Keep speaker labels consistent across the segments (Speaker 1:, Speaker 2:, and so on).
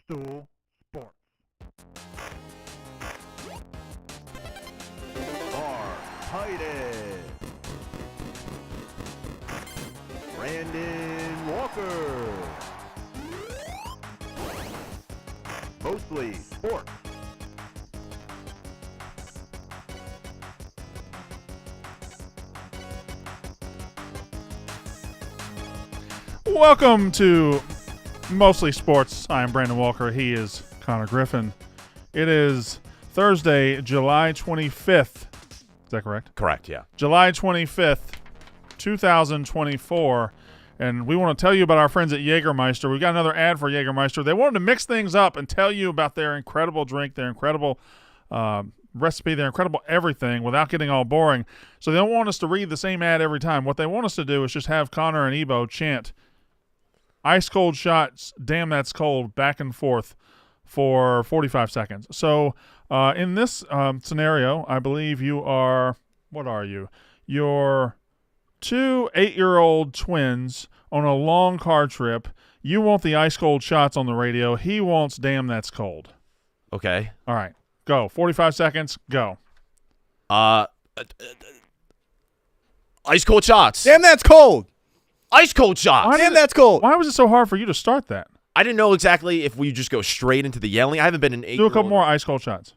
Speaker 1: Barstool Sports. Titus, Brandon Walker, mostly sports.
Speaker 2: Welcome to Mostly Sports. I am Brandon Walker. He is Connor Griffin. It is Thursday, July 25th. Is that correct?
Speaker 3: Correct, yeah.
Speaker 2: July 25th, 2024. And we want to tell you about our friends at Jägermeister. We've got another ad for Jägermeister. They wanted to mix things up and tell you about their incredible drink, their incredible recipe, their incredible everything without getting all boring. So they don't want us to read the same ad every time. What they want us to do is just have Connor and Ebo chant ice cold shots, damn that's cold, back and forth for 45 seconds. So in this scenario, I believe you are, what are you? You're two 8-year-old twins on a long car trip. You want the ice cold shots on the radio. He wants damn that's cold.
Speaker 3: Okay.
Speaker 2: All right, go. 45 seconds, go.
Speaker 3: Ice cold shots.
Speaker 4: Damn, that's cold.
Speaker 3: Ice cold shots.
Speaker 4: Damn, that's cold.
Speaker 2: Why was it so hard for you to start that?
Speaker 3: I didn't know exactly if we just go straight into the yelling. I haven't been an 8-year-old.
Speaker 2: Do a couple more ice cold shots.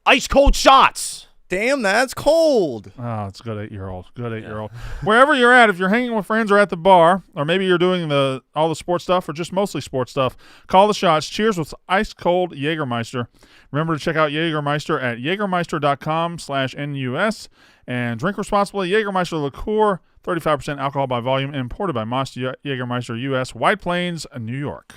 Speaker 3: Ice cold shots.
Speaker 4: Damn, that's cold.
Speaker 2: Oh, it's a good 8-year-old. Good 8-year-old. Wherever you're at, if you're hanging with friends or at the bar, or maybe you're doing all the sports stuff or just mostly sports stuff, call the shots. Cheers with ice cold Jägermeister. Remember to check out Jägermeister at Jägermeister.com/NUS and drink responsibly. Jägermeister liqueur, 35% alcohol by volume, imported by Most Jägermeister U.S., White Plains, New York.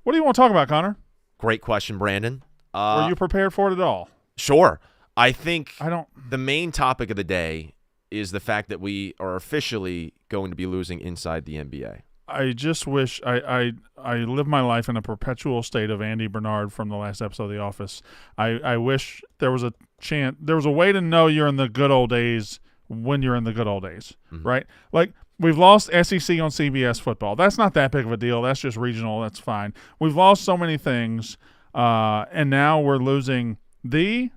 Speaker 2: What do you want to talk about, Connor?
Speaker 3: Great question, Brandon.
Speaker 2: Were you prepared for it at all?
Speaker 3: Sure. I think
Speaker 2: I don't.
Speaker 3: The main topic of the day is the fact that we are officially going to be losing inside the NBA.
Speaker 2: I just wish I live my life in a perpetual state of Andy Bernard from the last episode of The Office. I wish there was a chance, there was a way to know you're in the good old days when you're in the good old days, right? Like, we've lost SEC on CBS football. That's not that big of a deal. That's just regional. That's fine. We've lost so many things, and now we're losing the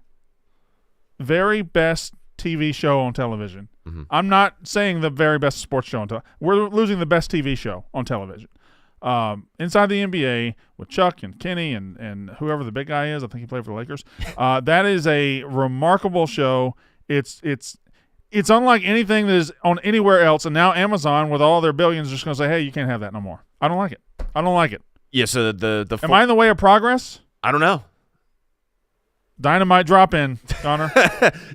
Speaker 2: very best TV show on television. I'm not saying the very best sports show on television. We're losing the best TV show on television. Inside the NBA with Chuck and Kenny and whoever the big guy is. I think he played for the Lakers. That is a remarkable show. It's unlike anything that is on anywhere else. And now Amazon, with all their billions, is just going to say, hey, you can't have that no more. I don't like it. I don't like it.
Speaker 3: Yeah, so
Speaker 2: Am I in the way of progress?
Speaker 3: I don't know.
Speaker 2: Dynamite drop in, Connor.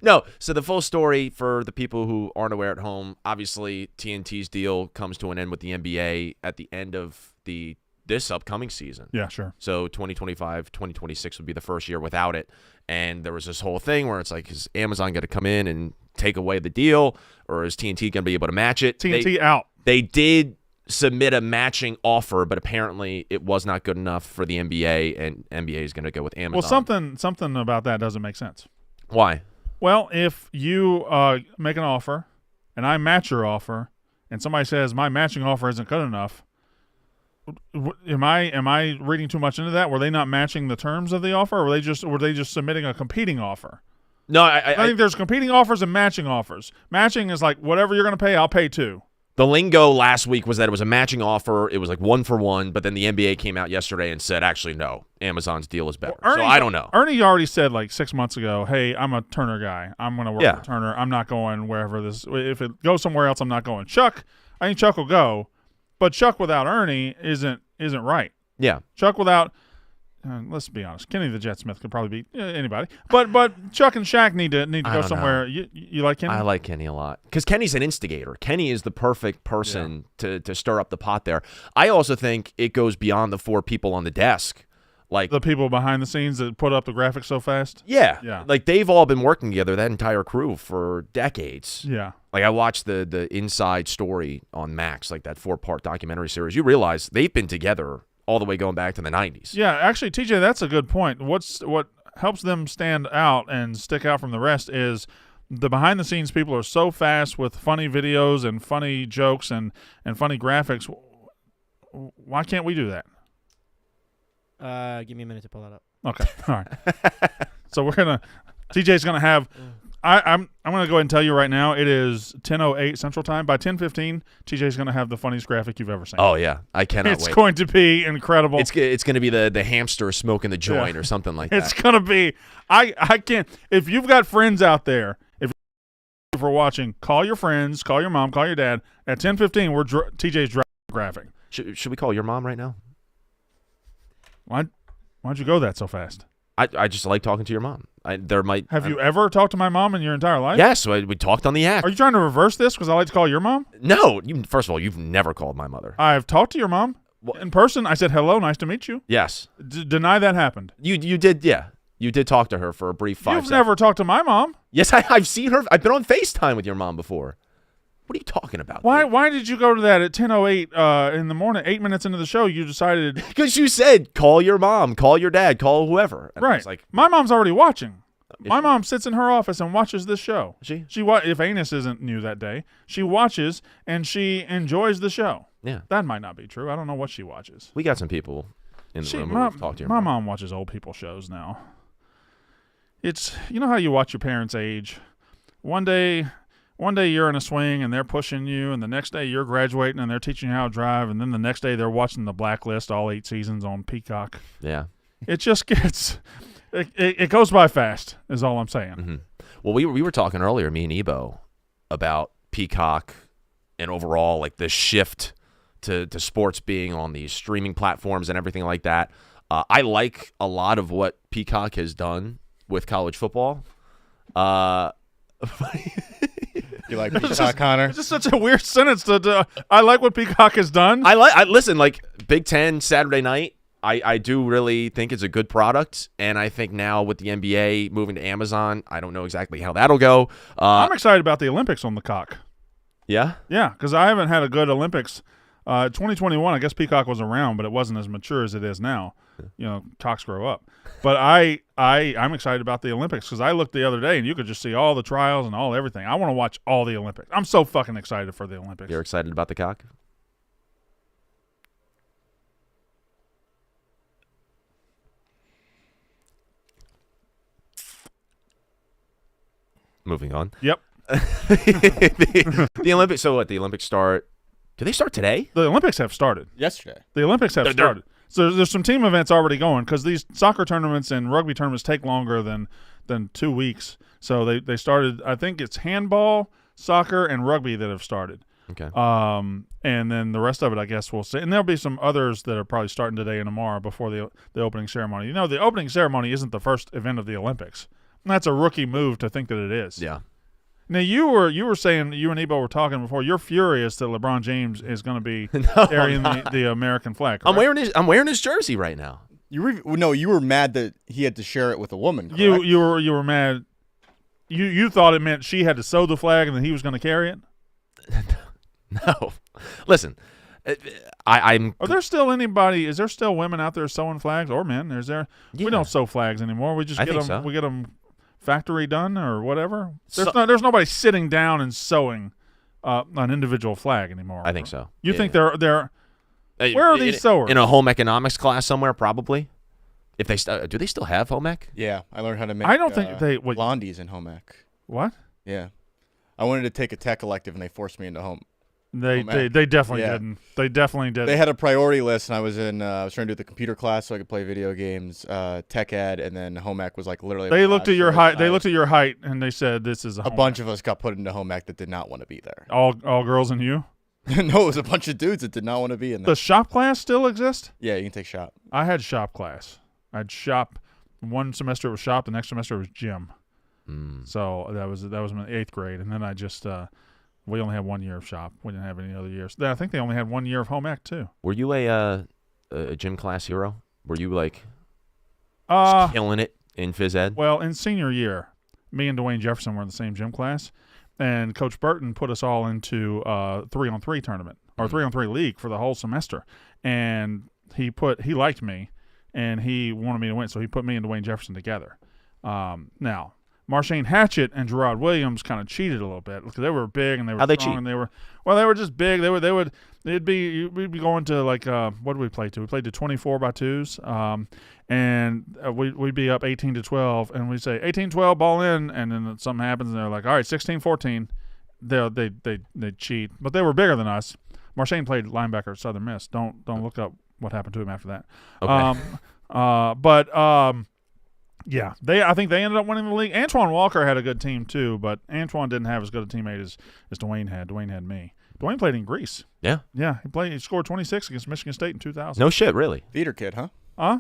Speaker 3: No, so the full story for the people who aren't aware at home, obviously TNT's deal comes to an end with the NBA at the end of this upcoming season.
Speaker 2: Yeah, sure.
Speaker 3: So 2025, 2026 would be the first year without it. And there was this whole thing where it's like, is Amazon going to come in and take away the deal, or is TNT going to be able to match it?
Speaker 2: TNT out.
Speaker 3: They did submit a matching offer, but apparently it was not good enough for the NBA, and NBA is going to go with Amazon.
Speaker 2: Well, something about that doesn't make sense.
Speaker 3: Why?
Speaker 2: Well, if you make an offer and I match your offer, and somebody says my matching offer isn't good enough, am I reading too much into that? Were they not matching the terms of the offer, or were they just submitting a competing offer?
Speaker 3: No,
Speaker 2: I think there's competing offers and matching offers. Matching is like whatever you're going to pay, I'll pay too.
Speaker 3: The lingo last week was that it was a matching offer. It was like 1-for-1, but then the NBA came out yesterday and said, actually, no, Amazon's deal is better. So I don't know.
Speaker 2: Ernie already said like 6 months ago, hey, I'm a Turner guy. I'm going to work with Turner. I'm not going wherever this – if it goes somewhere else, I'm not going. Chuck, I think Chuck will go, but Chuck without Ernie isn't right.
Speaker 3: Yeah.
Speaker 2: Chuck without let's be honest, Kenny the Jet Smith could probably beat anybody. But Chuck and Shaq need to go somewhere. You like Kenny?
Speaker 3: I like Kenny a lot because Kenny's an instigator. Kenny is the perfect person to stir up the pot there. I also think it goes beyond the 4 people on the desk. Like
Speaker 2: the people behind the scenes that put up the graphics so fast?
Speaker 3: Yeah. Like they've all been working together, that entire crew, for decades.
Speaker 2: Yeah.
Speaker 3: Like I watched the inside story on Max, like that 4-part documentary series. You realize they've been together all the way going back to the 90s.
Speaker 2: Yeah, actually, TJ, that's a good point. What helps them stand out and stick out from the rest is the behind-the-scenes people are so fast with funny videos and funny jokes and funny graphics. Why can't we do that?
Speaker 5: Give me a minute to pull that up.
Speaker 2: Okay. All right. So TJ's gonna have. I'm gonna go ahead and tell you right now. It is 10:08 Central Time. By 10:15, TJ's gonna have the funniest graphic you've ever seen.
Speaker 3: Oh yeah, I cannot
Speaker 2: It's
Speaker 3: wait.
Speaker 2: going to be incredible.
Speaker 3: It's going to be the hamster smoking the joint or something like
Speaker 2: It's
Speaker 3: that.
Speaker 2: gonna be. I can't. If you've got friends out there, if you're watching, call your friends, call your mom, call your dad. At 10:15, TJ's driving graphic.
Speaker 3: Should we call your mom right now?
Speaker 2: Why'd you go that so fast?
Speaker 3: I just like talking to your mom.
Speaker 2: Have you ever talked to my mom in your entire life?
Speaker 3: Yes, we talked on the act.
Speaker 2: Are you trying to reverse this because I like to call your mom?
Speaker 3: No, first of all, you've never called my mother.
Speaker 2: I've talked to your mom in person. I said hello, nice to meet you.
Speaker 3: Yes,
Speaker 2: Deny that happened.
Speaker 3: you did. Yeah, you did talk to her for a brief 5
Speaker 2: You've
Speaker 3: seconds.
Speaker 2: never talked to my mom.
Speaker 3: Yes, I've seen her. I've been on FaceTime with your mom before. What are you talking about?
Speaker 2: Why did you go to that at 10:08 in the morning? 8 minutes into the show, you decided.
Speaker 3: Because you said call your mom, call your dad, call whoever. And I
Speaker 2: Right.
Speaker 3: was like,
Speaker 2: My mom's already watching.
Speaker 3: Is
Speaker 2: My
Speaker 3: she?
Speaker 2: mom sits in her office and watches this show.
Speaker 3: She?
Speaker 2: If Anus isn't new that day, she watches and she enjoys the show.
Speaker 3: Yeah.
Speaker 2: That might not be true. I don't know what she watches.
Speaker 3: We got some people in the room who have talked to your
Speaker 2: my
Speaker 3: mom.
Speaker 2: mom watches old people shows now. It's how you watch your parents age. One day you're in a swing and they're pushing you, and the next day you're graduating and they're teaching you how to drive, and then the next day they're watching The Blacklist, all 8 seasons on Peacock.
Speaker 3: Yeah.
Speaker 2: It just gets it goes by fast, is all I'm saying.
Speaker 3: Mm-hmm. Well, we were talking earlier, me and Ebo, about Peacock and overall like the shift to sports being on these streaming platforms and everything like that. I like a lot of what Peacock has done with college football.
Speaker 4: You like Peacock, Connor?
Speaker 2: It's just such a weird sentence to I like what Peacock has done.
Speaker 3: I listen, like Big Ten Saturday night. I do really think it's a good product, and I think now with the NBA moving to Amazon, I don't know exactly how that'll go.
Speaker 2: I'm excited about the Olympics on the cock.
Speaker 3: Yeah?
Speaker 2: Yeah, because I haven't had a good Olympics. 2021, I guess Peacock was around, but it wasn't as mature as it is now. Cocks grow up. But I'm excited about the Olympics because I looked the other day and you could just see all the trials and everything. I want to watch all the Olympics. I'm so fucking excited for the Olympics.
Speaker 3: You're excited about the cock? Moving on.
Speaker 2: Yep.
Speaker 3: the Olympics. So what? The Olympics start. Do they start today?
Speaker 2: The Olympics have started.
Speaker 4: Yesterday.
Speaker 2: The Olympics have
Speaker 3: They're-
Speaker 2: started. So there's some team events already going because these soccer tournaments and rugby tournaments take longer than 2 weeks. So they started. I think it's handball, soccer, and rugby that have started.
Speaker 3: Okay.
Speaker 2: And then the rest of it, I guess we'll see. And there'll be some others that are probably starting today and tomorrow before the opening ceremony. The opening ceremony isn't the first event of the Olympics. And that's a rookie move to think that it is.
Speaker 3: Yeah.
Speaker 2: Now you were saying, you and Ebo were talking before. You're furious that LeBron James is going to be carrying the American flag.
Speaker 3: I'm
Speaker 2: correct?
Speaker 3: wearing his jersey right now.
Speaker 4: You were mad that he had to share it with a woman. Correct?
Speaker 2: You were mad. You thought it meant she had to sew the flag and that he was going to carry it.
Speaker 3: No. Listen, I'm.
Speaker 2: Are there still anybody? Is there still women out there sewing flags or men?
Speaker 3: Yeah.
Speaker 2: We don't sew flags anymore. We just
Speaker 3: I
Speaker 2: get
Speaker 3: think
Speaker 2: them.
Speaker 3: so.
Speaker 2: We get them factory done or whatever.
Speaker 3: So-
Speaker 2: There's nobody sitting down and sewing an individual flag anymore.
Speaker 3: I think so.
Speaker 2: You
Speaker 3: Yeah.
Speaker 2: think they're where are these sewers?
Speaker 3: In a home economics class somewhere, probably. If they do they still have home ec?
Speaker 4: Yeah, I learned how to make.
Speaker 2: I don't think they would.
Speaker 4: blondies in home ec.
Speaker 2: What?
Speaker 4: Yeah, I wanted to take a tech elective and they forced me into home.
Speaker 2: They
Speaker 4: ec.
Speaker 2: definitely
Speaker 4: Yeah.
Speaker 2: didn't. They definitely didn't.
Speaker 4: They had a priority list, and I was trying to do the computer class so I could play video games, tech ed, and then home ec was like literally.
Speaker 2: They
Speaker 4: my
Speaker 2: looked
Speaker 4: last
Speaker 2: at your
Speaker 4: choice.
Speaker 2: height. They looked at your height and they said, "This is
Speaker 4: A bunch of us got put into home ec that did not want to be there.
Speaker 2: all girls and you."
Speaker 4: No, it was a bunch of dudes that did not want to be in there.
Speaker 2: The shop class still exists?
Speaker 4: Yeah, you can take shop.
Speaker 2: I had shop class. I had shop. One semester it was shop. The next semester it was gym. So that was my 8th grade, and then I just we only had 1 year of shop. We didn't have any other years. I think they only had 1 year of home ec too.
Speaker 3: Were you a gym class hero? Were you like just killing it in phys ed?
Speaker 2: Well, in senior year, me and Dwayne Jefferson were in the same gym class, and Coach Burton put us all into a 3-on-3 tournament or 3-on-3 league for the whole semester. And he liked me, and he wanted me to win, so he put me and Dwayne Jefferson together. Now, Marshane Hatchett and Gerard Williams kind of cheated a little bit because they were big and they were
Speaker 3: How'd they
Speaker 2: strong
Speaker 3: cheat?
Speaker 2: and they were just big. We'd be going to like what did we play to? We played to 24 by 2s, and we'd be up 18-12, and we'd say 18-12 ball in, and then something happens and they're like, all right, 16-14. They cheat, but they were bigger than us. Marshane played linebacker at Southern Miss. Don't look up what happened to him after that.
Speaker 3: Okay.
Speaker 2: Yeah, I think they ended up winning the league. Antoine Walker had a good team too, but Antoine didn't have as good a teammate as Dwayne had. Dwayne had me. Dwayne played in Greece.
Speaker 3: Yeah.
Speaker 2: Yeah, he scored 26 against Michigan State in 2000.
Speaker 3: No shit, really.
Speaker 4: Theater kid, huh?
Speaker 2: Huh?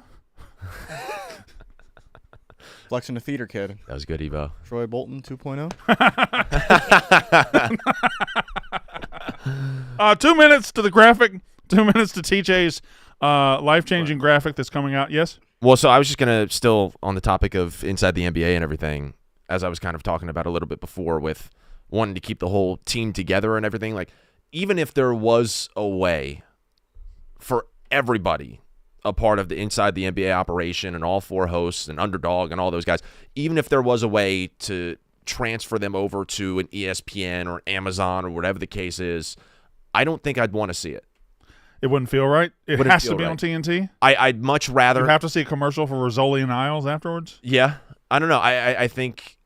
Speaker 4: Flexing the theater kid.
Speaker 3: That was good, Evo.
Speaker 4: Troy Bolton 2.0.
Speaker 2: 2 minutes to the graphic. 2 minutes to TJ's life-changing graphic that's coming out. Yes?
Speaker 3: Well, so I was just going to still on the topic of inside the NBA and everything, as I was kind of talking about a little bit before with wanting to keep the whole team together and everything. Like, even if there was a way for everybody a part of the inside the NBA operation and all 4 hosts and Underdog and all those guys, even if there was a way to transfer them over to an ESPN or Amazon or whatever the case is, I don't think I'd want to see it.
Speaker 2: It wouldn't feel right? It
Speaker 3: Wouldn't
Speaker 2: has to
Speaker 3: feel
Speaker 2: be
Speaker 3: right.
Speaker 2: on TNT?
Speaker 3: I'd much rather...
Speaker 2: You have to see a commercial for Rizzoli and Isles afterwards?
Speaker 3: Yeah. I don't know. I think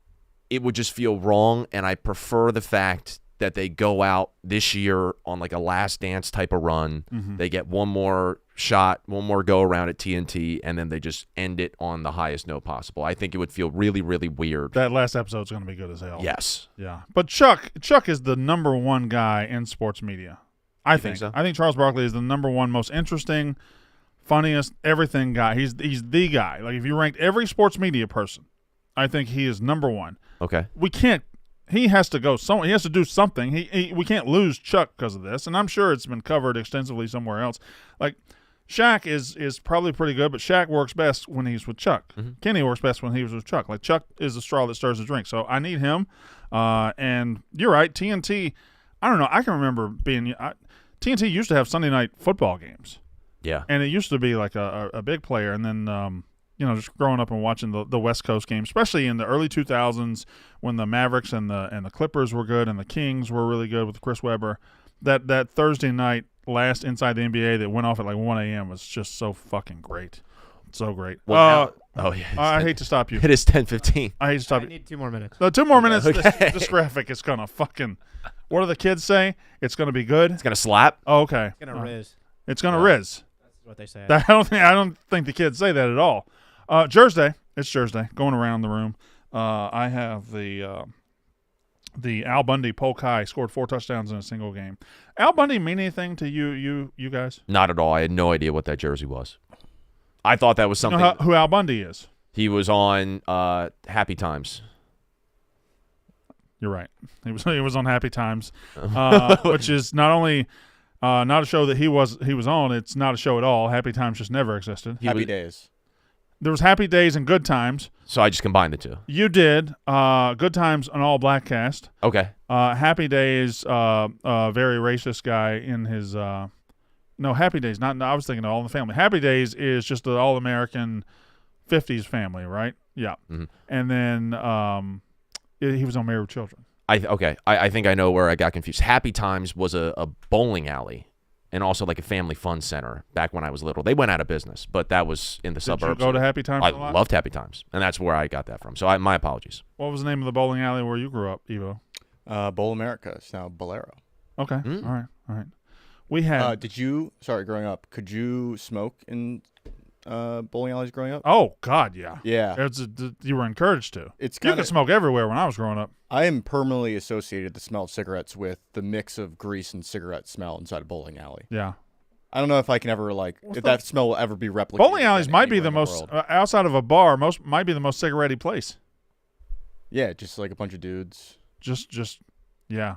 Speaker 3: it would just feel wrong, and I prefer the fact that they go out this year on like a last dance type of run.
Speaker 2: Mm-hmm.
Speaker 3: They get one more shot, one more go around at TNT, and then they just end it on the highest note possible. I think it would feel really, really weird.
Speaker 2: That last episode's going to be good as hell.
Speaker 3: Yes.
Speaker 2: Yeah. But Chuck is the number one guy in sports media. I think
Speaker 3: so?
Speaker 2: I think Charles Barkley is the number one most interesting, funniest, everything guy. He's the guy. Like, if you ranked every sports media person, I think he is number one.
Speaker 3: Okay.
Speaker 2: We can't. He has to go somewhere. He has to do something. We can't lose Chuck because of this, and I'm sure it's been covered extensively somewhere else. Like, Shaq is probably pretty good, but Shaq works best when he's with Chuck.
Speaker 3: Mm-hmm.
Speaker 2: Kenny works best when he was with Chuck. Like, Chuck is the straw that stirs the drink. So I need him. And you're right, TNT. I don't know. I can remember being TNT used to have Sunday night football games.
Speaker 3: Yeah.
Speaker 2: And it used to be like a big player. And then, just growing up and watching the West Coast games, especially in the early 2000s when the Mavericks and the Clippers were good and the Kings were really good with Chris Webber. That Thursday night last Inside the NBA that went off at like 1 a.m. was just so fucking great. So great.
Speaker 3: Well, yeah.
Speaker 2: I hate to stop you.
Speaker 3: It is 10:15.
Speaker 2: I hate to stop
Speaker 5: I
Speaker 2: you.
Speaker 5: need 2 more minutes.
Speaker 2: 2 more minutes.
Speaker 3: Okay.
Speaker 2: This graphic is going to fucking – what do the kids say? It's going to be good?
Speaker 3: It's going to slap.
Speaker 2: Oh, okay.
Speaker 5: It's gonna riz.
Speaker 2: It's going to riz.
Speaker 5: That's what they say.
Speaker 2: I don't think the kids say that at all. Jersey. It's Jersey. Going around the room. I have the Al Bundy polk high, scored 4 touchdowns in a single game. Al Bundy mean anything to you guys?
Speaker 3: Not at all. I had no idea what that jersey was. I thought that was
Speaker 2: You
Speaker 3: something.
Speaker 2: know who Al Bundy is?
Speaker 3: He was on Happy Times.
Speaker 2: You're right. He was on Happy Times, which is not only not a show that he was on. It's not a show at all. Happy Times just never existed.
Speaker 4: Happy Days.
Speaker 2: There was Happy Days and Good Times.
Speaker 3: So I just combined the two.
Speaker 2: You did Good Times, an all black cast.
Speaker 3: Okay.
Speaker 2: Happy Days, very racist guy in his. No, Happy Days. Not. I was thinking of All in the Family. Happy Days is just the all American 50s family, right? Yeah.
Speaker 3: Mm-hmm.
Speaker 2: And then he was on Married with Children.
Speaker 3: I think I know where I got confused. Happy Times was a bowling alley and also like a family fun center back when I was little. They went out of business, but that was in the
Speaker 2: Did
Speaker 3: suburbs.
Speaker 2: you go to Happy Times
Speaker 3: I
Speaker 2: a lot?
Speaker 3: loved Happy Times, and that's where I got that from. So my apologies.
Speaker 2: What was the name of the bowling alley where you grew up, Evo?
Speaker 4: Bowl America. It's now Bolero.
Speaker 2: Okay.
Speaker 3: Mm.
Speaker 2: All right. We had.
Speaker 4: Growing up, could you smoke in bowling alleys growing up?
Speaker 2: Oh God, yeah.
Speaker 4: Yeah.
Speaker 2: You were encouraged to.
Speaker 4: It's
Speaker 2: You
Speaker 4: kind
Speaker 2: could
Speaker 4: of.
Speaker 2: smoke everywhere when I was growing up.
Speaker 4: I am permanently associated the smell of cigarettes with the mix of grease and cigarette smell inside a bowling alley.
Speaker 2: Yeah.
Speaker 4: I don't know if I can ever that smell will ever be replicated.
Speaker 2: Bowling alleys
Speaker 4: again
Speaker 2: might be
Speaker 4: anywhere
Speaker 2: the
Speaker 4: in
Speaker 2: most
Speaker 4: world.
Speaker 2: outside of a bar. Might be the most cigarette-y place.
Speaker 4: Yeah, just like a bunch of dudes.
Speaker 2: Just yeah.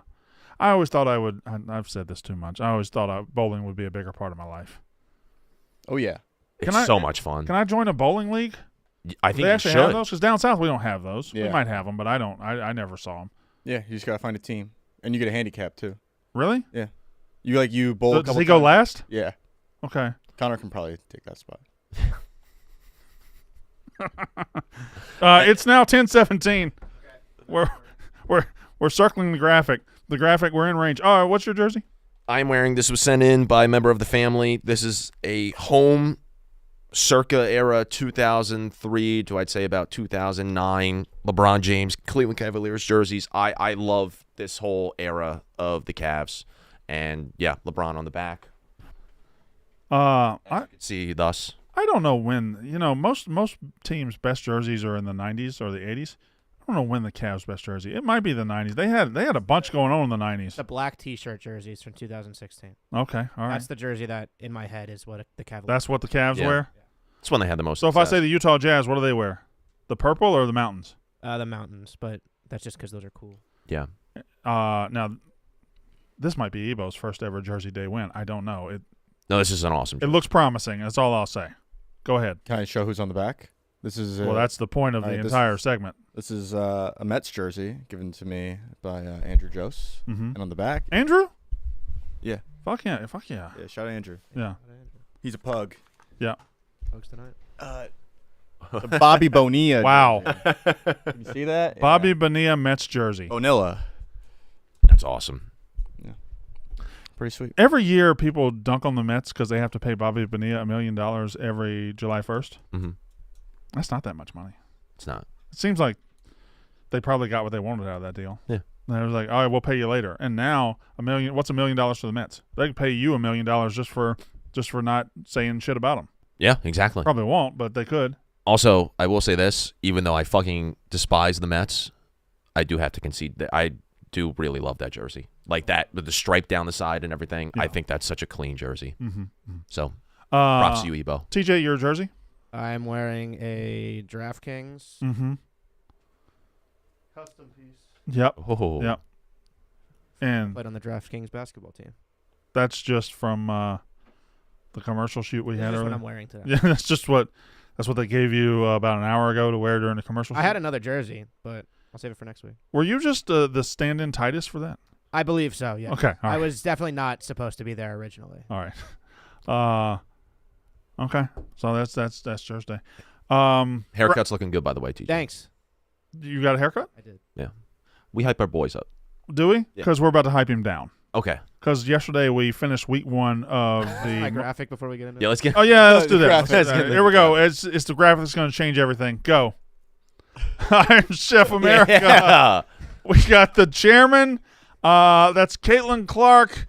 Speaker 2: I always thought I would. I've said this too much. I always thought bowling would be a bigger part of my life.
Speaker 4: Oh yeah.
Speaker 3: It's so much fun.
Speaker 2: Can I join a bowling league?
Speaker 3: I think
Speaker 2: They
Speaker 3: you
Speaker 2: actually
Speaker 3: should.
Speaker 2: have those because down south we don't have those. We
Speaker 4: Yeah.
Speaker 2: might have them, but I don't. I never saw them.
Speaker 4: Yeah, you just gotta find a team, and you get a handicap too.
Speaker 2: Really?
Speaker 4: You bowl. a
Speaker 2: Does
Speaker 4: couple
Speaker 2: he go
Speaker 4: times.
Speaker 2: last?
Speaker 4: Yeah,
Speaker 2: Okay.
Speaker 4: Connor can probably take that spot.
Speaker 2: It's now 10:17. we're circling the graphic. The graphic, we're in range. Oh, what's your jersey?
Speaker 3: I'm wearing, this was sent in by a member of the family. This is a home circa era 2003 to I'd say about 2009 LeBron James Cleveland Cavaliers jerseys. I love this whole era of the Cavs. And yeah, LeBron on the back.
Speaker 2: I
Speaker 3: See thus.
Speaker 2: I don't know when. Most teams' best jerseys are in the 90s or the 80s. I don't know when the Cavs' best jersey. It might be the 90s. They had a bunch going on in the 90s.
Speaker 5: The black T-shirt jerseys from 2016.
Speaker 2: Okay, all right.
Speaker 5: That's the jersey that in my head is what the Cavaliers.
Speaker 2: That's what the Cavs
Speaker 3: Yeah.
Speaker 2: wear.
Speaker 3: That's when they had the most.
Speaker 2: So if I
Speaker 3: success.
Speaker 2: say the Utah Jazz, what do they wear? The purple or the Mountains?
Speaker 5: The Mountains, but that's just because those are cool.
Speaker 3: Yeah.
Speaker 2: Now, this might be Ebo's first ever Jersey Day win. I don't know.
Speaker 3: No, this is an awesome
Speaker 2: It
Speaker 3: jersey.
Speaker 2: looks promising. That's all I'll say. Go ahead.
Speaker 4: Can I show who's on the back? This is
Speaker 2: Well, that's the point of the
Speaker 4: this
Speaker 2: entire
Speaker 4: is-
Speaker 2: segment.
Speaker 4: This is a Mets jersey given to me by Andrew Jose.
Speaker 2: Mm-hmm.
Speaker 4: And on the back,
Speaker 2: Andrew?
Speaker 4: yeah,
Speaker 2: Fuck yeah. Fuck yeah.
Speaker 4: yeah, shout out Andrew.
Speaker 2: Yeah.
Speaker 4: He's a pug.
Speaker 2: Yeah.
Speaker 5: Folks tonight.
Speaker 4: The Bobby Bonilla.
Speaker 2: Wow.
Speaker 4: jersey. Can you see that?
Speaker 2: Bobby
Speaker 4: Yeah.
Speaker 2: Bonilla Mets jersey.
Speaker 4: Bonilla.
Speaker 3: That's awesome.
Speaker 4: Pretty sweet.
Speaker 2: Every year, people dunk on the Mets because they have to pay Bobby Bonilla $1 million every July 1st.
Speaker 3: Mm-hmm.
Speaker 2: That's not that much money.
Speaker 3: It's not.
Speaker 2: It seems like they probably got what they wanted out of that deal.
Speaker 3: Yeah.
Speaker 2: And they was like, all right, we'll pay you later. And now what's $1 million for the Mets? They could pay you $1 million just for not saying shit about them.
Speaker 3: Yeah, exactly.
Speaker 2: Probably won't, but they could.
Speaker 3: Also, I will say this, even though I fucking despise the Mets, I do have to concede that I do really love that jersey. Like that, with the stripe down the side and everything.
Speaker 2: Yeah.
Speaker 3: I think that's such a clean jersey.
Speaker 2: Mm-hmm.
Speaker 3: So, props to you, Ebo.
Speaker 2: TJ, your jersey?
Speaker 5: I'm wearing a DraftKings
Speaker 2: Mm-hmm.
Speaker 5: custom piece.
Speaker 2: Yep.
Speaker 3: Oh.
Speaker 2: Yep. And
Speaker 5: Played on the DraftKings basketball team.
Speaker 2: that's just from the commercial shoot we
Speaker 5: This
Speaker 2: had
Speaker 5: is what
Speaker 2: earlier.
Speaker 5: I'm wearing today.
Speaker 2: Yeah, that's what they gave you about an hour ago to wear during the commercial
Speaker 5: I
Speaker 2: shoot.
Speaker 5: had another jersey, but I'll save it for next week.
Speaker 2: Were you just the stand-in Titus for that?
Speaker 5: I believe so, yeah.
Speaker 2: Okay. All right.
Speaker 5: I was definitely not supposed to be there originally.
Speaker 2: All right. Okay. So that's Thursday.
Speaker 3: Haircut's looking good, by the way, TJ.
Speaker 5: Thanks.
Speaker 2: You got a haircut?
Speaker 5: I did.
Speaker 3: We hype our boys up.
Speaker 2: Do we?
Speaker 3: Yeah.
Speaker 2: Because we're about to hype him down.
Speaker 3: Okay.
Speaker 2: Because yesterday we finished week 1 of
Speaker 5: My
Speaker 2: the.
Speaker 5: graphic before we get into
Speaker 3: Yeah,
Speaker 5: it.
Speaker 3: let's get.
Speaker 2: Oh yeah, let's do
Speaker 4: The
Speaker 2: that.
Speaker 4: graphic.
Speaker 2: Let's do that. Here we go. It's the graphic that's going to change everything. Go. Iron Chef America.
Speaker 3: Yeah.
Speaker 2: We got the chairman. That's Caitlin Clark.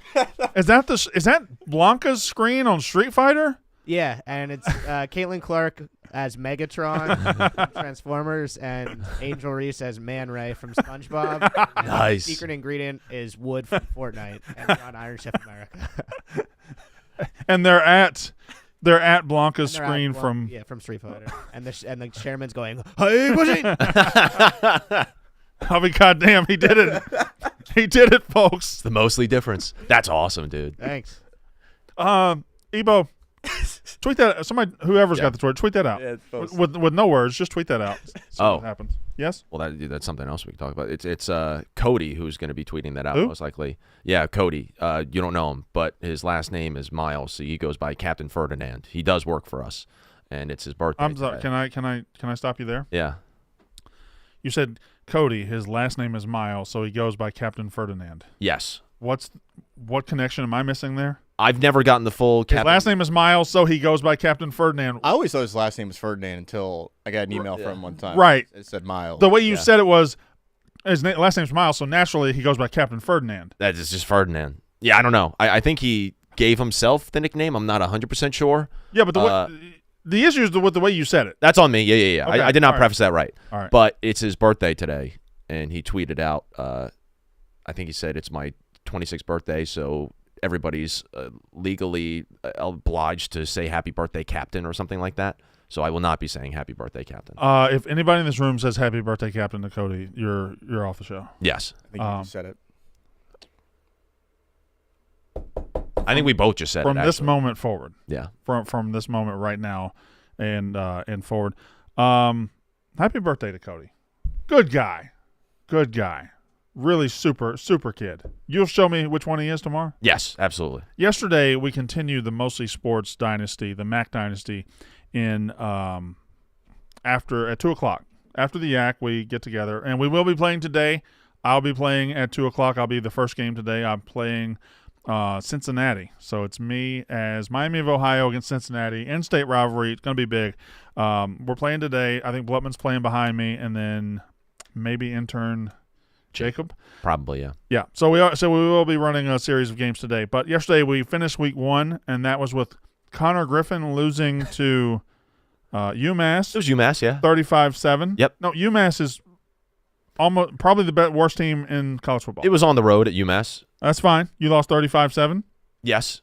Speaker 2: Is that Blanca's screen on Street Fighter?
Speaker 5: Yeah, and it's Caitlin Clark as Megatron from Transformers and Angel Reese as Man Ray from SpongeBob. And
Speaker 3: Nice.
Speaker 5: The secret ingredient is wood from Fortnite, and it's on Iron Chef America.
Speaker 2: And they're at Blanca's
Speaker 5: And they're
Speaker 2: screen
Speaker 5: at
Speaker 2: from.
Speaker 5: from Street Fighter, and the chairman's going, "Hey, pushing!"
Speaker 2: I mean, goddamn, he did it. He did it, folks.
Speaker 3: The mostly difference. That's awesome, dude.
Speaker 5: Thanks.
Speaker 2: Ebo, tweet that. Somebody, whoever's
Speaker 3: Yeah.
Speaker 2: got the tweet, tweet that out.
Speaker 4: Yeah, it's post.
Speaker 2: With no words, just tweet that out. See
Speaker 3: Oh.
Speaker 2: what happens. Yes.
Speaker 3: Well, that's something else we can talk about. It's Cody who's going to be tweeting that out
Speaker 2: Who?
Speaker 3: most likely. Yeah, Cody. You don't know him, but his last name is Miles, so he goes by Captain Ferdinand. He does work for us, and it's his birthday.
Speaker 2: I'm sorry.
Speaker 3: today.
Speaker 2: Can I stop you there?
Speaker 3: Yeah.
Speaker 2: You said Cody. His last name is Miles, so he goes by Captain Ferdinand.
Speaker 3: Yes.
Speaker 2: What connection am I missing there?
Speaker 3: I've never gotten the full
Speaker 2: His
Speaker 3: Captain.
Speaker 2: last name is Miles, so he goes by Captain Ferdinand.
Speaker 4: I always thought his last name was Ferdinand until I got an email from him one time.
Speaker 2: Right.
Speaker 4: It said Miles.
Speaker 2: The way you
Speaker 4: Yeah.
Speaker 2: said it was his last name's Miles, so naturally he goes by Captain Ferdinand.
Speaker 3: That is just Ferdinand. Yeah, I don't know. I think he gave himself the nickname. I'm not 100% sure.
Speaker 2: Yeah, but the issue is with the way you said it.
Speaker 3: That's on me. Yeah.
Speaker 2: Okay,
Speaker 3: I did not
Speaker 2: all right.
Speaker 3: preface that right.
Speaker 2: All right.
Speaker 3: But it's his birthday today, and he tweeted out, I think he said it's my 26th birthday, so everybody's legally obliged to say happy birthday, Captain, or something like that. So I will not be saying happy birthday, Captain.
Speaker 2: If anybody in this room says happy birthday, Captain, to Cody, you're off the show.
Speaker 3: Yes.
Speaker 4: I think you just said it.
Speaker 3: I think we both just said
Speaker 2: From
Speaker 3: it,
Speaker 2: this
Speaker 3: actually.
Speaker 2: moment forward.
Speaker 3: Yeah.
Speaker 2: From this moment right now and forward. Happy birthday to Cody. Good guy. Really super kid. You'll show me which one he is tomorrow?
Speaker 3: Yes, absolutely.
Speaker 2: Yesterday, we continued the Mostly Sports dynasty, the Mac dynasty, at 2 o'clock. After the Yak, we get together, and we will be playing today. I'll be playing at 2 o'clock. I'll be the first game today. I'm playing Cincinnati. So it's me as Miami of Ohio against Cincinnati. In-state rivalry. It's going to be big. We're playing today. I think Blutman's playing behind me, and then maybe intern Jacob.
Speaker 3: Probably, yeah.
Speaker 2: Yeah. So we will be running a series of games today. But yesterday we finished week 1, and that was with Connor Griffin losing to UMass.
Speaker 3: It was UMass, yeah.
Speaker 2: 35-7.
Speaker 3: Yep.
Speaker 2: No, UMass is almost probably the worst team in college football.
Speaker 3: It was on the road at UMass.
Speaker 2: That's fine. You lost 35-7.
Speaker 3: Yes.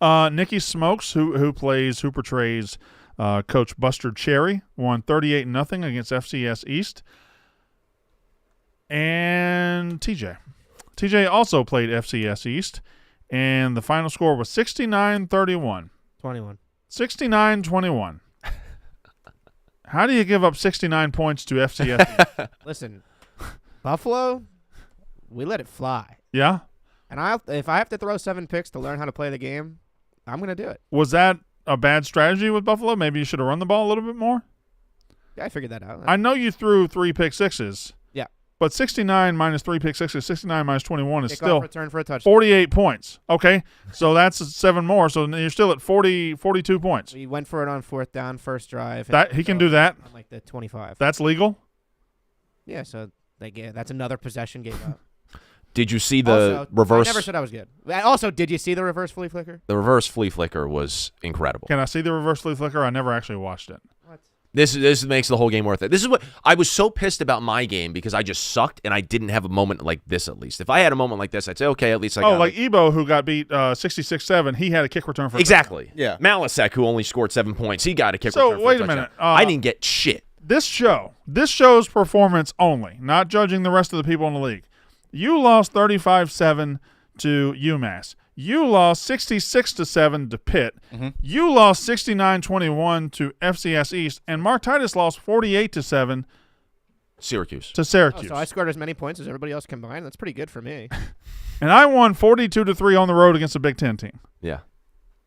Speaker 2: Nikki Smokes, who portrays Coach Buster Cherry, won 38-0 against FCS East. And TJ also played FCS East, and the final score was 69-31.
Speaker 5: 21.
Speaker 2: 69-21. How do you give up 69 points to FCS East?
Speaker 5: Listen, Buffalo, we let it fly.
Speaker 2: Yeah?
Speaker 5: And if I have to throw 7 picks to learn how to play the game, I'm going to do it.
Speaker 2: Was that a bad strategy with Buffalo? Maybe you should have run the ball a little bit more?
Speaker 5: Yeah, I figured that out.
Speaker 2: I know you threw 3 pick sixes.
Speaker 5: Yeah.
Speaker 2: But 69 minus 3 pick sixes, 69 minus 21 is
Speaker 5: Kick
Speaker 2: still
Speaker 5: off return for a touchdown.
Speaker 2: 48 points. Okay, so that's 7 more. So you're still at 42 points.
Speaker 5: We went for it on 4th down, first drive.
Speaker 2: That he can do that.
Speaker 5: On like the 25.
Speaker 2: That's legal.
Speaker 5: Yeah, so that's another possession gave up.
Speaker 3: Did you see the
Speaker 5: Also,
Speaker 3: reverse?
Speaker 5: I never said I was good. Also, did you see the reverse flea flicker?
Speaker 3: The reverse flea flicker was incredible.
Speaker 2: Can I see the reverse flea flicker? I never actually watched it.
Speaker 5: What?
Speaker 3: This makes the whole game worth it. This is what I was so pissed about my game because I just sucked and I didn't have a moment like this at least. If I had a moment like this, I'd say, okay, at least I got
Speaker 2: like Ebo, who got beat 66-7, he had a kick return for
Speaker 3: exactly.
Speaker 4: Yeah.
Speaker 3: Malasek, who only scored 7 points, he got a kick
Speaker 2: So,
Speaker 3: return for
Speaker 2: wait
Speaker 3: a
Speaker 2: a minute.
Speaker 3: touchdown. I didn't get shit.
Speaker 2: This show's performance only, not judging the rest of the people in the league. You lost 35-7 to UMass. You lost 66-7 to Pitt.
Speaker 4: Mm-hmm.
Speaker 2: You lost 69-21 to FCS East, and Mark Titus lost 48-7
Speaker 3: Syracuse.
Speaker 2: to Syracuse.
Speaker 5: So I scored as many points as everybody else combined. That's pretty good for me.
Speaker 2: And I won 42-3 on the road against a Big Ten team.
Speaker 3: Yeah.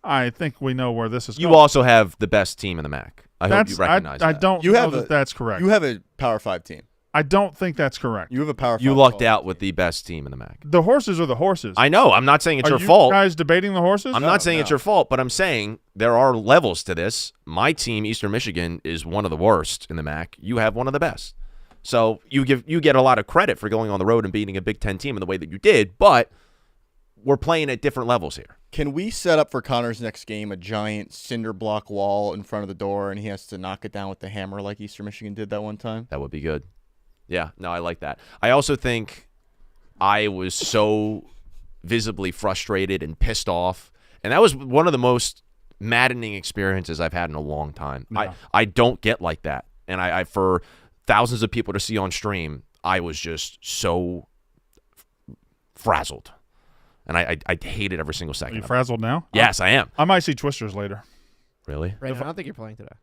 Speaker 2: I think we know where this is going.
Speaker 3: You also have the best team in the MAC. I hope you recognize
Speaker 2: I
Speaker 3: that.
Speaker 2: don't know that that's correct.
Speaker 4: You have a Power 5 team.
Speaker 2: I don't think that's correct.
Speaker 4: You have a Power 5.
Speaker 3: You lucked
Speaker 4: college
Speaker 3: out
Speaker 4: team.
Speaker 3: with the best team in the MAC.
Speaker 2: The horses are the horses.
Speaker 3: I know. I'm not saying it's
Speaker 2: are
Speaker 3: your
Speaker 2: you
Speaker 3: fault.
Speaker 2: guys debating the horses?
Speaker 3: I'm not saying it's your fault, but I'm saying there are levels to this. My team, Eastern Michigan, is one of the worst in the MAC. You have one of the best. So you get a lot of credit for going on the road and beating a Big Ten team in the way that you did, but we're playing at different levels here.
Speaker 4: Can we set up for Connor's next game a giant cinder block wall in front of the door, and he has to knock it down with the hammer like Eastern Michigan did that one time?
Speaker 3: That would be good. Yeah, no, I like that. I also think I was so visibly frustrated and pissed off, and that was one of the most maddening experiences I've had in a long time.
Speaker 2: Yeah.
Speaker 3: I don't get like that, and I for thousands of people to see on stream, I was just so frazzled, and I hated every single
Speaker 2: Are
Speaker 3: second.
Speaker 2: you
Speaker 3: of it.
Speaker 2: frazzled now?
Speaker 3: Yes, I am.
Speaker 2: I might see Twisters later.
Speaker 3: Really?
Speaker 5: Brandon, I don't think you're playing today.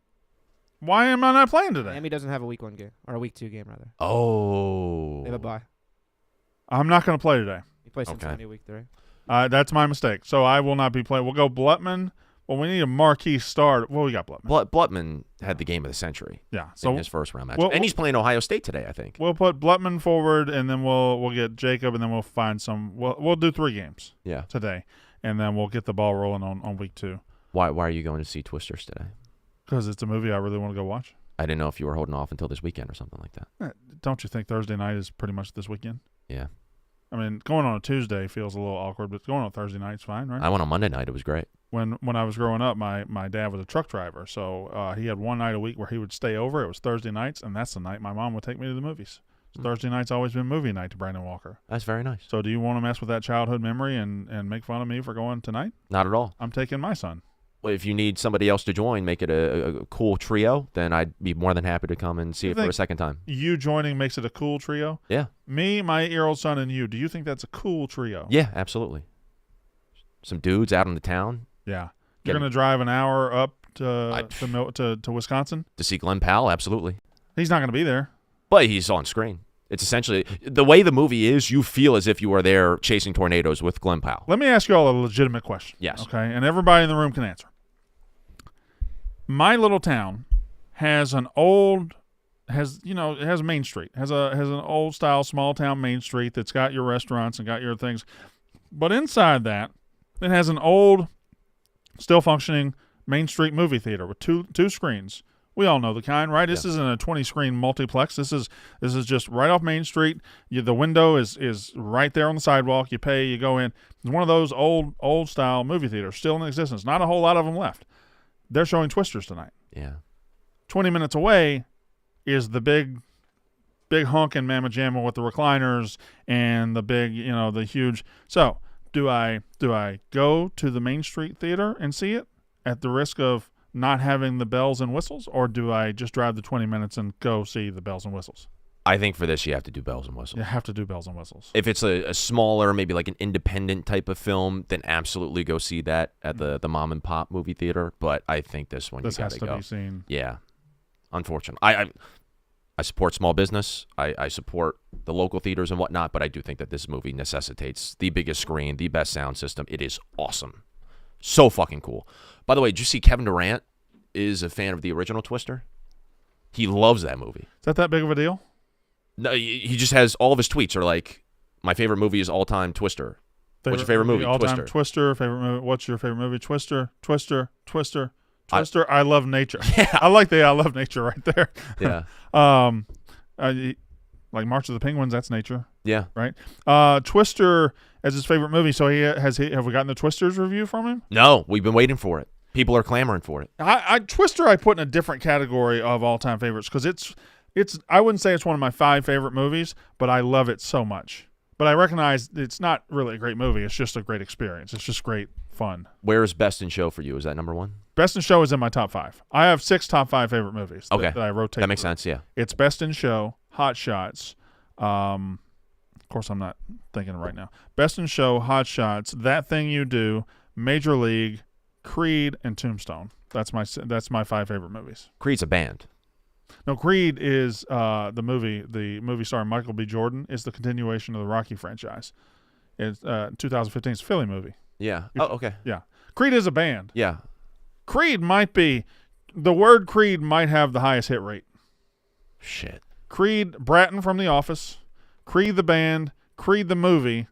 Speaker 2: Why am I not playing today?
Speaker 5: Miami doesn't have a week 1 game, or a week 2 game, rather.
Speaker 3: Oh.
Speaker 5: They have a bye.
Speaker 2: I'm not going to play today.
Speaker 5: You play Cincinnati week 3.
Speaker 2: That's my mistake. So I will not be playing. We'll go Blutman. Well, we need a marquee star. Well, we got Blutman.
Speaker 3: Blutman had the game of the century.
Speaker 2: Yeah.
Speaker 3: In
Speaker 2: So
Speaker 3: his first round match,
Speaker 2: Well,
Speaker 3: and he's playing Ohio State today, I think.
Speaker 2: we'll put Blutman forward, and then we'll get Jacob, and then we'll find some. We'll do 3 games
Speaker 3: Yeah.
Speaker 2: today, and then we'll get the ball rolling on week 2
Speaker 3: Why are you going to see Twisters today?
Speaker 2: because it's a movie I really want to go watch.
Speaker 3: I didn't know if you were holding off until this weekend or something like that.
Speaker 2: Don't you think Thursday night is pretty much this weekend?
Speaker 3: Yeah.
Speaker 2: I mean, going on a Tuesday feels a little awkward, but going on Thursday night's fine, right?
Speaker 3: I went on Monday night. It was great.
Speaker 2: When I was growing up, my dad was a truck driver, so he had one night a week where he would stay over. It was Thursday nights, and that's the night my mom would take me to the movies. Thursday night's always been movie night to Brandon Walker.
Speaker 3: That's very nice.
Speaker 2: So do you want to mess with that childhood memory and make fun of me for going tonight?
Speaker 3: Not at all.
Speaker 2: I'm taking my son.
Speaker 3: Well, if you need somebody else to join, make it a cool trio, then I'd be more than happy to come and see
Speaker 2: You
Speaker 3: it for a
Speaker 2: think-
Speaker 3: second time.
Speaker 2: You joining makes it a cool trio?
Speaker 3: Yeah.
Speaker 2: Me, my 8-year-old son, and you. Do you think that's a cool trio?
Speaker 3: Yeah, absolutely. Some dudes out in the town
Speaker 2: Yeah.
Speaker 3: Get
Speaker 2: You're
Speaker 3: him.
Speaker 2: going to drive an hour up
Speaker 3: I-
Speaker 2: to Wisconsin?
Speaker 3: to see Glenn Powell, absolutely.
Speaker 2: He's not going to be there.
Speaker 3: But he's on screen. It's essentially the way the movie is. You feel as if you are there chasing tornadoes with Glenn Powell.
Speaker 2: Let me ask you all a legitimate question.
Speaker 3: Yes.
Speaker 2: Okay, and everybody in the room can answer. My little town has an old it has Main Street, has an old style small town Main Street that's got your restaurants and got your things, but inside that, it has an old, still functioning Main Street movie theater with two screens. We all know the kind, right? This isn't a 20-screen multiplex. This is just right off Main Street. The window is right there on the sidewalk. You pay, you go in. It's one of those old style movie theaters still in existence. Not a whole lot of them left. They're showing Twisters tonight.
Speaker 3: Yeah.
Speaker 2: 20 minutes away is the big honking mamma jamma with the recliners and the big, the huge. So do I go to the Main Street theater and see it at the risk of not having the bells and whistles, or do I just drive the 20 minutes and go see the bells and whistles?
Speaker 3: I think for this you have to do bells and whistles.
Speaker 2: You have to do bells and whistles.
Speaker 3: If it's a smaller, maybe like an independent type of film, then absolutely go see that at the mom and pop movie theater. But I think this one
Speaker 2: This
Speaker 3: you
Speaker 2: has
Speaker 3: gotta
Speaker 2: to
Speaker 3: go.
Speaker 2: be seen.
Speaker 3: Yeah, unfortunately, I support small business. I support the local theaters and whatnot, but I do think that this movie necessitates the biggest screen, the best sound system. It is awesome, so fucking cool. By the way, did you see Kevin Durant is a fan of the original Twister? He loves that movie.
Speaker 2: Is that big of a deal?
Speaker 3: No, he just has all of his tweets are like, my favorite movie is all time Twister. What's your favorite movie?
Speaker 2: All-time
Speaker 3: Twister.
Speaker 2: Twister. Favorite movie. What's your favorite movie? Twister. I love nature.
Speaker 3: Yeah.
Speaker 2: I like the I love nature right there.
Speaker 3: Yeah.
Speaker 2: Like March of the Penguins. That's nature,
Speaker 3: Yeah.
Speaker 2: right? Twister as his favorite movie. So have we gotten the Twisters review from him?
Speaker 3: No, we've been waiting for it. People are clamoring for it.
Speaker 2: Twister I put in a different category of all time favorites because it's I wouldn't say it's one of my 5 favorite movies, but I love it so much. But I recognize it's not really a great movie. It's just a great experience. It's just great fun.
Speaker 3: Where's Best in Show for you? Is that number 1?
Speaker 2: Best in Show is in my top 5. I have 6 top 5 favorite movies
Speaker 3: Okay.
Speaker 2: that I rotate.
Speaker 3: That makes
Speaker 2: through.
Speaker 3: sense, yeah.
Speaker 2: It's Best in Show, Hot Shots. Of course, I'm not thinking right now. Best in Show, Hot Shots, That Thing You Do, Major League, Creed, and Tombstone. That's my 5 favorite movies.
Speaker 3: Creed's a band.
Speaker 2: No, Creed is the movie starring Michael B. Jordan is the continuation of the Rocky franchise. It's 2015. It's a Philly movie.
Speaker 3: Yeah. Oh, okay.
Speaker 2: Yeah. Creed is a band.
Speaker 3: Yeah.
Speaker 2: Creed might be the word Creed might have the highest hit rate.
Speaker 3: Shit.
Speaker 2: Creed Bratton from The Office, Creed the band, Creed the movie.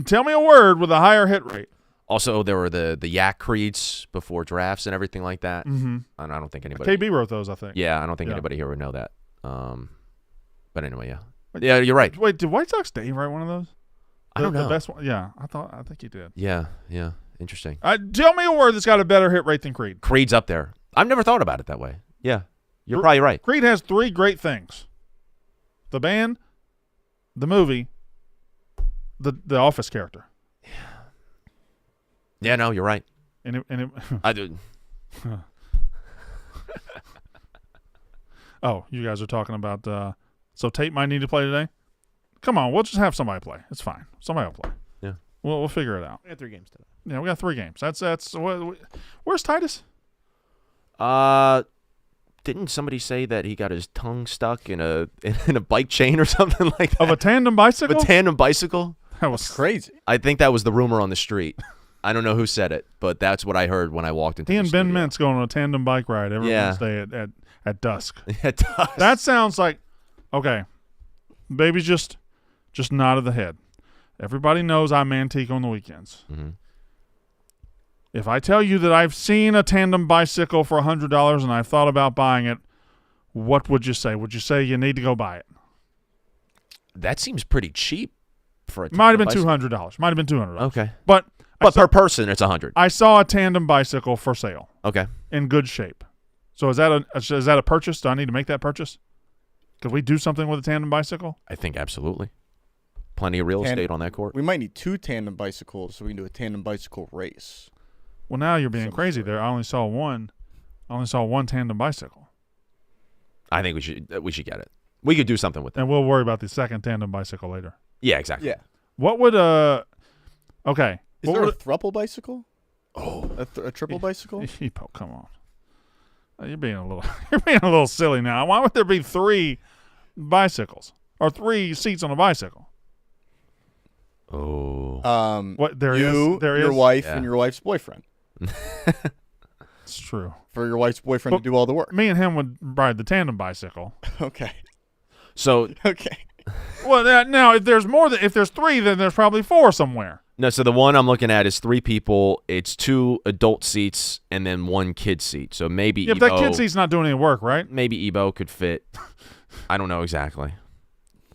Speaker 2: Tell me a word with a higher hit rate.
Speaker 3: Also, there were the Yak Creeds before drafts and everything like that.
Speaker 2: Mm-hmm.
Speaker 3: And I don't think anybody.
Speaker 2: KB wrote those, I think.
Speaker 3: Yeah, I don't think
Speaker 2: Yeah.
Speaker 3: anybody here would know that. But anyway, yeah. Yeah, you're right.
Speaker 2: Wait, did White Sox Dave write one of those?
Speaker 3: I don't know.
Speaker 2: The best one? Yeah, I think he did.
Speaker 3: Yeah. Interesting.
Speaker 2: Tell me a word that's got a better hit rate than Creed.
Speaker 3: Creed's up there. I've never thought about it that way. Yeah. You're probably right.
Speaker 2: Creed has 3 great things: the band, the movie, the Office character.
Speaker 3: Yeah, no, you're right.
Speaker 2: And it
Speaker 3: I do.
Speaker 2: Oh, you guys are talking about. So Tate might need to play today. Come on, we'll just have somebody play. It's fine. Somebody will play.
Speaker 3: Yeah.
Speaker 2: We'll figure it out.
Speaker 5: We had 3 games today.
Speaker 2: Yeah, we got 3 games. That's where's Titus?
Speaker 3: Didn't somebody say that he got his tongue stuck in a bike chain or something like that?
Speaker 2: Of a tandem bicycle?
Speaker 3: A tandem bicycle?
Speaker 2: That was
Speaker 4: Crazy.
Speaker 3: I think that was the rumor on the street. I don't know who said it, but that's what I heard when I walked into
Speaker 2: he
Speaker 3: the
Speaker 2: and Ben
Speaker 3: studio.
Speaker 2: Mintz going on a tandem bike ride every
Speaker 3: Yeah.
Speaker 2: Wednesday at dusk.
Speaker 3: It does.
Speaker 2: That sounds like okay. Baby's just nodded the head. Everybody knows I'm antique on the weekends.
Speaker 3: Mhm.
Speaker 2: If I tell you that I've seen a tandem bicycle for $100 and I've thought about buying it, what would you say? Would you say you need to go buy it?
Speaker 3: That seems pretty cheap for a
Speaker 2: Might have been
Speaker 3: tandem bicycle.
Speaker 2: $200. Might have been $200.
Speaker 3: Okay.
Speaker 2: But
Speaker 3: But per person, it's 100.
Speaker 2: I saw a tandem bicycle for sale
Speaker 3: Okay.
Speaker 2: in good shape. So is that a purchase? Do I need to make that purchase? Could we do something with a tandem bicycle?
Speaker 3: I think absolutely. Plenty of real estate on that court.
Speaker 4: We might need 2 tandem bicycles so we can do a tandem bicycle race.
Speaker 2: Well, now you're being
Speaker 4: Some
Speaker 2: crazy
Speaker 4: sort.
Speaker 2: there. I only saw one tandem bicycle.
Speaker 3: I think we should get it. We could do something with that.
Speaker 2: And we'll worry about the second tandem bicycle later.
Speaker 3: Yeah, exactly.
Speaker 4: Yeah.
Speaker 2: What would okay.
Speaker 4: Is
Speaker 2: What
Speaker 4: there a
Speaker 2: would
Speaker 4: thruple bicycle? Oh. A triple bicycle?
Speaker 2: Epo, come on. You're being a little silly now. Why would there be 3 bicycles or 3 seats on a bicycle?
Speaker 3: Oh.
Speaker 2: What there
Speaker 4: you,
Speaker 2: is there
Speaker 4: your
Speaker 2: is
Speaker 4: wife,
Speaker 3: Yeah.
Speaker 4: and your wife's boyfriend.
Speaker 2: It's true.
Speaker 4: for your wife's boyfriend to do all the work.
Speaker 2: Me and him would ride the tandem bicycle.
Speaker 4: Okay.
Speaker 3: So
Speaker 4: Okay.
Speaker 2: Well, now if there's if there's 3, then there's probably 4 somewhere.
Speaker 3: no, so the one I'm looking at is 3 people. It's 2 adult seats and then 1 kid seat. So maybe
Speaker 2: Yeah,
Speaker 3: Ebo,
Speaker 2: but that kid seat's not doing any work, right?
Speaker 3: maybe Ebo could fit. I don't know exactly.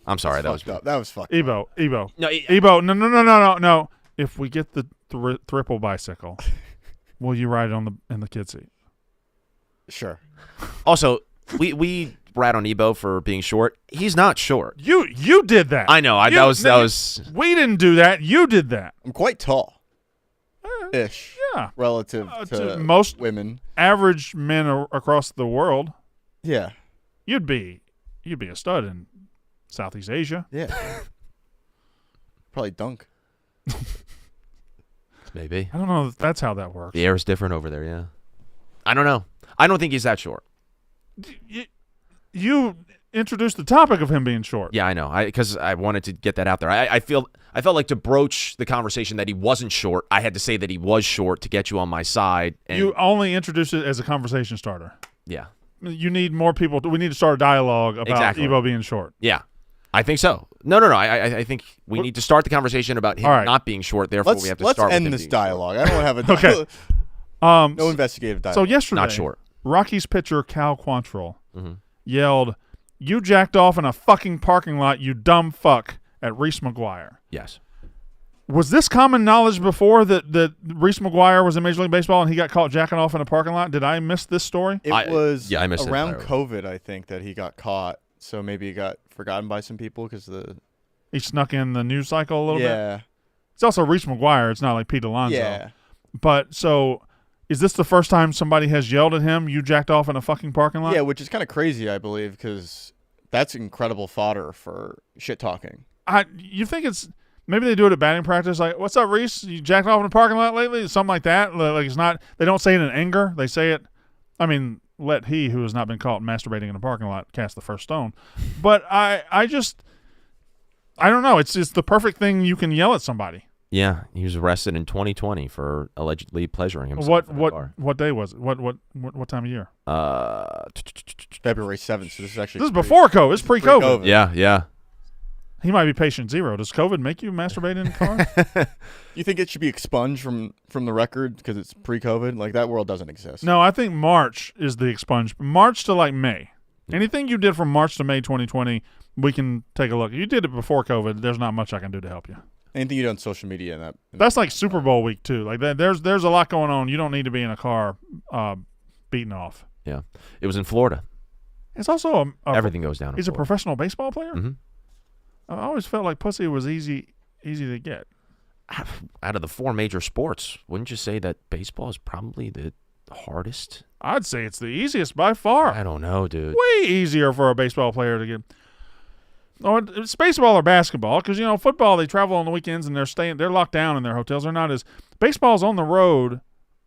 Speaker 3: I'm sorry, that was
Speaker 4: fucked up. That was fucked up.
Speaker 2: Ebo.
Speaker 3: no.
Speaker 2: Ebo, no. If we get the triple bicycle, will you ride it in the kid seat?
Speaker 4: Sure.
Speaker 3: Also, we rat on Ebo for being short. He's not short.
Speaker 2: You did that.
Speaker 3: I know. That was.
Speaker 2: We didn't do that. You did that.
Speaker 4: I'm quite tall. Ish.
Speaker 2: Yeah.
Speaker 4: Relative
Speaker 2: To
Speaker 4: to
Speaker 2: most
Speaker 4: women.
Speaker 2: average men across the world,
Speaker 4: Yeah.
Speaker 2: you'd be a stud in Southeast Asia.
Speaker 4: Yeah. Probably dunk.
Speaker 3: Maybe.
Speaker 2: I don't know if that's how that works.
Speaker 3: The air is different over there, yeah. I don't know. I don't think he's that short.
Speaker 2: You introduced the topic of him being short.
Speaker 3: Yeah, I know. Because I wanted to get that out there. I felt like to broach the conversation that he wasn't short, I had to say that he was short to get you on my side. And
Speaker 2: You only introduced it as a conversation starter.
Speaker 3: yeah.
Speaker 2: You need more people. We need to start a dialogue about
Speaker 3: Exactly.
Speaker 2: Ebo being short.
Speaker 3: Yeah. I think so. No. I think we need to start the conversation about him
Speaker 2: All right.
Speaker 3: not being short. Therefore, we have to
Speaker 4: Let's
Speaker 3: start with
Speaker 4: end
Speaker 3: him
Speaker 4: this
Speaker 3: being short.
Speaker 4: dialogue. I don't want to have a
Speaker 2: Okay.
Speaker 4: no investigative dialogue.
Speaker 2: So yesterday,
Speaker 3: Not short.
Speaker 2: Rockies pitcher Cal Quantrill
Speaker 3: Mhm.
Speaker 2: yelled, "You jacked off in a fucking parking lot, you dumb fuck," at Reese McGuire.
Speaker 3: Yes.
Speaker 2: Was this common knowledge before that Reese McGuire was in Major League Baseball and he got caught jacking off in a parking lot? Did I miss this story?
Speaker 4: It
Speaker 3: I
Speaker 4: was
Speaker 3: missed it
Speaker 4: around
Speaker 3: entirely.
Speaker 4: COVID, I think, that he got caught. So maybe he got forgotten by some people because the
Speaker 2: He snuck in the news cycle a little bit.
Speaker 4: yeah
Speaker 2: It's also Reese McGuire. It's not like Pete Alonso.
Speaker 4: yeah.
Speaker 2: But so, is this the first time somebody has yelled at him, "You jacked off in a fucking parking lot"?
Speaker 4: Yeah, which is kind of crazy, I believe, because that's incredible fodder for shit talking.
Speaker 2: You think it's maybe they do it at batting practice? Like, "What's up, Reese? You jacked off in a parking lot lately?" Something like that. Like it's not. They don't say it in anger. They say it. I mean, let he who has not been caught masturbating in a parking lot cast the first stone. But I don't know. It's the perfect thing you can yell at somebody.
Speaker 3: Yeah, he was arrested in 2020 for allegedly pleasuring himself. in a bar.
Speaker 2: What day was it? What time of year?
Speaker 4: February 7th, so this is actually
Speaker 2: This is before COVID. It's pre-COVID.
Speaker 3: Yeah.
Speaker 2: He might be patient zero. Does COVID make you masturbate in the car?
Speaker 4: You think it should be expunged from the record because it's pre-COVID? Like, that world doesn't exist.
Speaker 2: No, I think March is the expunge. March to like May. Anything you did from March to May 2020, we can take a look. You did it before COVID. There's not much I can do to help you.
Speaker 4: Anything you do on social media in that.
Speaker 2: That's like Super Bowl week too. Like there's a lot going on. You don't need to be in a car beating off.
Speaker 3: Yeah. It was in Florida.
Speaker 2: It's also
Speaker 3: Everything goes down in
Speaker 2: He's a
Speaker 3: Florida.
Speaker 2: professional baseball player.
Speaker 3: Mm-hmm.
Speaker 2: I always felt like pussy was easy to get.
Speaker 3: Out of the 4 major sports, wouldn't you say that baseball is probably the hardest?
Speaker 2: I'd say it's the easiest by far.
Speaker 3: I don't know, dude.
Speaker 2: Way easier for a baseball player to get. Oh, it's baseball or basketball because football they travel on the weekends and they're locked down in their hotels. They're not as baseball's on the road.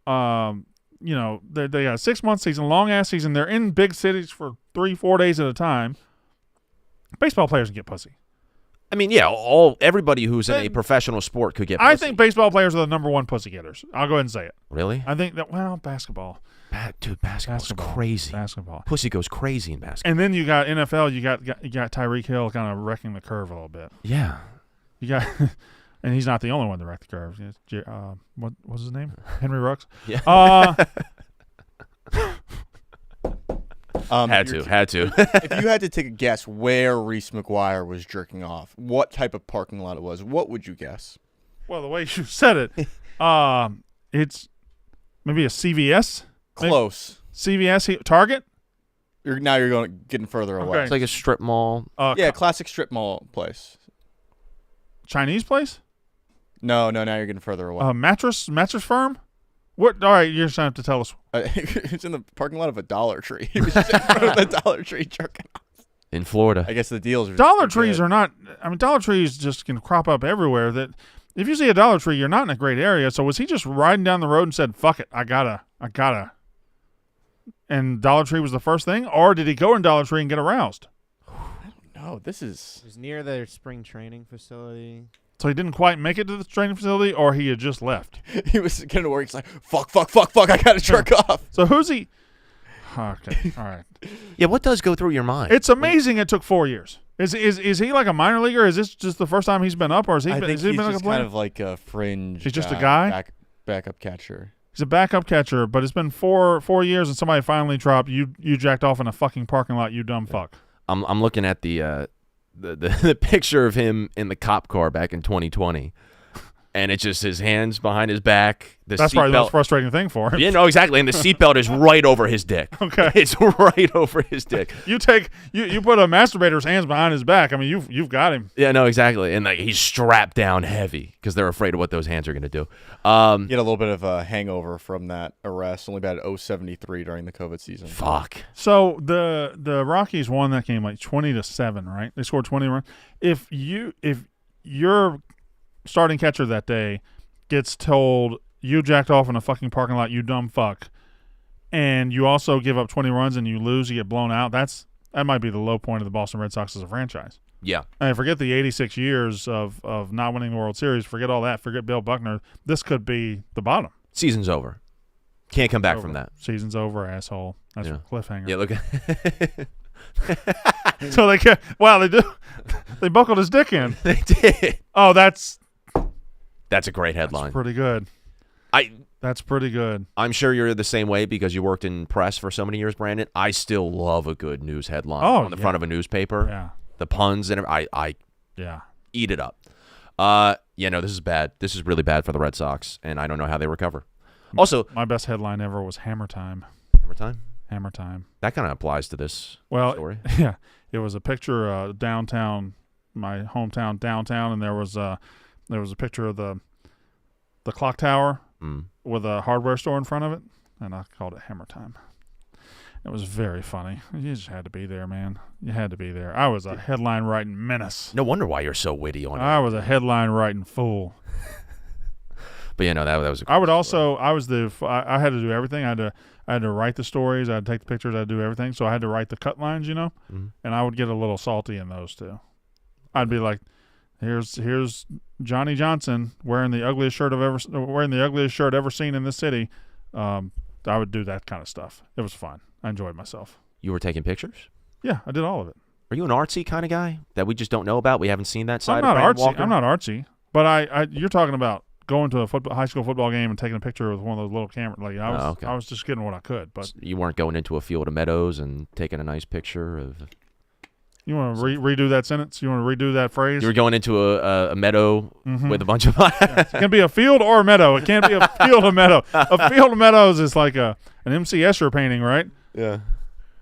Speaker 2: They got a 6-month season, long ass season. They're in big cities for 3-4 days at a time. Baseball players can get pussy.
Speaker 3: I mean, yeah, everybody who's in a professional sport could get pussy.
Speaker 2: I think baseball players are the number one pussy getters. I'll go ahead and say it.
Speaker 3: Really?
Speaker 2: I think that basketball.
Speaker 3: Dude, basketball's crazy.
Speaker 2: Basketball.
Speaker 3: Pussy goes crazy in basketball.
Speaker 2: And then you got NFL. You got Tyreek Hill kind of wrecking the curve a little bit.
Speaker 3: Yeah.
Speaker 2: You got, and he's not the only one to wreck the curve. What was his name? Henry Ruggs.
Speaker 3: Yeah. Had to.
Speaker 4: If you had to take a guess where Reese McGuire was jerking off, what type of parking lot it was, what would you guess?
Speaker 2: Well, the way you said it, it's maybe a CVS.
Speaker 4: Close.
Speaker 2: CVS Target.
Speaker 4: You're getting further away.
Speaker 2: Okay.
Speaker 3: It's like a strip mall.
Speaker 4: Yeah, classic strip mall place.
Speaker 2: Chinese place.
Speaker 4: No, now you're getting further away.
Speaker 2: Mattress firm. What? All right, you're just gonna have to tell us.
Speaker 4: It's in the parking lot of a Dollar Tree. He was just in front of the Dollar Tree jerking off.
Speaker 3: In Florida.
Speaker 4: I guess the deals are
Speaker 2: Dollar Trees are not. I mean, Dollar Trees just can crop up everywhere. That if you see a Dollar Tree, you're not in a great area. So was he just riding down the road and said, "Fuck it, I gotta"? And Dollar Tree was the first thing, or did he go in Dollar Tree and get aroused?
Speaker 4: No, this is.
Speaker 5: It was near their spring training facility.
Speaker 2: So he didn't quite make it to the training facility, or he had just left.
Speaker 4: He was getting to work. He's like, fuck, I got to jerk off.
Speaker 2: So who's he? Okay, all right.
Speaker 3: Yeah, what does go through your mind?
Speaker 2: It's amazing it took 4 years. Is he like a minor leaguer? Is this just the first time he's been up, or has he
Speaker 4: I
Speaker 2: been?
Speaker 4: think
Speaker 2: Has he
Speaker 4: he's
Speaker 2: been like a
Speaker 4: just
Speaker 2: player?
Speaker 4: kind of like a fringe.
Speaker 2: He's just a guy?
Speaker 4: Backup catcher.
Speaker 2: He's a backup catcher, but it's been 4 years, and somebody finally dropped you jacked off in a fucking parking lot, you dumb fuck.
Speaker 3: I'm looking at the picture of him in the cop car back in 2020, and it's just his hands behind his back.
Speaker 2: That's probably the most frustrating thing for him.
Speaker 3: Yeah, no, exactly. And the seatbelt is right over his dick.
Speaker 2: Okay.
Speaker 3: It's right over his dick.
Speaker 2: You put a masturbator's hands behind his back. I mean, you've got him.
Speaker 3: Yeah, no, exactly. And like he's strapped down heavy because they're afraid of what those hands are going to do.
Speaker 4: He had a little bit of a hangover from that arrest. Only batted 073 during the COVID season.
Speaker 3: Fuck.
Speaker 2: So the Rockies won that game like 20-7, right? They scored 20 runs. If your starting catcher that day gets told you jacked off in a fucking parking lot, you dumb fuck, and you also give up 20 runs and you lose, you get blown out, that might be the low point of the Boston Red Sox as a franchise.
Speaker 3: Yeah.
Speaker 2: And forget the 86 years of not winning the World Series. Forget all that. Forget Bill Buckner. This could be the bottom.
Speaker 3: Season's over. Can't come back
Speaker 2: Over.
Speaker 3: from that.
Speaker 2: Season's over, asshole. That's
Speaker 3: Yeah.
Speaker 2: a cliffhanger.
Speaker 3: Yeah, look.
Speaker 2: So they do. They buckled his dick in.
Speaker 3: They did.
Speaker 2: Oh, that's
Speaker 3: That's a great headline.
Speaker 2: pretty good. That's pretty good.
Speaker 3: I'm sure you're the same way because you worked in press for so many years, Brandon. I still love a good news headline on the front of a newspaper.
Speaker 2: Yeah.
Speaker 3: The puns and I
Speaker 2: Yeah.
Speaker 3: eat it up. Yeah, no, this is bad. This is really bad for the Red Sox, and I don't know how they recover. Also,
Speaker 2: My best headline ever was Hammer Time.
Speaker 3: hammer time.
Speaker 2: Hammer Time.
Speaker 3: That kind of applies to this
Speaker 2: Well,
Speaker 3: story.
Speaker 2: yeah. It was a picture downtown, my hometown downtown, and there was a picture of the clock tower with a hardware store in front of it, and I called it Hammer Time. It was very funny. You just had to be there, man. You had to be there. I was a headline writing menace.
Speaker 3: No wonder why you're so witty on it.
Speaker 2: I was a headline writing fool.
Speaker 3: But yeah, no, that was.
Speaker 2: I would also. I had to do everything. I had to write the stories. I had to take the pictures. I had to do everything. So I had to write the cut lines, and I would get a little salty in those too. I'd be like, "Here's Johnny Johnson wearing the ugliest shirt ever seen in this city." I would do that kind of stuff. It was fun. I enjoyed myself.
Speaker 3: You were taking pictures?
Speaker 2: Yeah, I did all of it.
Speaker 3: Are you an artsy kind of guy that we just don't know about? We haven't seen that side
Speaker 2: I'm not
Speaker 3: of Brandon
Speaker 2: artsy.
Speaker 3: Walker?
Speaker 2: I'm not artsy. But you're talking about going to a high school football game and taking a picture with one of those little cameras. Like I was just getting what I could. But
Speaker 3: you weren't going into a field of meadows and taking a nice picture of.
Speaker 2: You want to redo that sentence? You want to redo that phrase?
Speaker 3: You were going into a meadow with a bunch of.
Speaker 2: It can be a field or a meadow. It can't be a field of meadow. A field of meadows is like an M.C. Escher painting, right?
Speaker 3: Yeah.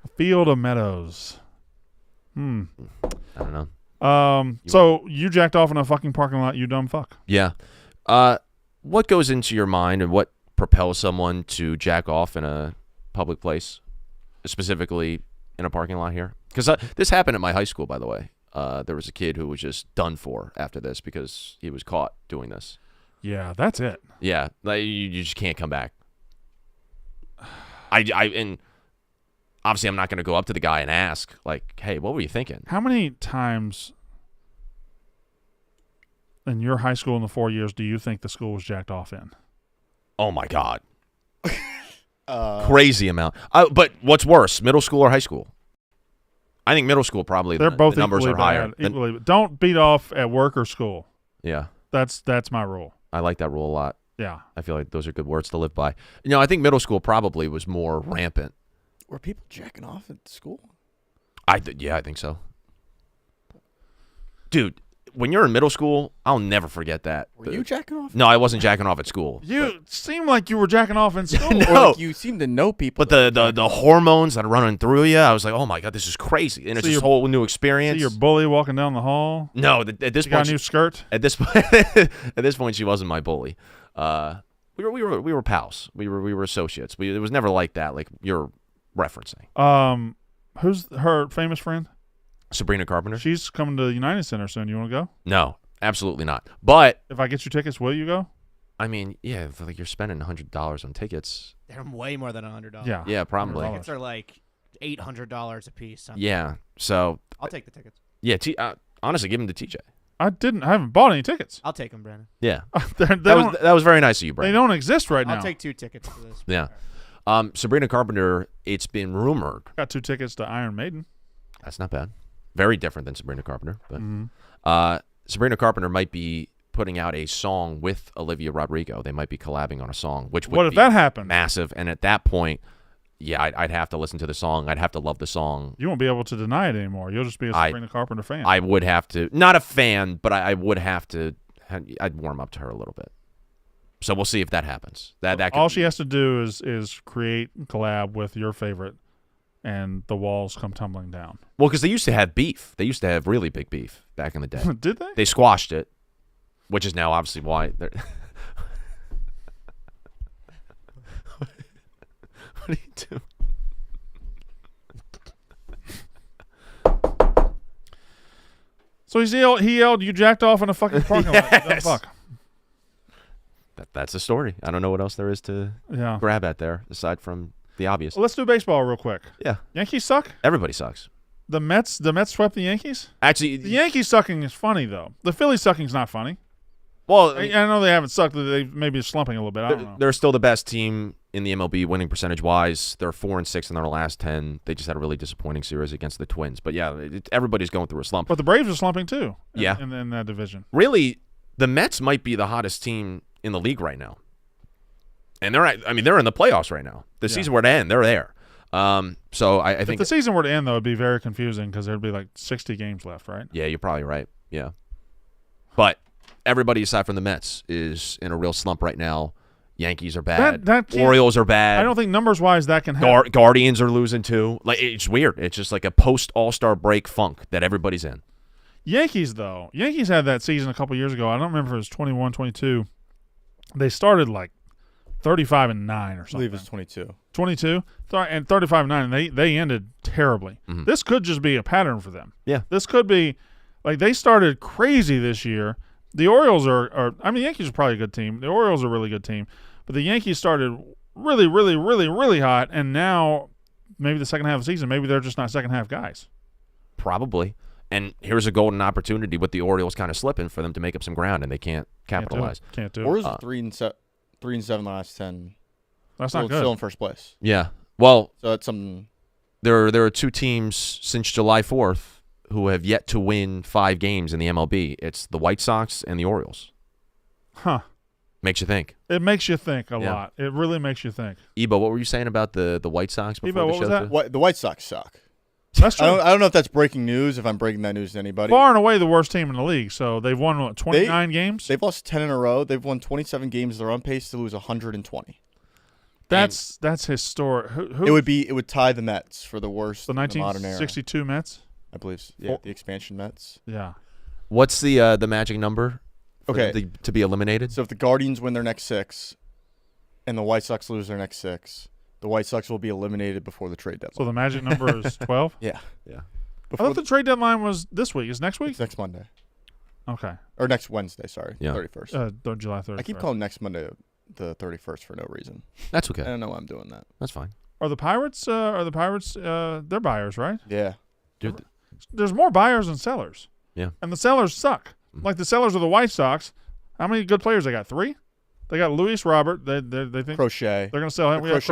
Speaker 2: A field of meadows.
Speaker 3: I don't know.
Speaker 2: So you jacked off in a fucking parking lot, you dumb fuck.
Speaker 3: Yeah. What goes into your mind and what propels someone to jack off in a public place, specifically in a parking lot here? Because this happened at my high school, by the way. There was a kid who was just done for after this because he was caught doing this.
Speaker 2: Yeah, that's it.
Speaker 3: Yeah, like you just can't come back. And obviously I'm not going to go up to the guy and ask, like, hey, what were you thinking?
Speaker 2: How many times in your high school in the 4 years do you think the school was jacked off in?
Speaker 3: Oh, my God. Crazy amount. But what's worse, middle school or high school? I think middle school probably
Speaker 2: They're both
Speaker 3: the numbers
Speaker 2: equally
Speaker 3: are higher.
Speaker 2: bad. Equally, don't beat off at work or school.
Speaker 3: Yeah.
Speaker 2: That's my rule.
Speaker 3: I like that rule a lot.
Speaker 2: Yeah.
Speaker 3: I feel like those are good words to live by. I think middle school probably was more rampant.
Speaker 4: Were people jacking off at school?
Speaker 3: I think so. Dude, when you're in middle school, I'll never forget that.
Speaker 4: Were you jacking off?
Speaker 3: No, I wasn't jacking off at school.
Speaker 2: You seem like you were jacking off in school.
Speaker 3: No.
Speaker 4: Or like you seem to know people.
Speaker 3: But the hormones that are running through you, I was like, oh my God, this is crazy. And it's this whole new experience.
Speaker 2: See your bully walking down the hall?
Speaker 3: No, at this
Speaker 2: You
Speaker 3: point,
Speaker 2: got a new skirt?
Speaker 3: At this point, she wasn't my bully. We were pals. We were associates. It was never like that, like you're referencing.
Speaker 2: Who's her famous friend?
Speaker 3: Sabrina Carpenter.
Speaker 2: She's coming to the United Center soon. You want to go?
Speaker 3: No, absolutely not. But
Speaker 2: If I get you tickets, will you go?
Speaker 3: I mean, yeah, like you're spending $100 on tickets.
Speaker 5: They're way more than $100.
Speaker 2: Yeah.
Speaker 3: Yeah, probably.
Speaker 5: Tickets are like $800 a piece.
Speaker 3: Yeah. So
Speaker 5: I'll take the tickets.
Speaker 3: yeah, honestly, give them to TJ.
Speaker 2: I haven't bought any tickets.
Speaker 5: I'll take them, Brandon.
Speaker 3: Yeah.
Speaker 2: They
Speaker 3: That was very nice of you,
Speaker 2: they
Speaker 3: Brandon.
Speaker 2: don't exist right now.
Speaker 5: I'll take 2 tickets to this.
Speaker 3: Yeah. Sabrina Carpenter, it's been rumored.
Speaker 2: Got 2 tickets to Iron Maiden.
Speaker 3: That's not bad. Very different than Sabrina Carpenter. But
Speaker 2: Mm-hmm.
Speaker 3: Sabrina Carpenter might be putting out a song with Olivia Rodrigo. They might be collabing on a song, which would
Speaker 2: What if
Speaker 3: be
Speaker 2: that happened?
Speaker 3: massive. And at that point, yeah, I'd have to listen to the song. I'd have to love the song.
Speaker 2: You won't be able to deny it anymore. You'll just be a Sabrina Carpenter fan.
Speaker 3: I would have to, not a fan, but I would have to, I'd warm up to her a little bit. So we'll see if that happens. That could
Speaker 2: All
Speaker 3: be-
Speaker 2: she has to do is create collab with your favorite, and the walls come tumbling down.
Speaker 3: Well, because they used to have beef. They used to have really big beef back in the day.
Speaker 2: Did they?
Speaker 3: They squashed it, which is now obviously why they're. What are you doing?
Speaker 2: So he yelled, "You jacked off in a fucking parking lot." You dumb
Speaker 3: Yes.
Speaker 2: fuck.
Speaker 3: That's the story. I don't know what else there is to
Speaker 2: Yeah.
Speaker 3: grab at there aside from the obvious.
Speaker 2: Well, let's do baseball real quick.
Speaker 3: Yeah,
Speaker 2: Yankees suck.
Speaker 3: everybody sucks.
Speaker 2: The Mets swept the Yankees.
Speaker 3: Actually,
Speaker 2: The Yankees sucking is funny though. The Phillies sucking is not funny.
Speaker 3: well,
Speaker 2: I know they haven't sucked. They maybe slumping a little bit. I don't know.
Speaker 3: they're still the best team in the MLB winning percentage wise. They're 4-6 in their last 10. They just had a really disappointing series against the Twins. But yeah, everybody's going through a slump.
Speaker 2: But the Braves are slumping too.
Speaker 3: Yeah.
Speaker 2: in that division.
Speaker 3: Really, the Mets might be the hottest team in the league right now. And they're in the playoffs right now. The season were to end, they're there. So I
Speaker 2: If
Speaker 3: think
Speaker 2: the season were to end, though, it'd be very confusing because there'd be like 60 games left, right?
Speaker 3: yeah, you're probably right. Yeah. But everybody aside from the Mets is in a real slump right now. Yankees are bad.
Speaker 2: That can't-
Speaker 3: Orioles are bad.
Speaker 2: I don't think numbers wise that can happen.
Speaker 3: Guardians are losing too. Like it's weird. It's just like a post All-Star break funk that everybody's in.
Speaker 2: Yankees, though. Yankees had that season a couple years ago. I don't remember if it was 21, 22. They started like 35-9 or
Speaker 4: I
Speaker 2: something.
Speaker 4: believe it's 22.
Speaker 2: 22 and 35-9, and they ended terribly.
Speaker 3: Mhm.
Speaker 2: This could just be a pattern for them.
Speaker 3: Yeah.
Speaker 2: This could be like they started crazy this year. The Orioles are I mean, the Yankees are probably a good team. The Orioles are a really good team. But the Yankees started really, really, really, really hot, and now maybe the second half of the season, maybe they're just not second half guys.
Speaker 3: Probably. And here's a golden opportunity with the Orioles kind of slipping for them to make up some ground, and they can't capitalize.
Speaker 2: Can't do it.
Speaker 4: Orioles are 3-7 last 10.
Speaker 2: That's
Speaker 4: Still,
Speaker 2: not good.
Speaker 4: still in first place.
Speaker 3: Yeah. Well,
Speaker 4: So that's something.
Speaker 3: there are 2 teams since July 4th who have yet to win 5 games in the MLB. It's the White Sox and the Orioles.
Speaker 2: Huh.
Speaker 3: Makes you think.
Speaker 2: It makes you think a
Speaker 3: Yeah.
Speaker 2: lot. It really makes you think.
Speaker 3: Ebo, what were you saying about the White Sox before
Speaker 2: Ebo,
Speaker 3: the
Speaker 2: what was
Speaker 3: show?
Speaker 2: that?
Speaker 3: too?
Speaker 4: The White Sox suck.
Speaker 2: That's true.
Speaker 4: I don't know if that's breaking news. If I'm breaking that news to anybody,
Speaker 2: Far and away the worst team in the league. So they've won, what, 29 games?
Speaker 4: they've lost 10 in a row. They've won 27 games. They're on pace to lose 120.
Speaker 2: That's historic. Who
Speaker 4: It would tie the Mets for the worst
Speaker 2: the
Speaker 4: in the modern era.
Speaker 2: 1962 Mets?
Speaker 4: I believe. Yeah, the expansion Mets.
Speaker 2: Yeah.
Speaker 3: What's the magic number for
Speaker 4: Okay.
Speaker 3: them to be eliminated?
Speaker 4: So if the Guardians win their next 6, and the White Sox lose their next 6, the White Sox will be eliminated before the trade deadline.
Speaker 2: So the magic number is 12?
Speaker 4: yeah.
Speaker 3: Yeah.
Speaker 2: I
Speaker 4: Before
Speaker 2: thought the trade deadline was this week. Is next week?
Speaker 4: it's next Monday
Speaker 2: Okay.
Speaker 4: or next Wednesday. Sorry,
Speaker 3: Yeah.
Speaker 4: 31st.
Speaker 2: July 31st.
Speaker 4: I keep calling next Monday the 31st for no reason.
Speaker 3: That's
Speaker 4: I
Speaker 3: okay.
Speaker 4: don't know why I'm doing that.
Speaker 3: That's fine.
Speaker 2: Are the Pirates, they're buyers, right?
Speaker 4: Yeah.
Speaker 3: Dude,
Speaker 2: There's more buyers than sellers.
Speaker 3: Yeah.
Speaker 2: And the sellers suck.
Speaker 3: Mhm.
Speaker 2: Like the sellers of the White Sox. How many good players they got? 3? They got Luis Robert. They think
Speaker 4: Crochet.
Speaker 2: they're going to sell him. We have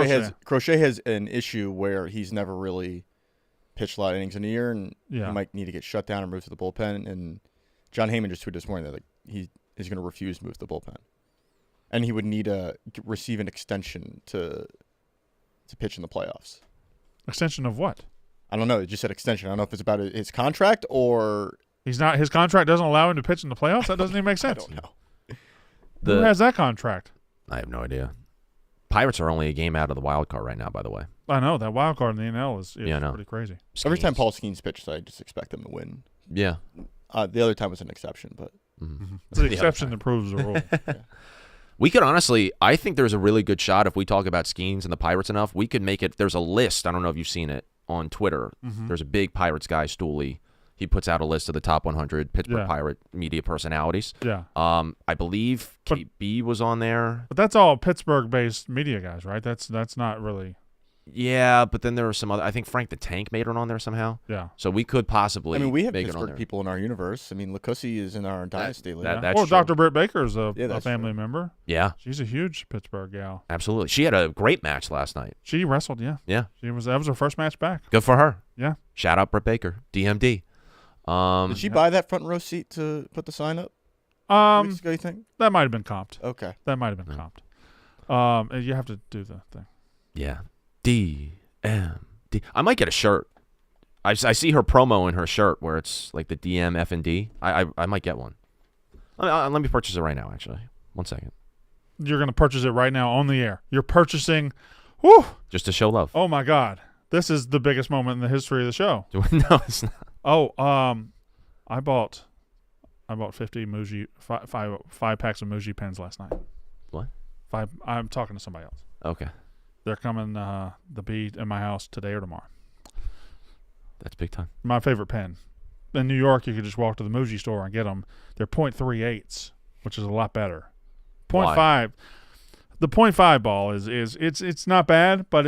Speaker 4: Crochet has an issue where he's never really pitched a lot of innings in a year, and
Speaker 2: Yeah.
Speaker 4: he might need to get shut down and moved to the bullpen. And John Heyman just tweeted this morning that he is going to refuse to move to the bullpen, and he would need to receive an extension to pitch in the playoffs.
Speaker 2: Extension of what?
Speaker 4: I don't know. It just said extension. I don't know if it's about his contract or
Speaker 2: He's not. His contract doesn't allow him to pitch in the playoffs. That doesn't even make
Speaker 4: I
Speaker 2: sense.
Speaker 4: don't know.
Speaker 2: Who has that contract?
Speaker 3: I have no idea. Pirates are only a game out of the wild card right now, by the way.
Speaker 2: I know that wild card in the NL is
Speaker 3: Yeah, I know.
Speaker 2: pretty crazy.
Speaker 4: Every time
Speaker 3: Skeens.
Speaker 4: Paul Skeens pitches, I just expect them to win.
Speaker 3: Yeah.
Speaker 4: The other time was an exception, but
Speaker 3: Mhm.
Speaker 2: It's the
Speaker 3: The other
Speaker 2: exception
Speaker 3: time.
Speaker 2: that proves the rule.
Speaker 3: We could honestly, I think there's a really good shot if we talk about Skeens and the Pirates enough. We could make it. There's a list. I don't know if you've seen it on Twitter.
Speaker 2: Mhm.
Speaker 3: There's a big Pirates guy, Stooley. He puts out a list of the top 100 Pittsburgh
Speaker 2: Yeah.
Speaker 3: Pirate media personalities.
Speaker 2: Yeah.
Speaker 3: I believe
Speaker 2: But-
Speaker 3: KB was on there.
Speaker 2: But that's all Pittsburgh-based media guys, right? That's not really.
Speaker 3: Yeah, but then there were some other. I think Frank the Tank made it on there somehow.
Speaker 2: Yeah.
Speaker 3: So we could possibly.
Speaker 4: I mean, we have
Speaker 3: make it on
Speaker 4: Pittsburgh
Speaker 3: there.
Speaker 4: people in our universe. I mean, Lacusi is in our dynasty league.
Speaker 3: That's
Speaker 2: Well,
Speaker 3: true.
Speaker 2: Dr. Britt Baker is a
Speaker 4: that's
Speaker 2: family
Speaker 4: true.
Speaker 2: member.
Speaker 3: Yeah,
Speaker 2: She's a huge Pittsburgh gal.
Speaker 3: absolutely. She had a great match last night.
Speaker 2: She wrestled, yeah.
Speaker 3: Yeah,
Speaker 2: That was her first match back.
Speaker 3: good for her.
Speaker 2: Yeah.
Speaker 3: Shout out Britt Baker, DMD.
Speaker 4: Did she buy that front row seat to put the sign up? Weeks ago, you think?
Speaker 2: That might have been comped.
Speaker 4: Okay.
Speaker 2: That might have been comped. You have to do the thing.
Speaker 3: Yeah, DMD. I might get a shirt. I see her promo in her shirt where it's like the DM F and D. I might get one. Let me purchase it right now. Actually, 1 second.
Speaker 2: You're going to purchase it right now on the air. You're purchasing. Whew!
Speaker 3: Just to show love.
Speaker 2: Oh my God! This is the biggest moment in the history of the show.
Speaker 3: No, it's not.
Speaker 2: Oh, I bought 50 Muji five packs of Muji pens last night.
Speaker 3: What?
Speaker 2: 5. I'm talking to somebody else.
Speaker 3: Okay,
Speaker 2: They're coming to be in my house today or tomorrow.
Speaker 3: that's big time.
Speaker 2: My favorite pen. In New York, you could just walk to the Muji store and get them. They're .38s, which is a lot better.
Speaker 3: Why?
Speaker 2: .5. The .5 ball is not bad, but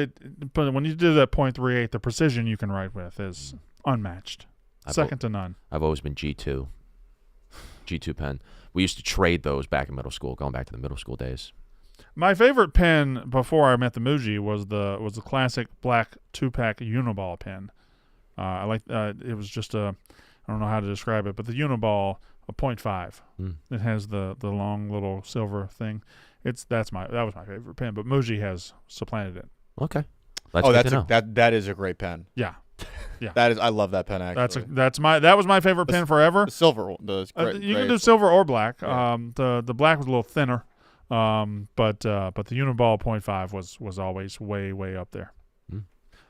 Speaker 2: when you do that .38, the precision you can write with is unmatched, second to none.
Speaker 3: I've always been G2 pen. We used to trade those back in middle school, going back to the middle school days.
Speaker 2: My favorite pen before I met the Muji was the classic black 2-pack Uniball pen. I like it was just I don't know how to describe it, but the Uniball a .5. It has the long little silver thing. That was my favorite pen, but Muji has supplanted it.
Speaker 3: Okay, that's good to know.
Speaker 4: That is a great pen.
Speaker 2: Yeah.
Speaker 4: I love that pen actually.
Speaker 2: That was my favorite pen forever.
Speaker 4: The silver, the
Speaker 2: You can do silver or black.
Speaker 4: Yeah.
Speaker 2: The black was a little thinner, but the Uniball .5 was always way up there.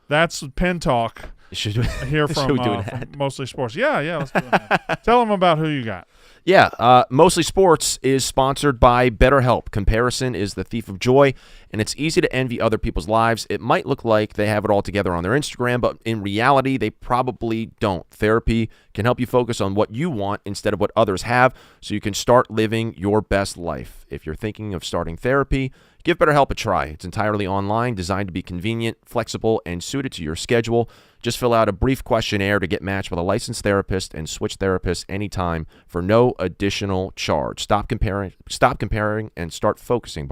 Speaker 2: That's pen talk
Speaker 3: Should we,
Speaker 2: here
Speaker 3: should
Speaker 2: from,
Speaker 3: we do an
Speaker 2: from
Speaker 3: ad?
Speaker 2: Mostly Sports. Yeah, let's do that. Tell them about who you got.
Speaker 3: Yeah, Mostly Sports is sponsored by BetterHelp. Comparison is the thief of joy, and it's easy to envy other people's lives. It might look like they have it all together on their Instagram, but in reality, they probably don't. Therapy can help you focus on what you want instead of what others have, so you can start living your best life. If you're thinking of starting therapy, give BetterHelp a try. It's entirely online, designed to be convenient, flexible, and suited to your schedule. Just fill out a brief questionnaire to get matched with a licensed therapist and switch therapists anytime for no additional charge. Stop comparing and start focusing,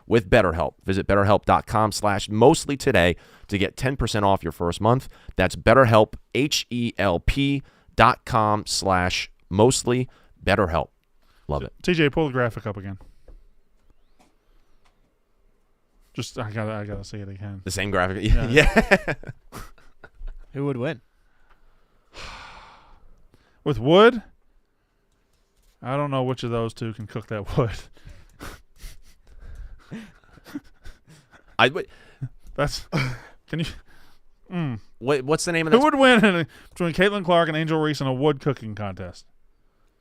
Speaker 3: with BetterHelp. Visit BetterHelp.com/mostly today to get 10% off your first month. That's BetterHelp, HELP.com/mostly. BetterHelp. Love it.
Speaker 2: TJ, pull the graphic up again. Just I gotta see it again.
Speaker 3: The same graphic?
Speaker 2: Yeah.
Speaker 3: Yeah.
Speaker 5: Who would win?
Speaker 2: With wood, I don't know which of those two can cook that wood. That's can you?
Speaker 3: What's the name of
Speaker 2: Who
Speaker 3: that?
Speaker 2: would win between Caitlin Clark and Angel Reese in a wood cooking contest?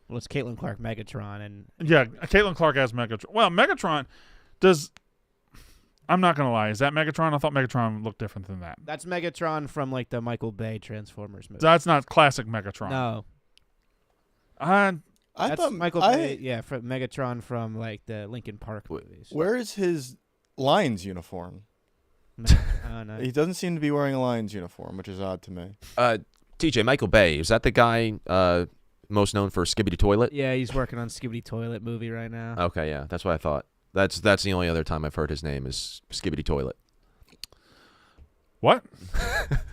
Speaker 5: Well, it's Caitlin Clark, Megatron, and
Speaker 2: Yeah, Caitlin Clark has Megatron. Well, Megatron does. I'm not gonna lie. Is that Megatron? I thought Megatron looked different than that.
Speaker 5: that's Megatron from like the Michael Bay Transformers movie.
Speaker 2: That's not classic Megatron.
Speaker 5: No,
Speaker 4: I
Speaker 5: that's
Speaker 4: thought
Speaker 5: Michael Bay. Yeah, from Megatron from like the Linkin Park movies.
Speaker 4: Where is his Lions uniform?
Speaker 5: I don't know.
Speaker 4: He doesn't seem to be wearing a Lions uniform, which is odd to me.
Speaker 3: TJ, Michael Bay. Is that the guy most known for Skibbity Toilet?
Speaker 5: Yeah, he's working on Skibbity Toilet movie right now.
Speaker 3: Okay, yeah. That's what I thought. That's the only other time I've heard his name is Skibbity Toilet.
Speaker 2: What?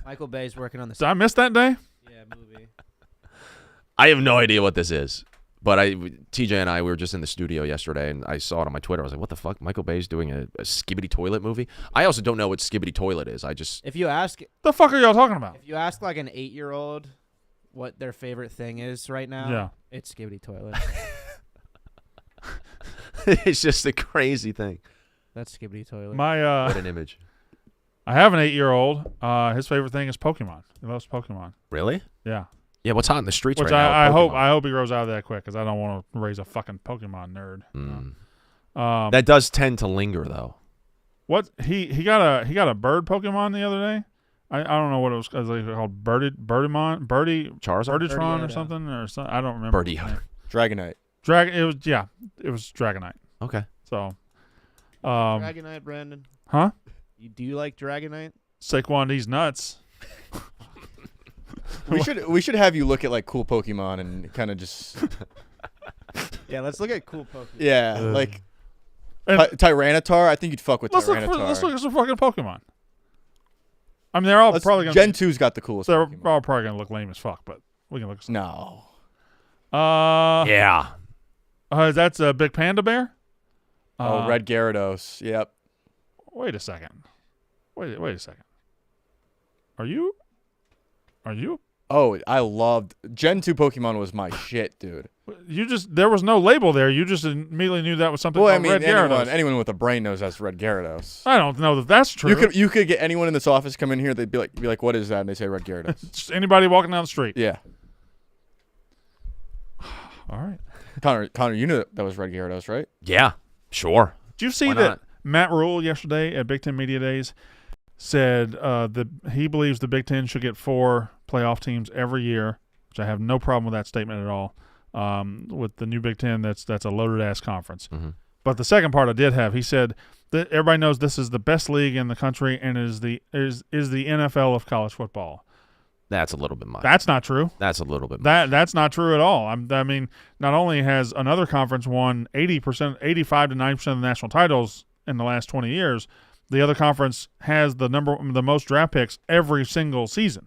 Speaker 5: Michael Bay's working on the
Speaker 2: Did I miss that day?
Speaker 5: movie.
Speaker 3: I have no idea what this is. But TJ and I, we were just in the studio yesterday, and I saw it on my Twitter. I was like, what the fuck? Michael Bay's doing a Skibbity Toilet movie? I also don't know what Skibbity Toilet is.
Speaker 5: If you ask
Speaker 2: The fuck are y'all talking about?
Speaker 5: like an 8-year-old what their favorite thing is right now,
Speaker 2: Yeah.
Speaker 5: it's Skibbity Toilet.
Speaker 3: It's just a crazy thing.
Speaker 5: That's Skibbity Toilet.
Speaker 2: My
Speaker 3: What an image.
Speaker 2: I have an 8-year-old. His favorite thing is Pokemon. He loves Pokemon.
Speaker 3: Really?
Speaker 2: Yeah.
Speaker 3: Yeah, what's hot in the streets
Speaker 2: Which
Speaker 3: right now?
Speaker 2: I hope
Speaker 3: Pokemon.
Speaker 2: he grows out of that quick because I don't want to raise a fucking Pokemon nerd.
Speaker 3: That does tend to linger, though.
Speaker 2: What he got a bird Pokemon the other day. I don't know what it was called. Birdimon,
Speaker 3: Charizard?
Speaker 2: Birditron or
Speaker 5: Birdioto.
Speaker 2: something I don't remember.
Speaker 3: Birdioto.
Speaker 4: Dragonite.
Speaker 2: It was Dragonite.
Speaker 3: Okay.
Speaker 2: So,
Speaker 5: Dragonite, Brandon.
Speaker 2: huh?
Speaker 5: Do you like Dragonite?
Speaker 2: Saquon, these nuts.
Speaker 4: We should have you look at like cool Pokemon and kind of just
Speaker 5: Yeah, let's look at cool Pokemon.
Speaker 4: yeah, like
Speaker 2: And
Speaker 4: Tyranitar. I think you'd fuck with Tyranitar.
Speaker 2: let's look at some fucking Pokemon. I mean, they're all probably going to
Speaker 4: Gen 2's got the coolest.
Speaker 2: They're
Speaker 4: Pokemon.
Speaker 2: all probably going to look lame as fuck, but we can look at some.
Speaker 4: No.
Speaker 3: Yeah.
Speaker 2: That's a big panda bear?
Speaker 4: Red Gyarados. Yep.
Speaker 2: Wait a second. Wait a second. Are you?
Speaker 4: Oh, I loved Gen 2 Pokemon was my shit, dude.
Speaker 2: There was no label there. You just immediately knew that was something
Speaker 4: Well, I
Speaker 2: called
Speaker 4: mean,
Speaker 2: Red Gyarados.
Speaker 4: anyone with a brain knows that's Red Gyarados.
Speaker 2: I don't know that that's true.
Speaker 4: You could get anyone in this office come in here. They'd be like, "What is that?" And they say Red Gyarados.
Speaker 2: Just anybody walking down the street.
Speaker 4: Yeah.
Speaker 2: All right.
Speaker 4: Connor, you knew that was Red Gyarados, right?
Speaker 3: Yeah. Sure.
Speaker 2: Did you see
Speaker 3: Why
Speaker 2: that
Speaker 3: not?
Speaker 2: Matt Rule yesterday at Big Ten Media Days said he believes the Big Ten should get 4 playoff teams every year, which I have no problem with that statement at all. With the new Big Ten, that's a loaded-ass conference.
Speaker 3: Mm-hmm.
Speaker 2: But the second part I did have, he said that everybody knows this is the best league in the country and is the NFL of college football.
Speaker 3: That's a little bit much.
Speaker 2: That's not true.
Speaker 3: That's a little bit much.
Speaker 2: That's not true at all. I mean, not only has another conference won 85 to 90% of the national titles in the last 20 years, the other conference has the most draft picks every single season.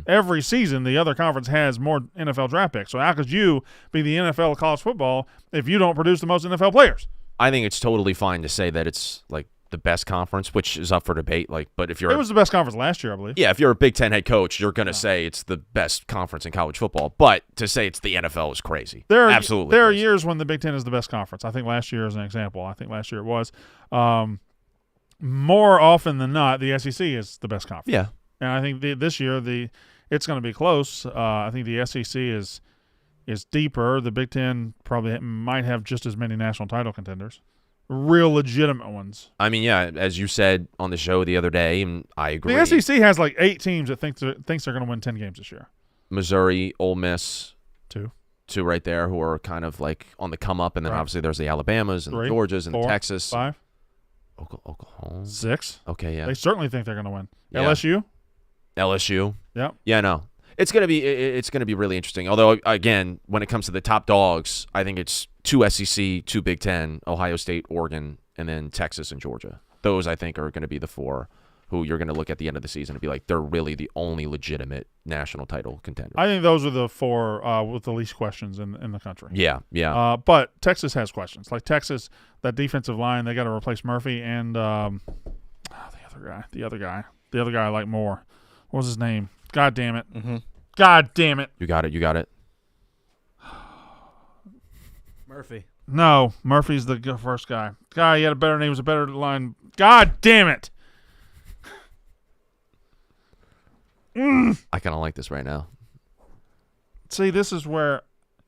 Speaker 2: Every season, the other conference has more NFL draft picks. So how could you be the NFL of college football if you don't produce the most NFL players?
Speaker 3: I think it's totally fine to say that it's like the best conference, which is up for debate. Like, but if you're
Speaker 2: It was the best conference last year, I believe.
Speaker 3: yeah, if you're a Big Ten head coach, you're going to say it's the best conference in college football. But to say it's the NFL is crazy. Absolutely.
Speaker 2: There are
Speaker 3: crazy.
Speaker 2: years when the Big Ten is the best conference. I think last year is an example. I think last year it was. More often than not, the SEC is the best conference.
Speaker 3: Yeah.
Speaker 2: And I think this year it's going to be close. I think the SEC is deeper. The Big Ten probably might have just as many national title contenders, real legitimate ones.
Speaker 3: I mean, yeah, as you said on the show the other day, and I agree.
Speaker 2: The SEC has like 8 teams that thinks they're going to win 10 games this year.
Speaker 3: Missouri, Ole Miss,
Speaker 2: 2
Speaker 3: right there, who are kind of like on the come up, and then
Speaker 2: Right.
Speaker 3: obviously there's the Alabamas and
Speaker 2: 3,
Speaker 3: the Georgias and
Speaker 2: 4,
Speaker 3: the Texas,
Speaker 2: 5,
Speaker 3: Oklahoma.
Speaker 2: 6.
Speaker 3: Okay, yeah.
Speaker 2: They certainly think they're going to win.
Speaker 3: Yeah.
Speaker 2: LSU.
Speaker 3: LSU.
Speaker 2: Yep.
Speaker 3: Yeah, no. It's gonna be really interesting. Although again, when it comes to the top dogs, I think it's 2 SEC, 2 Big Ten, Ohio State, Oregon, and then Texas and Georgia. Those I think are going to be the 4 who you're going to look at the end of the season and be like, they're really the only legitimate national title contenders.
Speaker 2: I think those are the 4 with the least questions in the country.
Speaker 3: Yeah, yeah.
Speaker 2: But Texas has questions. Like Texas, that defensive line, they got to replace Murphy and the other guy I like more. What was his name? God damn it.
Speaker 4: Mm-hmm.
Speaker 2: God damn it.
Speaker 3: You got it.
Speaker 5: Murphy.
Speaker 2: No, Murphy's the first guy. Guy, he had a better name, was a better line. God damn it.
Speaker 3: I kind of like this right now.
Speaker 2: See, this is where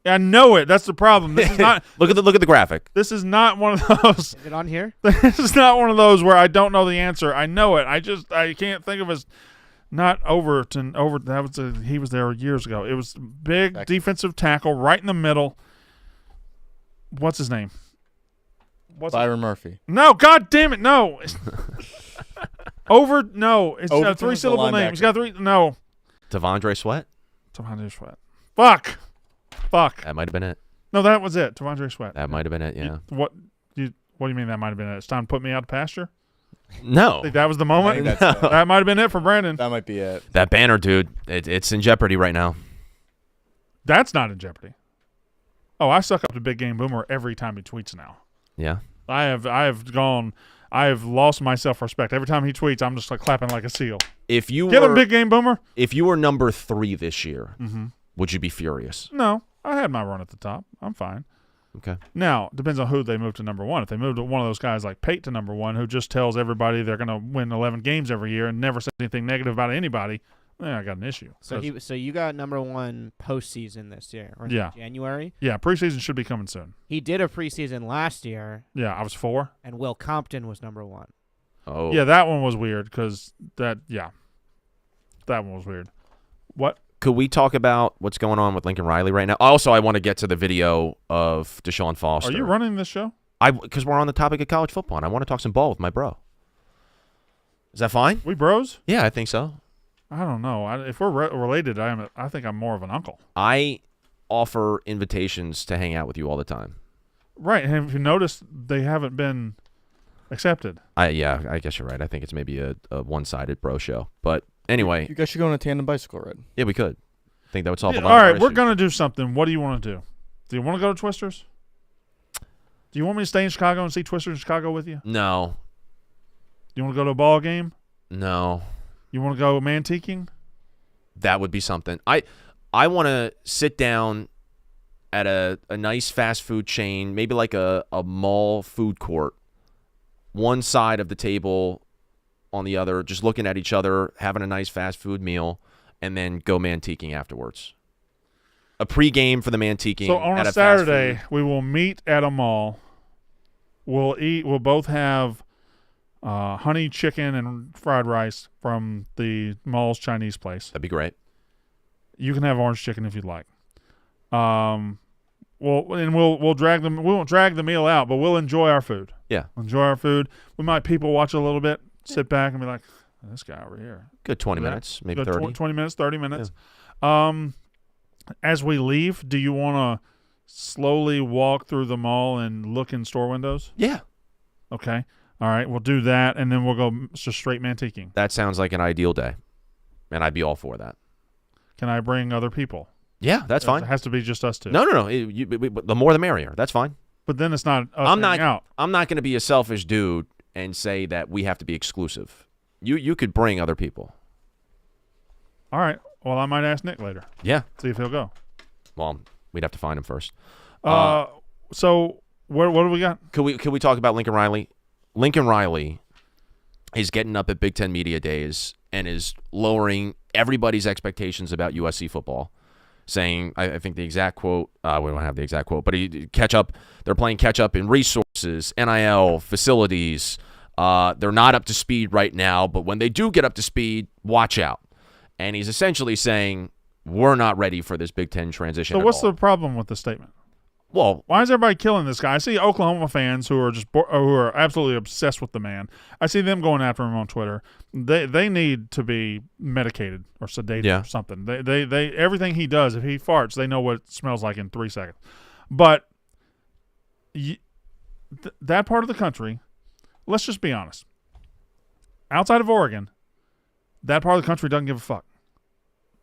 Speaker 2: I know it. That's the problem. This is not
Speaker 3: Look at the graphic.
Speaker 2: this is not one of those.
Speaker 5: Is it on here?
Speaker 2: This is not one of those where I don't know the answer. I know it. I can't think of his not Overton. He was there years ago. It was big defensive tackle right in the middle. What's his name?
Speaker 4: Byron Murphy.
Speaker 2: No, god damn it, no. No. It's a
Speaker 4: Overton was the
Speaker 2: 3-syllable name. He's got 3 no.
Speaker 3: Tavondre Sweat.
Speaker 2: Tavondre Sweat. Fuck.
Speaker 3: That might have been it.
Speaker 2: No, that was it. Tavondre Sweat.
Speaker 3: That might have been it. Yeah.
Speaker 2: What do you mean that might have been it? It's time to put me out to pasture?
Speaker 3: No.
Speaker 2: I think that was the moment.
Speaker 4: I think that's it.
Speaker 2: That might have been it for Brandon.
Speaker 4: That might be it.
Speaker 3: That banner, dude. It's in jeopardy right now.
Speaker 2: That's not in jeopardy. Oh, I suck up to Big Game Boomer every time he tweets now.
Speaker 3: Yeah.
Speaker 2: I have lost my self-respect. Every time he tweets, I'm just like clapping like a seal.
Speaker 3: If you
Speaker 2: Get him,
Speaker 3: were
Speaker 2: Big Game Boomer.
Speaker 3: if you were number 3 this year,
Speaker 2: Mm-hmm.
Speaker 3: would you be furious?
Speaker 2: No, I had my run at the top. I'm fine.
Speaker 3: Okay.
Speaker 2: Now, depends on who they move to number 1. If they move to one of those guys like Pate to number 1, who just tells everybody they're going to win 11 games every year and never says anything negative about anybody, then I got an issue.
Speaker 5: So you got number 1 postseason this year, or
Speaker 2: Yeah.
Speaker 5: January.
Speaker 2: Yeah, preseason should be coming soon.
Speaker 5: He did a preseason last year,
Speaker 2: Yeah, I was 4.
Speaker 5: and Will Compton was number 1.
Speaker 3: Oh.
Speaker 2: Yeah, that one was weird because that one was weird. What?
Speaker 3: Could we talk about what's going on with Lincoln Riley right now? Also, I want to get to the video of DeShaun Foster.
Speaker 2: Are you running this show?
Speaker 3: Because we're on the topic of college football, and I want to talk some ball with my bro. Is that fine?
Speaker 2: We bros?
Speaker 3: Yeah, I think so.
Speaker 2: I don't know. If we're related, I think I'm more of an uncle.
Speaker 3: I offer invitations to hang out with you all the time.
Speaker 2: Right. And if you notice, they haven't been accepted.
Speaker 3: I guess you're right. I think it's maybe a one-sided bro show. But anyway.
Speaker 4: You guys should go on a tandem bicycle ride.
Speaker 3: Yeah, we could. I think that would solve a lot
Speaker 2: All
Speaker 3: of
Speaker 2: right,
Speaker 3: our
Speaker 2: we're
Speaker 3: issues.
Speaker 2: going to do something. What do you want to do? Do you want to go to Twisters? Do you want me to stay in Chicago and see Twisters in Chicago with you?
Speaker 3: No.
Speaker 2: You want to go to a ball game?
Speaker 3: No.
Speaker 2: You want to go mantiquing?
Speaker 3: That would be something. I want to sit down at a nice fast food chain, maybe like a mall food court, one side of the table on the other, just looking at each other, having a nice fast food meal, and then go mantiquing afterwards. A pregame for the mantiquing.
Speaker 2: So on
Speaker 3: at
Speaker 2: a
Speaker 3: fast
Speaker 2: Saturday,
Speaker 3: food.
Speaker 2: we will meet at a mall. We'll eat. We'll both have honey chicken and fried rice from the mall's Chinese place.
Speaker 3: That'd be great.
Speaker 2: You can have orange chicken if you'd like. We'll drag them. We won't drag the meal out, but we'll enjoy our food.
Speaker 3: Yeah.
Speaker 2: Enjoy our food. We might people watch a little bit, sit back and be like, this guy over here.
Speaker 3: Good 20
Speaker 2: Yeah.
Speaker 3: minutes, maybe
Speaker 2: Good
Speaker 3: 30.
Speaker 2: 20 minutes, 30 minutes. As we leave, do you want to slowly walk through the mall and look in store windows?
Speaker 3: Yeah.
Speaker 2: Okay. All right. We'll do that, and then we'll go just straight mantiquing.
Speaker 3: That sounds like an ideal day, and I'd be all for that.
Speaker 2: Can I bring other people?
Speaker 3: Yeah, that's fine.
Speaker 2: It has to be just us two.
Speaker 3: No. The more the merrier. That's fine.
Speaker 2: But then it's not us
Speaker 3: I'm not
Speaker 2: hanging out.
Speaker 3: I'm not going to be a selfish dude and say that we have to be exclusive. You could bring other people.
Speaker 2: All right. Well, I might ask Nick later.
Speaker 3: Yeah.
Speaker 2: See if he'll go.
Speaker 3: Well, we'd have to find him first.
Speaker 2: So what do we got?
Speaker 3: Could we talk about Lincoln Riley? Lincoln Riley is getting up at Big Ten Media Days and is lowering everybody's expectations about USC football, saying, I think the exact quote, we don't have the exact quote, but they're playing catch up in resources, NIL, facilities. They're not up to speed right now, but when they do get up to speed, watch out. And he's essentially saying, we're not ready for this Big Ten transition.
Speaker 2: So what's the problem with the statement?
Speaker 3: Well,
Speaker 2: Why is everybody killing this guy? I see Oklahoma fans who are who are absolutely obsessed with the man. I see them going after him on Twitter. They need to be medicated or sedated or something. They everything he does, if he farts, they know what it smells like in 3 seconds. But that part of the country, let's just be honest. Outside of Oregon, that part of the country doesn't give a fuck.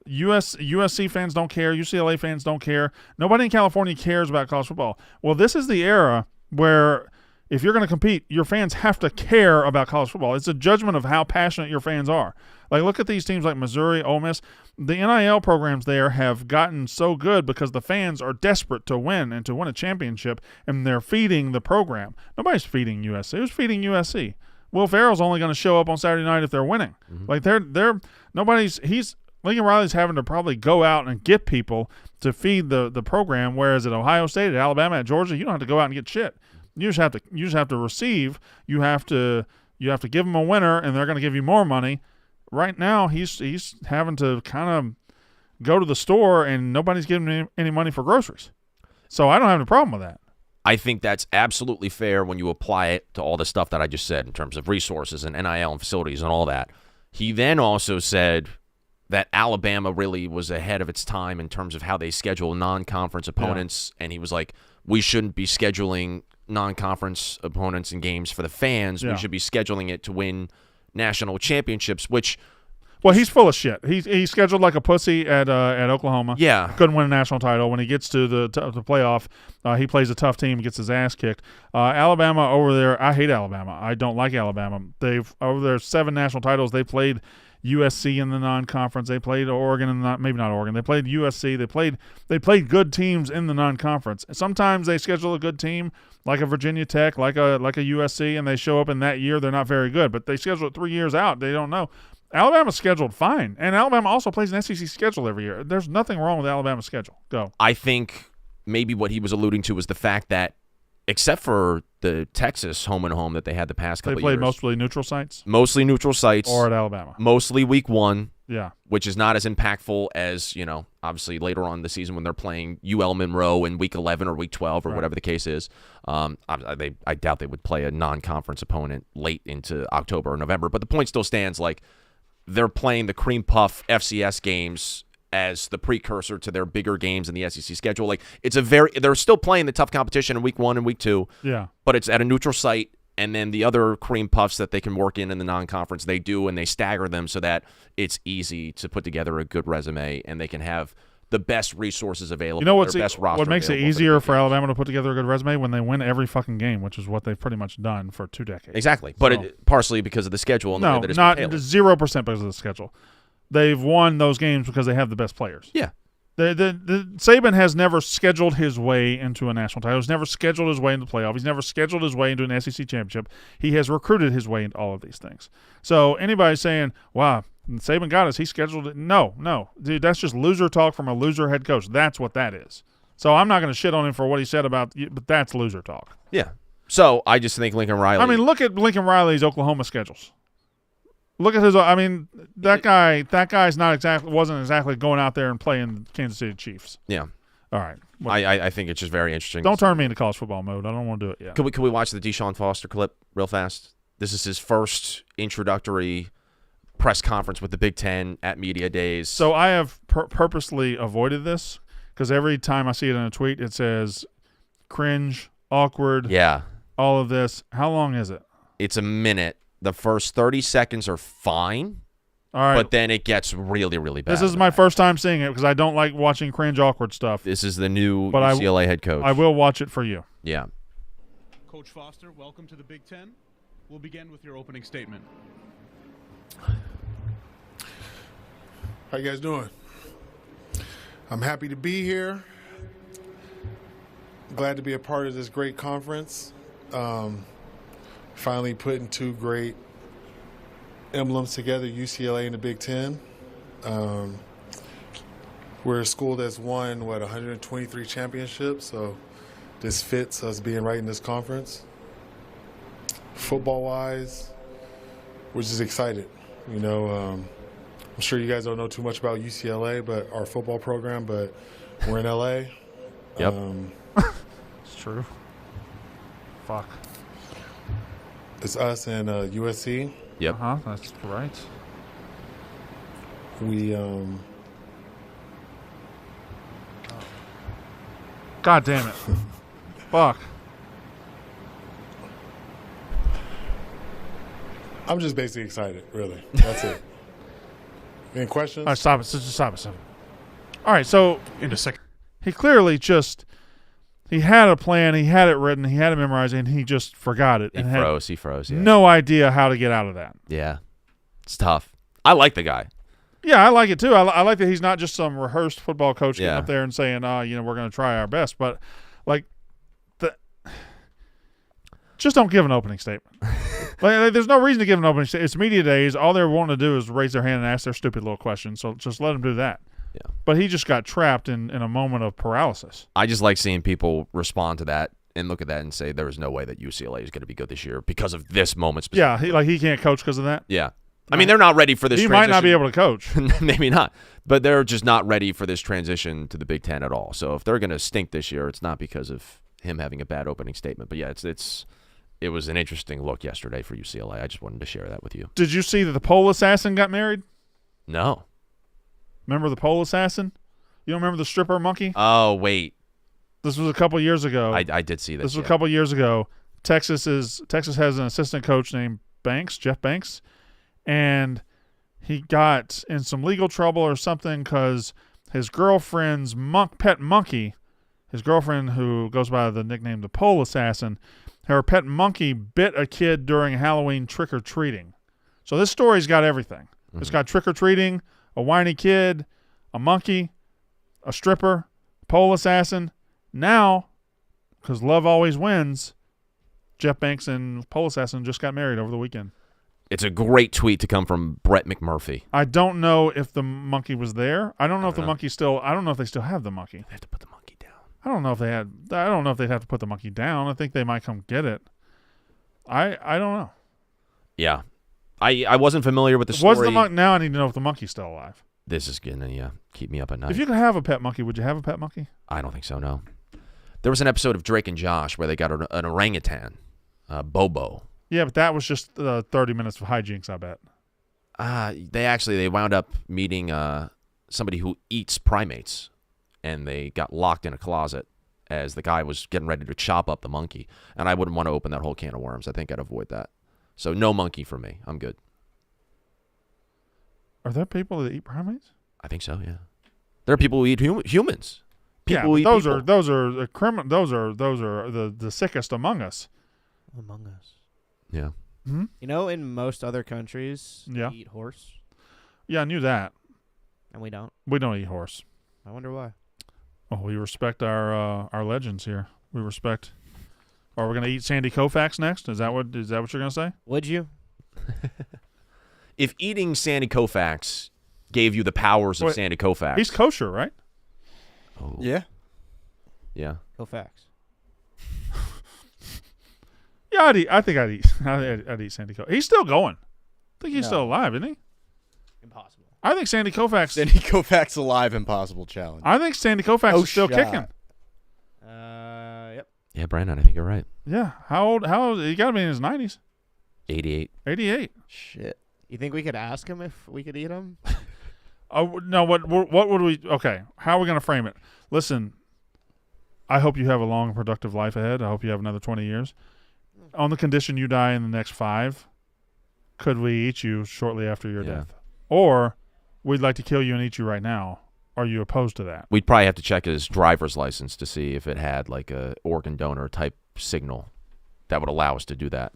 Speaker 2: USC fans don't care. UCLA fans don't care. Nobody in California cares about college football. Well, this is the era where if you're going to compete, your fans have to care about college football. It's a judgment of how passionate your fans are. Like, look at these teams like Missouri, Ole Miss. The NIL programs there have gotten so good because the fans are desperate to win and to win a championship, and they're feeding the program. Nobody's feeding USC. Who's feeding USC? Will Ferrell's only going to show up on Saturday night if they're winning.
Speaker 3: Mm-hmm.
Speaker 2: Like Lincoln Riley's having to probably go out and get people to feed the program, whereas at Ohio State, at Alabama, at Georgia, you don't have to go out and get shit. You just have to receive. You have to give them a winner, and they're going to give you more money. Right now, he's having to kind of go to the store, and nobody's giving him any money for groceries. So I don't have a problem with that.
Speaker 3: I think that's absolutely fair when you apply it to all the stuff that I just said in terms of resources and NIL and facilities and all that. He then also said that Alabama really was ahead of its time in terms of how they schedule non-conference opponents, and he was like, we shouldn't be scheduling non-conference opponents and games for the fans.
Speaker 2: Yeah.
Speaker 3: We should be scheduling it to win national championships, which...
Speaker 2: Well, he's full of shit. He scheduled like a pussy at Oklahoma.
Speaker 3: Yeah.
Speaker 2: Couldn't win a national title. When he gets to the playoff, he plays a tough team, gets his ass kicked. Alabama over there, I hate Alabama. I don't like Alabama. They've over their 7 national titles, they played USC in the non-conference. They played Oregon maybe not Oregon. They played USC. They played good teams in the non-conference. Sometimes they schedule a good team like a Virginia Tech, like a USC, and they show up in that year. They're not very good, but they schedule it 3 years out. They don't know. Alabama's scheduled fine, and Alabama also plays an SEC schedule every year. There's nothing wrong with Alabama's schedule. Go.
Speaker 3: I think maybe what he was alluding to was the fact that except for the Texas home and home that they had the past couple of years.
Speaker 2: They played mostly neutral sites?
Speaker 3: Mostly neutral sites.
Speaker 2: Or at Alabama?
Speaker 3: Mostly week 1.
Speaker 2: Yeah.
Speaker 3: which is not as impactful as, obviously later on in the season when they're playing UL Monroe in week 11 or week 12 or whatever the case is. I doubt they would play a non-conference opponent late into October or November, but the point still stands. Like, they're playing the Cream Puff FCS games as the precursor to their bigger games in the SEC schedule. Like, they're still playing the tough competition in week 1 and week 2.
Speaker 2: Yeah.
Speaker 3: But it's at a neutral site. And then the other Cream Puffs that they can work in the non-conference, they do, and they stagger them so that it's easy to put together a good resume, and they can have the best resources available.
Speaker 2: You know
Speaker 3: their best roster
Speaker 2: what makes it
Speaker 3: available
Speaker 2: easier for
Speaker 3: the
Speaker 2: Alabama to put together a good resume? When they win every fucking game, which is what they've pretty much done for 2 decades.
Speaker 3: Exactly. But partially because of the schedule and the way that it's been
Speaker 2: not
Speaker 3: tailored.
Speaker 2: 0% because of the schedule. They've won those games because they have the best players.
Speaker 3: Yeah.
Speaker 2: The Saban has never scheduled his way into a national title. He's never scheduled his way into the playoff. He's never scheduled his way into an SEC championship. He has recruited his way into all of these things. So anybody saying, wow, Saban got us, he scheduled it. No. Dude, that's just loser talk from a loser head coach. That's what that is. So I'm not going to shit on him for what he said about you, but that's loser talk.
Speaker 3: Yeah. So I just think Lincoln Riley.
Speaker 2: I mean, look at Lincoln Riley's Oklahoma schedules. Look at his. I mean, that guy's wasn't exactly going out there and playing Kansas City Chiefs.
Speaker 3: Yeah.
Speaker 2: All right.
Speaker 3: I think it's just very interesting.
Speaker 2: Don't turn me into college football mode. I don't want to do it yet.
Speaker 3: Can we watch the DeShaun Foster clip real fast? This is his first introductory press conference with the Big Ten at Media Days.
Speaker 2: So I have purposely avoided this because every time I see it in a tweet, it says cringe, awkward.
Speaker 3: Yeah.
Speaker 2: All of this. How long is it?
Speaker 3: It's a minute. The first 30 seconds are fine,
Speaker 2: all right,
Speaker 3: but then it gets really, really bad.
Speaker 2: This is my first time seeing it because I don't like watching cringe, awkward stuff.
Speaker 3: This is the new UCLA head coach.
Speaker 2: I will watch it for you.
Speaker 3: Yeah.
Speaker 6: Coach Foster, welcome to the Big Ten. We'll begin with your opening statement.
Speaker 7: How you guys doing? I'm happy to be here. Glad to be a part of this great conference. Finally putting 2 great emblems together, UCLA and the Big Ten. We're a school that's won, 123 championships, so this fits us being right in this conference. Football-wise, we're just excited. I'm sure you guys don't know too much about UCLA, but our football program, but we're in LA.
Speaker 3: Yep.
Speaker 2: It's true. Fuck.
Speaker 7: It's us and USC.
Speaker 3: Yep.
Speaker 2: That's right.
Speaker 7: We
Speaker 2: God damn it. Fuck.
Speaker 7: I'm just basically excited, really. That's it. Any questions?
Speaker 2: All right, stop it. Just stop it. All right, so
Speaker 6: In a second.
Speaker 2: he clearly he had a plan, he had it written, he had it memorized, and he just forgot it.
Speaker 3: He
Speaker 2: and
Speaker 3: froze. Yeah.
Speaker 2: no idea how to get out of that.
Speaker 3: Yeah. It's tough. I like the guy.
Speaker 2: Yeah, I like it too. I like that he's not just some rehearsed football coach getting
Speaker 3: Yeah.
Speaker 2: up there and saying, we're going to try our best. But, just don't give an opening statement. There's no reason to give an opening statement. It's media days. All they're wanting to do is raise their hand and ask their stupid little questions. So just let them do that.
Speaker 3: Yeah.
Speaker 2: But he just got trapped in a moment of paralysis.
Speaker 3: I just like seeing people respond to that and look at that and say there is no way that UCLA is going to be good this year because of this moment specifically.
Speaker 2: Yeah, he can't coach because of that.
Speaker 3: Yeah. I mean, they're not ready for this
Speaker 2: He
Speaker 3: transition.
Speaker 2: might not be able to coach.
Speaker 3: Maybe not. But they're just not ready for this transition to the Big Ten at all. So if they're going to stink this year, it's not because of him having a bad opening statement. But, yeah, it was an interesting look yesterday for UCLA. I just wanted to share that with you.
Speaker 2: Did you see that the pole assassin got married?
Speaker 3: No.
Speaker 2: Remember the pole assassin? You don't remember the stripper monkey?
Speaker 3: Oh, wait.
Speaker 2: This was a couple years ago.
Speaker 3: I did see this.
Speaker 2: This was a couple years ago. Texas has an assistant coach named Jeff Banks, and he got in some legal trouble or something because his girlfriend's pet monkey, his girlfriend who goes by the nickname the pole assassin, her pet monkey bit a kid during Halloween trick-or-treating. So this story's got everything.
Speaker 3: Mm-hmm.
Speaker 2: It's got trick-or-treating, a whiny kid, a monkey, a stripper, pole assassin. Now, because love always wins, Jeff Banks and pole assassin just got married over the weekend.
Speaker 3: It's a great tweet to come from Brett McMurphy.
Speaker 2: I don't know if the monkey was there. I don't know if the monkey still. I don't know if they still have the monkey.
Speaker 3: They have to put the monkey down.
Speaker 2: I don't know if they had. I don't know if they'd have to put the monkey down. I think they might come get it. I don't know.
Speaker 3: Yeah. I wasn't familiar with the story.
Speaker 2: Was the monkey? Now I need to know if the monkey's still alive.
Speaker 3: This is gonna keep me up at night.
Speaker 2: If you could have a pet monkey, would you have a pet monkey?
Speaker 3: I don't think so. No. There was an episode of Drake and Josh where they got an orangutan, Bobo.
Speaker 2: Yeah, but that was just 30 minutes of hijinks, I bet.
Speaker 3: They wound up meeting somebody who eats primates, and they got locked in a closet as the guy was getting ready to chop up the monkey. And I wouldn't want to open that whole can of worms. I think I'd avoid that. So no monkey for me. I'm good.
Speaker 2: Are there people that eat primates?
Speaker 3: I think so. Yeah. There are people who eat humans.
Speaker 2: Yeah,
Speaker 3: People
Speaker 2: but
Speaker 3: eat
Speaker 2: those
Speaker 3: people.
Speaker 2: are those are the sickest among us.
Speaker 5: Among Us.
Speaker 3: Yeah.
Speaker 2: Hmm?
Speaker 5: You know, in most other countries,
Speaker 2: Yeah.
Speaker 5: they eat horse,
Speaker 2: Yeah, I knew that.
Speaker 5: and we don't.
Speaker 2: We don't eat horse.
Speaker 5: I wonder why.
Speaker 2: Oh, we respect our legends here. We respect. Are we gonna eat Sandy Koufax next? Is that what you're gonna say?
Speaker 5: Would you?
Speaker 3: If eating Sandy Koufax gave you the powers of
Speaker 2: Wait,
Speaker 3: Sandy Koufax.
Speaker 2: He's kosher, right?
Speaker 3: Oh.
Speaker 4: Yeah.
Speaker 3: Yeah.
Speaker 5: Go facts.
Speaker 2: Yeah, I think I'd eat Sandy Koufax. He's still going. I think he's still alive, isn't he?
Speaker 5: Impossible.
Speaker 2: I think Sandy Koufax.
Speaker 4: Sandy Koufax Alive Impossible Challenge.
Speaker 2: I think Sandy Koufax
Speaker 4: No
Speaker 2: is still
Speaker 4: shot.
Speaker 2: kicking.
Speaker 5: Yep.
Speaker 3: Yeah, Brandon, I think you're right.
Speaker 2: Yeah. How old? He got to be in his 90s.
Speaker 3: 88.
Speaker 2: 88.
Speaker 4: Shit.
Speaker 5: You think we could ask him if we could eat him?
Speaker 2: Oh no! What would we? Okay, how are we gonna frame it? Listen, I hope you have a long, productive life ahead. I hope you have another 20 years. On the condition you die in the next 5, could we eat you shortly after your death? Or we'd like to kill you and eat you right now. Are you opposed to that?
Speaker 3: We'd probably have to check his driver's license to see if it had like a organ donor type signal that would allow us to do that.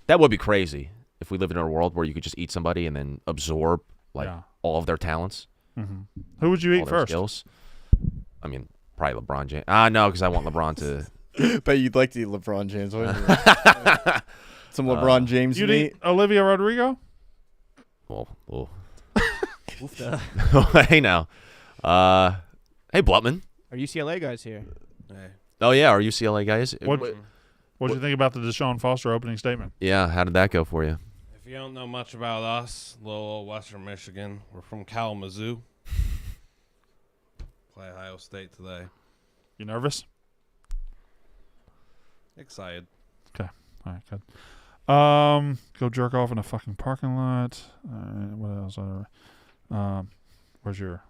Speaker 3: That would be crazy if we lived in a world where you could just eat somebody and then absorb like all of their talents.
Speaker 2: Mm-hmm. Who would you
Speaker 3: all
Speaker 2: eat
Speaker 3: their
Speaker 2: first?
Speaker 3: skills. I mean, probably LeBron James. No, because I want LeBron to.
Speaker 4: But you'd like to eat LeBron James, wouldn't you? Some LeBron James
Speaker 2: You'd
Speaker 4: meat.
Speaker 2: eat Olivia Rodrigo?
Speaker 3: Well.
Speaker 5: Oofda.
Speaker 3: Hey now. Hey Blutman.
Speaker 5: Are UCLA guys here?
Speaker 3: Oh yeah, our UCLA guys.
Speaker 2: What do you think about the DeShaun Foster opening statement?
Speaker 3: Yeah, how did that go for you?
Speaker 8: If you don't know much about us, little old Western Michigan, we're from Kalamazoo. Play Ohio State today.
Speaker 2: You nervous?
Speaker 8: Excited.
Speaker 2: Okay. All right, good. Go jerk off in a fucking parking lot. What else? Where's your?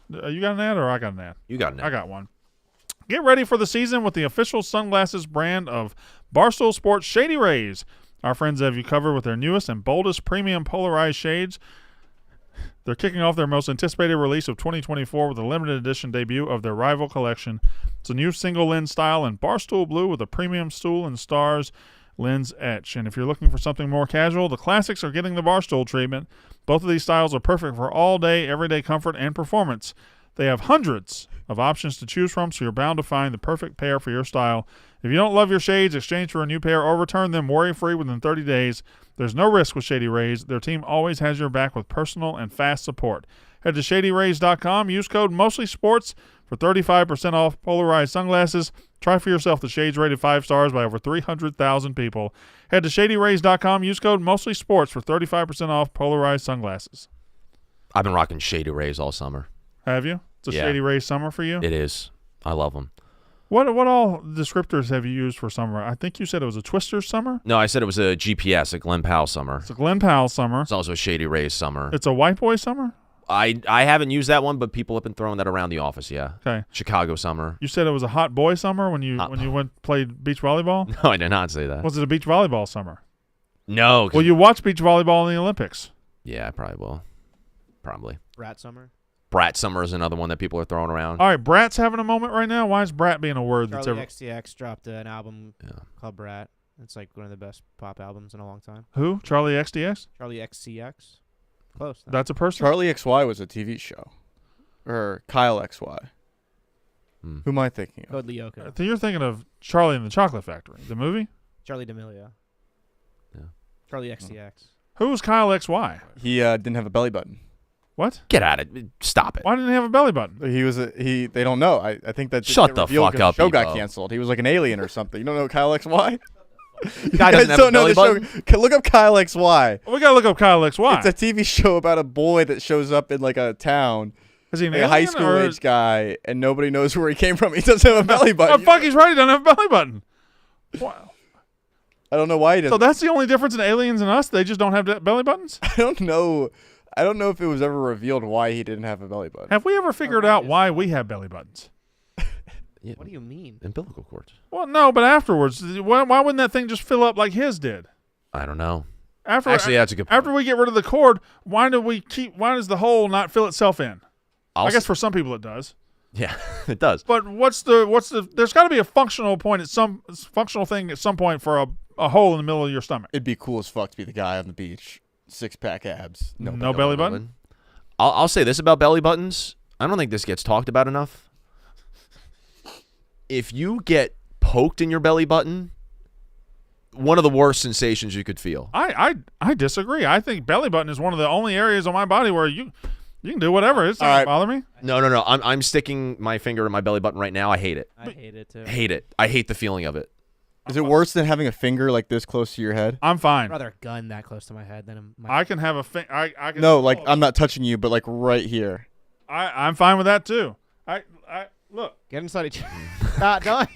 Speaker 2: You got an ad or I got an ad?
Speaker 3: You got it.
Speaker 2: I got one. Get ready for the season with the official sunglasses brand of Barstool Sports Shady Rays. Our friends have you covered with their newest and boldest premium polarized shades. They're kicking off their most anticipated release of 2024 with a limited edition debut of their rival collection. It's a new single lens style in Barstool Blue with a premium stool and stars lens etch. And if you're looking for something more casual, the classics are getting the Barstool treatment. Both of these styles are perfect for all day, everyday comfort and performance. They have hundreds of options to choose from, so you're bound to find the perfect pair for your style. If you don't love your shades, exchange for a new pair or return them worry-free within 30 days. There's no risk with Shady Rays. Their team always has your back with personal and fast support. Head to ShadyRays.com. Use code MOSTLYSPORTS for 35% off polarized sunglasses. Try for yourself the shades rated 5 stars by over 300,000 people. Head to ShadyRays.com. Use code MOSTLYSPORTS for 35% off polarized sunglasses.
Speaker 3: I've been rocking Shady Rays all summer.
Speaker 2: Have you? It's a
Speaker 3: Yeah.
Speaker 2: Shady Rays summer for you?
Speaker 3: It is. I love them.
Speaker 2: What all descriptors have you used for summer? I think you said it was a Twister summer.
Speaker 3: No, I said it was a GPS, a Glen Powell summer.
Speaker 2: It's a Glen Powell summer.
Speaker 3: It's also a Shady Rays summer.
Speaker 2: It's a White Boy summer.
Speaker 3: I haven't used that one, but people have been throwing that around the office. Yeah.
Speaker 2: Okay.
Speaker 3: Chicago summer.
Speaker 2: You said it was a Hot Boy summer when you played beach volleyball.
Speaker 3: No, I did not say that.
Speaker 2: Was it a beach volleyball summer?
Speaker 3: No. 'Cause-
Speaker 2: Well, you watch beach volleyball in the Olympics.
Speaker 3: Yeah, I probably will. Probably.
Speaker 5: Rat summer.
Speaker 3: Brat summer is another one that people are throwing around.
Speaker 2: All right, Brat's having a moment right now. Why is Brat being a word that's
Speaker 5: Charlie
Speaker 2: ever?
Speaker 5: XTX dropped an album
Speaker 3: Yeah.
Speaker 5: called Brat. It's like one of the best pop albums in a long time.
Speaker 2: Who? Charlie XDX?
Speaker 5: Charlie XCX. Close. though.
Speaker 2: That's a person.
Speaker 4: Charlie XY was a TV show. Or Kyle XY.
Speaker 3: Hmm.
Speaker 4: Who am I thinking of?
Speaker 5: Code Lyoko.
Speaker 2: You're thinking of Charlie and the Chocolate Factory, the movie.
Speaker 5: Charlie D'Amelio.
Speaker 3: Yeah.
Speaker 5: Charlie XCX.
Speaker 2: Who was Kyle XY?
Speaker 4: He didn't have a belly button.
Speaker 2: What?
Speaker 3: Get at it. Stop it.
Speaker 2: Why didn't he have a belly button?
Speaker 4: They don't know. I think that didn't
Speaker 3: Shut
Speaker 4: get
Speaker 3: the
Speaker 4: revealed
Speaker 3: fuck
Speaker 4: 'cause
Speaker 3: up,
Speaker 4: the show got
Speaker 3: Evo.
Speaker 4: canceled. He was like an alien or something. You don't know Kyle XY?
Speaker 3: Guy doesn't have a belly button.
Speaker 4: Show. Look up Kyle XY.
Speaker 2: We gotta look up Kyle XY.
Speaker 4: It's a TV show about a boy that shows up in like a town.
Speaker 2: Is he an
Speaker 4: Like a high
Speaker 2: alien,
Speaker 4: school
Speaker 2: or
Speaker 4: age guy, and nobody knows where he came from. He doesn't have a belly button.
Speaker 2: Oh fuck, he's right. He doesn't have a belly button. Wow.
Speaker 4: I don't know why he doesn't.
Speaker 2: So that's the only difference in aliens and us. They just don't have belly buttons.
Speaker 4: I don't know. I don't know if it was ever revealed why he didn't have a belly button.
Speaker 2: Have we ever figured out why we have belly buttons?
Speaker 3: Yeah.
Speaker 5: What do you mean?
Speaker 3: Umbilical cords.
Speaker 2: Well, no, but afterwards, why wouldn't that thing just fill up like his did?
Speaker 3: I don't know.
Speaker 2: Actually,
Speaker 3: that's a good point.
Speaker 2: After we get rid of the cord, why does the hole not fill itself in? I guess for some people it does.
Speaker 3: Yeah, it does.
Speaker 2: But what's the there's got to be a functional thing at some point for a hole in the middle of your stomach.
Speaker 4: It'd be cool as fuck to be the guy on the beach, 6-pack abs,
Speaker 2: no belly button.
Speaker 3: I'll say this about belly buttons. I don't think this gets talked about enough. If you get poked in your belly button, one of the worst sensations you could feel.
Speaker 2: I disagree. I think belly button is one of the only areas on my body where you can do whatever. It's not gonna bother me.
Speaker 3: No. I'm sticking my finger in my belly button right now. I hate it.
Speaker 5: I hate it too.
Speaker 3: Hate it. I hate the feeling of it.
Speaker 4: Is it worse than having a finger like this close to your head?
Speaker 2: I'm
Speaker 5: I'd
Speaker 2: fine.
Speaker 5: rather a gun that close to my head than
Speaker 2: I can have a I can.
Speaker 4: No, like I'm not touching you, but like right here.
Speaker 2: I'm fine with that too. I look.
Speaker 5: get inside each other. Don't.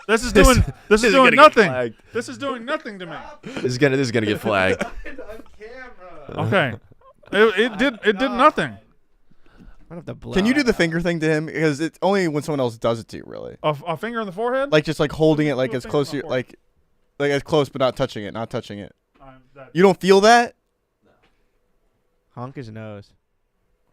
Speaker 2: This is doing
Speaker 3: is
Speaker 2: doing
Speaker 3: gonna get
Speaker 2: nothing.
Speaker 3: flagged.
Speaker 2: This is doing nothing to me.
Speaker 3: This is gonna get flagged.
Speaker 2: Okay. It did nothing.
Speaker 5: I'd have to blow
Speaker 4: Can you do
Speaker 5: it
Speaker 4: the
Speaker 5: out.
Speaker 4: finger thing to him? Because it's only when someone else does it to you, really.
Speaker 2: A finger in the forehead?
Speaker 4: Like just like holding it like
Speaker 2: Do a
Speaker 4: as
Speaker 2: finger
Speaker 4: close
Speaker 2: on
Speaker 4: to
Speaker 2: my
Speaker 4: your,
Speaker 2: forehead.
Speaker 4: like as close but not touching it. You don't feel that?
Speaker 5: Honk his nose.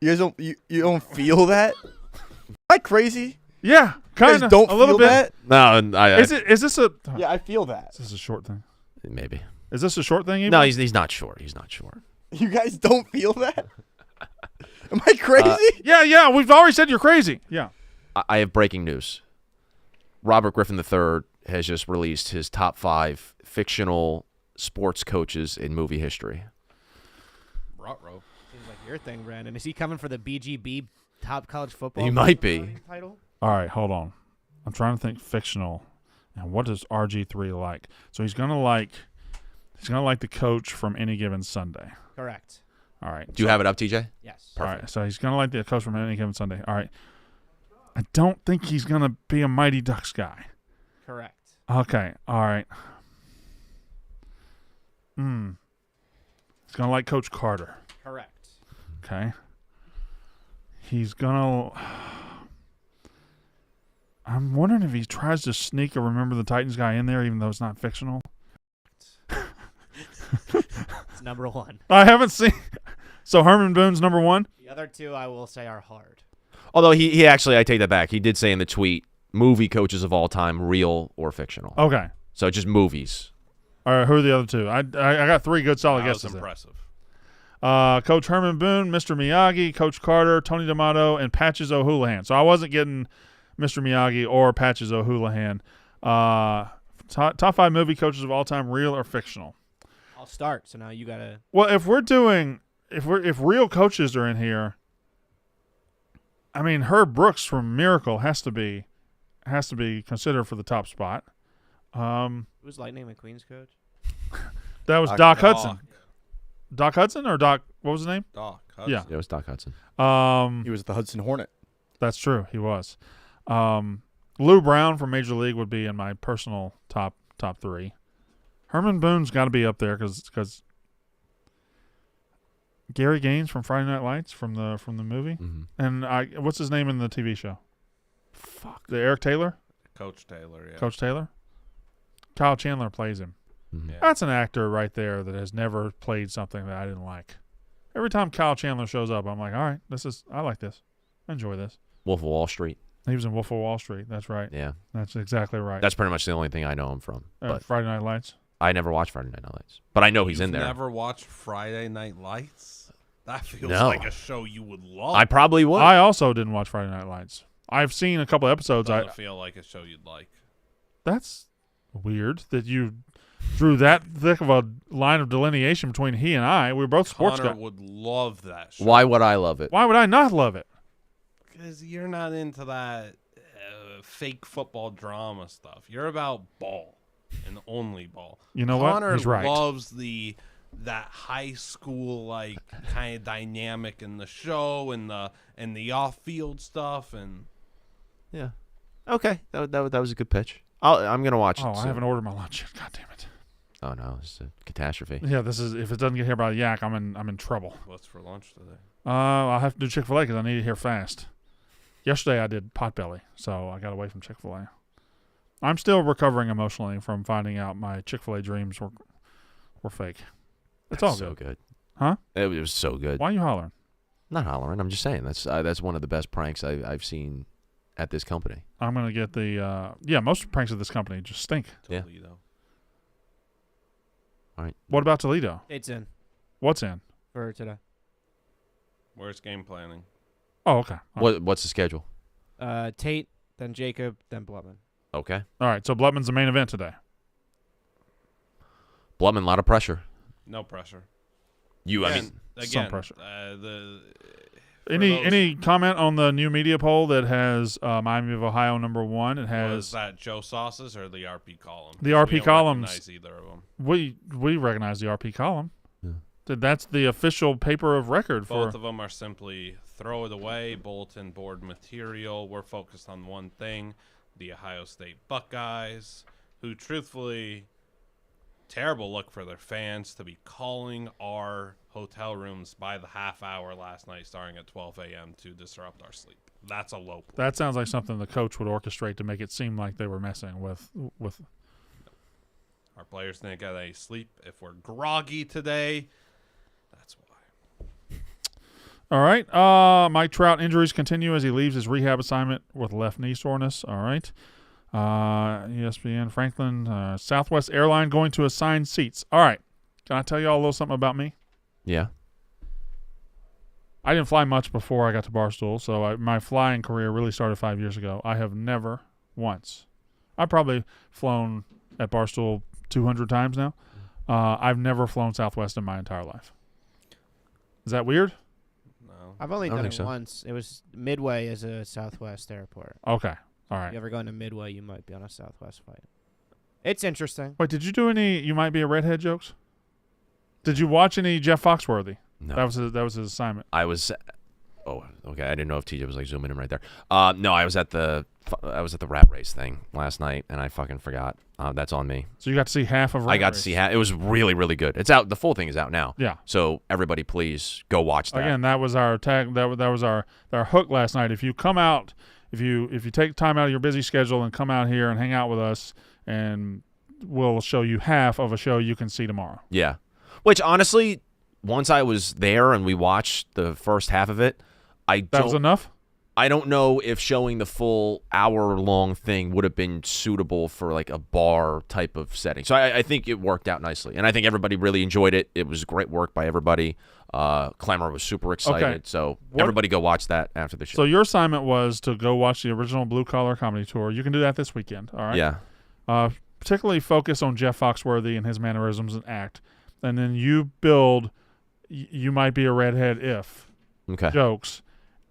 Speaker 4: You guys don't you don't feel that? Am I crazy?
Speaker 2: Yeah,
Speaker 4: You
Speaker 2: kind
Speaker 4: guys
Speaker 2: of.
Speaker 4: don't
Speaker 2: a little
Speaker 4: feel
Speaker 2: bit.
Speaker 4: that?
Speaker 3: No, I
Speaker 2: Is this a?
Speaker 4: Yeah, I feel that.
Speaker 2: Is this a short thing?
Speaker 3: maybe.
Speaker 2: Is this a short thing? Even?
Speaker 3: No, he's not short. He's not short.
Speaker 4: You guys don't feel that? Am I crazy?
Speaker 2: Yeah. We've already said you're crazy. Yeah.
Speaker 3: I have breaking news. Robert Griffin III has just released his top 5 fictional sports coaches in movie history.
Speaker 8: Ruh-roh.
Speaker 5: Seems like your thing, Brandon. Is he coming for the BGB top college football?
Speaker 3: He might be.
Speaker 5: Title?
Speaker 2: All right, hold on. I'm trying to think fictional. And what does RG3 like? So he's gonna like the coach from Any Given Sunday.
Speaker 5: Correct.
Speaker 2: All right.
Speaker 3: Do you have it up, TJ?
Speaker 5: Yes.
Speaker 2: All right. So he's gonna like the coach from Any Given Sunday. All right. I don't think he's gonna be a Mighty Ducks guy.
Speaker 5: Correct.
Speaker 2: Okay. All right. He's gonna like Coach Carter.
Speaker 5: Correct.
Speaker 2: Okay. He's gonna. I'm wondering if he tries to sneak a Remember the Titans guy in there, even though it's not fictional.
Speaker 5: It's number 1.
Speaker 2: I haven't seen. So Herman Boone's number 1.
Speaker 5: The other 2 I will say are hard.
Speaker 3: Although he actually, I take that back. He did say in the tweet, movie coaches of all time, real or fictional.
Speaker 2: Okay.
Speaker 3: So just movies.
Speaker 2: All right. Who are the other 2? I got 3 good solid
Speaker 8: That was
Speaker 2: guesses there.
Speaker 8: impressive.
Speaker 2: Coach Herman Boone, Mr. Miyagi, Coach Carter, Tony D'Amato, and Patches O'Houlihan. So I wasn't getting Mr. Miyagi or Patches O'Houlihan. Top 5 movie coaches of all time, real or fictional?
Speaker 5: I'll start. So now you gotta.
Speaker 2: Well, if real coaches are in here, I mean Herb Brooks from Miracle has to be considered for the top spot.
Speaker 5: Who's Lightning McQueen's coach?
Speaker 2: That was Doc Hudson. Doc Hudson or Doc? What was his name?
Speaker 8: Doc.
Speaker 2: Yeah.
Speaker 3: It was Doc Hudson.
Speaker 4: He was the Hudson Hornet.
Speaker 2: That's true. He was. Lou Brown from Major League would be in my personal top 3. Herman Boone's got to be up there because Gary Gaines from Friday Night Lights from the movie, and what's his name in the TV show? Fuck, the Eric Taylor,
Speaker 8: Coach Taylor. Yeah.
Speaker 2: Coach Taylor. Kyle Chandler plays him.
Speaker 8: Yeah.
Speaker 2: That's an actor right there that has never played something that I didn't like. Every time Kyle Chandler shows up, I'm like, all right, I like this. I enjoy this.
Speaker 3: Wolf of Wall Street.
Speaker 2: He was in Wolf of Wall Street. That's right.
Speaker 3: Yeah.
Speaker 2: That's exactly right.
Speaker 3: That's pretty much the only thing I know him from. But
Speaker 2: Friday Night Lights.
Speaker 3: I never watched Friday Night Lights. But I know he's
Speaker 8: You've
Speaker 3: in there.
Speaker 8: Never watched Friday Night Lights? That feels
Speaker 3: No.
Speaker 8: like a show you would love.
Speaker 3: I probably would.
Speaker 2: I also didn't watch Friday Night Lights. I've seen a couple episodes.
Speaker 8: Doesn't feel like a show you'd like.
Speaker 2: That's weird that you drew that thick of a line of delineation between he and I. We're both sports
Speaker 8: Connor
Speaker 2: guys.
Speaker 8: would love that show.
Speaker 3: Why would I love it?
Speaker 2: Why would I not love it?
Speaker 8: Because you're not into that fake football drama stuff. You're about ball. and only ball.
Speaker 2: You know what?
Speaker 8: Connor
Speaker 2: He's right.
Speaker 8: loves that high school like kind of dynamic in the show and the off field stuff and
Speaker 3: Yeah. Okay. That was a good pitch. I'm gonna watch it.
Speaker 2: Oh, I
Speaker 3: soon.
Speaker 2: haven't ordered my lunch yet. God damn it.
Speaker 3: Oh no, it's a catastrophe.
Speaker 2: Yeah, this is if it doesn't get here by the yak, I'm in trouble.
Speaker 8: what's for lunch today?
Speaker 2: I'll have to do Chick-fil-A because I need it here fast. Yesterday I did Potbelly, so I got away from Chick-fil-A. I'm still recovering emotionally from finding out my Chick-fil-A dreams were fake. It's all
Speaker 3: so
Speaker 2: good.
Speaker 3: good.
Speaker 2: Huh?
Speaker 3: It was so good.
Speaker 2: Why are you hollering?
Speaker 3: Not hollering. I'm just saying that's one of the best pranks I've seen at this company.
Speaker 2: I'm going to get the most pranks of this company just stink.
Speaker 3: Yeah.
Speaker 8: Toledo.
Speaker 3: All right.
Speaker 2: What about Toledo?
Speaker 5: It's in
Speaker 2: What's in?
Speaker 5: for today.
Speaker 8: Where's game planning?
Speaker 2: Oh, okay.
Speaker 3: What's the schedule?
Speaker 5: Tate, then Jacob, then Blutman.
Speaker 3: Okay.
Speaker 2: All right, so Blutman's the main event today.
Speaker 3: Blutman, a lot of pressure.
Speaker 8: No pressure.
Speaker 3: You, I
Speaker 8: Again,
Speaker 3: mean,
Speaker 2: some pressure.
Speaker 8: For
Speaker 2: Any comment on the new media poll that has Miami of Ohio #1? It
Speaker 8: was
Speaker 2: has
Speaker 8: that Joe Sauces or the RP column?
Speaker 2: The
Speaker 8: We
Speaker 2: RP
Speaker 8: don't
Speaker 2: columns.
Speaker 8: recognize either of them.
Speaker 2: we recognize the RP column.
Speaker 3: Yeah.
Speaker 2: That's the official paper of record for.
Speaker 8: Both of them are simply throw it away, bulletin board material. We're focused on one thing: the Ohio State Buckeyes, who truthfully, terrible look for their fans to be calling our hotel rooms by the half hour last night starting at 12 a.m. to disrupt our sleep. That's a low point.
Speaker 2: That sounds like something the coach would orchestrate to make it seem like they were messing with.
Speaker 8: Our players didn't get any sleep. If we're groggy today, that's why.
Speaker 2: All right. Mike Trout injuries continue as he leaves his rehab assignment with left knee soreness. All right. ESPN Franklin Southwest Airline going to assign seats. All right. Can I tell you all a little something about me?
Speaker 3: yeah.
Speaker 2: I didn't fly much before I got to Barstool, so my flying career really started 5 years ago. I have never once. I've probably flown at Barstool 200 times now. I've never flown Southwest in my entire life. Is that weird?
Speaker 8: No.
Speaker 5: I've only
Speaker 3: I don't
Speaker 5: done
Speaker 3: think
Speaker 5: it
Speaker 3: so.
Speaker 5: once. It was Midway as a Southwest airport.
Speaker 2: Okay. All
Speaker 5: If
Speaker 2: right.
Speaker 5: you ever gone to Midway, you might be on a Southwest flight. It's interesting.
Speaker 2: Wait, did you do any You Might Be a Redhead jokes? Did you watch any Jeff Foxworthy?
Speaker 3: No.
Speaker 2: That was his assignment.
Speaker 3: I was. Oh, okay. I didn't know if TJ was like zooming in right there. No, I was at the rat race thing last night, and I fucking forgot. That's on me.
Speaker 2: So you got to see half of
Speaker 3: I got to see it was really, really good. It's out. The full thing is out now.
Speaker 2: Yeah.
Speaker 3: So everybody, please go watch that.
Speaker 2: Again, that was our tag. That was our hook last night. If you come out, if you take time out of your busy schedule and come out here and hang out with us, and we'll show you half of a show you can see tomorrow.
Speaker 3: Yeah. Which honestly, once I was there and we watched the first half of it,
Speaker 2: That was enough.
Speaker 3: I don't know if showing the full hour-long thing would have been suitable for like a bar type of setting. So I think it worked out nicely, and I think everybody really enjoyed it. It was great work by everybody. Clemmer was super excited,
Speaker 2: Okay.
Speaker 3: so
Speaker 2: What-
Speaker 3: everybody go watch that after the show.
Speaker 2: So your assignment was to go watch the original Blue Collar Comedy Tour. You can do that this weekend. All right.
Speaker 3: Yeah.
Speaker 2: Particularly focus on Jeff Foxworthy and his mannerisms and act, and then you build. You might be a redhead if
Speaker 3: Okay.
Speaker 2: jokes.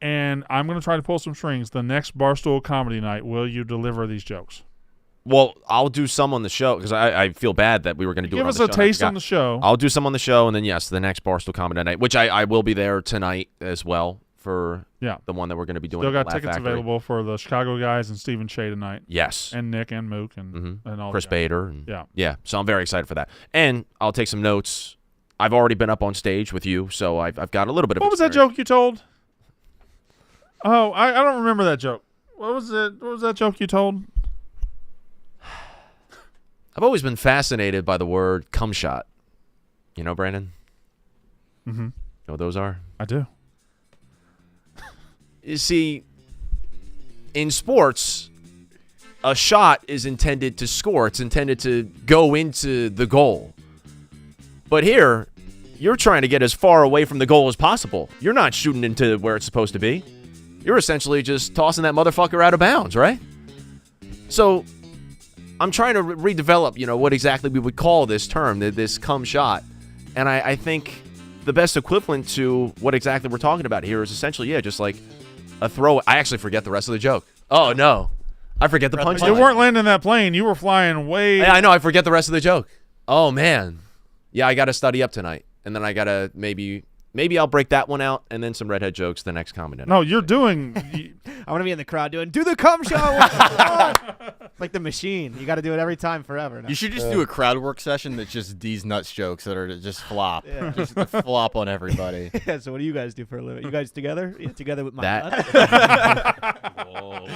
Speaker 2: And I'm going to try to pull some strings. The next Barstool Comedy Night, will you deliver these jokes?
Speaker 3: Well, I'll do some on the show because I feel bad that we were going to do it
Speaker 2: Give
Speaker 3: on
Speaker 2: us
Speaker 3: the
Speaker 2: a
Speaker 3: show, and I
Speaker 2: taste
Speaker 3: forgot.
Speaker 2: on the show.
Speaker 3: I'll do some on the show, and then, yes, the next Barstool Comedy Night, which I will be there tonight as well for
Speaker 2: Yeah.
Speaker 3: the one that we're going to be doing.
Speaker 2: Still
Speaker 3: at the
Speaker 2: got
Speaker 3: Laugh
Speaker 2: tickets
Speaker 3: Factory.
Speaker 2: available for the Chicago guys and Stephen Shea tonight,
Speaker 3: Yes.
Speaker 2: and Nick and Mook and all
Speaker 3: Chris
Speaker 2: the guys.
Speaker 3: Bader. And,
Speaker 2: Yeah.
Speaker 3: Yeah, so I'm very excited for that. And I'll take some notes. I've already been up on stage with you, so I've got a little bit of
Speaker 2: What was that
Speaker 3: experience.
Speaker 2: joke you told? Oh, I don't remember that joke. What was it? What was that joke you told?
Speaker 3: I've always been fascinated by the word cum shot. You know, Brandon?
Speaker 2: Mm-hmm.
Speaker 3: You know what those are?
Speaker 2: I do.
Speaker 3: You see, in sports, a shot is intended to score. It's intended to go into the goal. But here, you're trying to get as far away from the goal as possible. You're not shooting into where it's supposed to be. You're essentially just tossing that motherfucker out of bounds, right? So I'm trying to redevelop, what exactly we would call this term, this cum shot. And I think the best equivalent to what exactly we're talking about here is essentially, just like a throw. I actually forget the rest of the joke. Oh, no. I forget the
Speaker 5: Forgot the
Speaker 3: punchline.
Speaker 2: You weren't landing that plane. You were flying way.
Speaker 3: Yeah, I know. I forget the rest of the joke. Oh man. Yeah, I got to study up tonight, and then I got to maybe I'll break that one out, and then some redhead jokes the next comedy night.
Speaker 2: No, you're doing.
Speaker 5: I want to be in the crowd doing, do the cum shot. Like the machine. You got to do it every time forever now.
Speaker 4: You should just do a crowd work session that's just these nuts jokes that are just flop.
Speaker 5: Yeah.
Speaker 4: Just flop on everybody.
Speaker 5: Yeah, so what do you guys do for a living? You guys together? Yeah, together with my
Speaker 3: That-
Speaker 5: nuts?
Speaker 8: Whoa.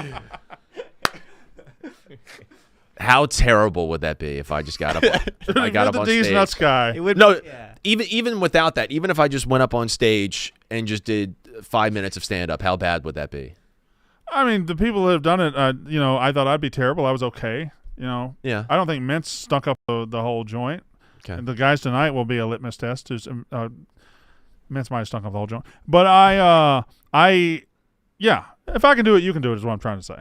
Speaker 3: How terrible would that be if I just got up? If I got
Speaker 2: You're
Speaker 3: up
Speaker 2: the
Speaker 3: on
Speaker 2: D's
Speaker 3: stage.
Speaker 2: nuts guy.
Speaker 5: It would
Speaker 3: No,
Speaker 5: yeah.
Speaker 3: even without that, even if I just went up on stage and just did 5 minutes of stand up, how bad would that be?
Speaker 2: I mean, the people that have done it, I thought I'd be terrible. I was okay.
Speaker 3: Yeah.
Speaker 2: I don't think Mintz stunk up the whole joint.
Speaker 3: Okay.
Speaker 2: And the guys tonight will be a litmus test. Mintz might have stunk up the whole joint. But yeah, if I can do it, you can do it, is what I'm trying to say.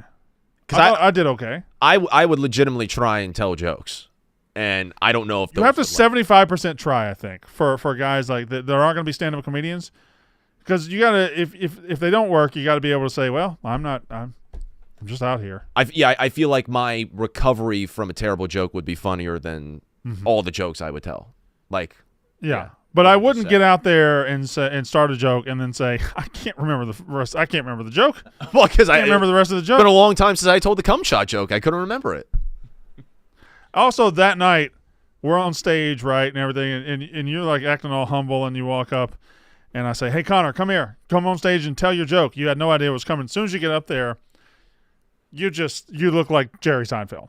Speaker 2: Because I did okay.
Speaker 3: I would legitimately try and tell jokes, and I don't know if
Speaker 2: You have to 75% try, I think, for guys like that. There aren't going to be stand-up comedians, because you gotta if they don't work, you got to be able to say, well, I'm just out here.
Speaker 3: I feel like my recovery from a terrible joke would be funnier than all the jokes I would tell. Like,
Speaker 2: Yeah. But I wouldn't
Speaker 3: 100%.
Speaker 2: get out there and start a joke and then say, I can't remember the rest. I can't remember the joke.
Speaker 3: well, because
Speaker 2: I can't remember the rest of the
Speaker 3: It's
Speaker 2: joke.
Speaker 3: been a long time since I told the cum shot joke. I couldn't remember it.
Speaker 2: Also, that night, we're on stage, right, and everything, and you're like acting all humble, and you walk up, and I say, hey, Connor, come here. Come on stage and tell your joke. You had no idea it was coming. As soon as you get up there, you look like Jerry Seinfeld.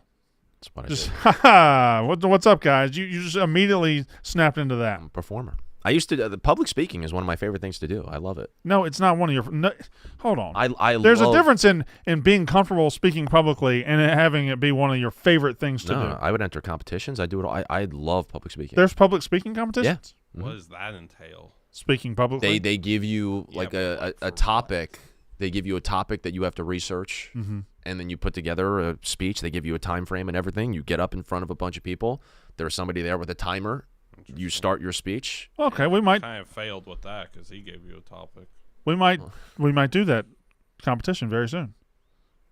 Speaker 3: That's what I
Speaker 2: Just,
Speaker 3: did.
Speaker 2: ha-ha, what's up, guys? You just immediately snapped into that.
Speaker 3: I'm a performer. I used to. The public speaking is one of my favorite things to do. I love it.
Speaker 2: No, it's not one of your. No, hold on.
Speaker 3: There's
Speaker 2: a difference in being comfortable speaking publicly and having it be one of your favorite things to do.
Speaker 3: I would enter competitions. I do it all. I love public speaking.
Speaker 2: There's public speaking competitions?
Speaker 8: What does that entail?
Speaker 2: Speaking publicly?
Speaker 3: They give you
Speaker 8: Yeah,
Speaker 3: like
Speaker 8: but like
Speaker 3: a
Speaker 8: for
Speaker 3: topic. They give you a topic that you have to research,
Speaker 2: Mm-hmm.
Speaker 3: and then you put together a speech. They give you a time frame and everything. You get up in front of a bunch of people. There's somebody there with a timer. You start your speech.
Speaker 2: Okay, we might
Speaker 8: Kind of failed with that because he gave you a topic.
Speaker 2: we might do that competition very soon.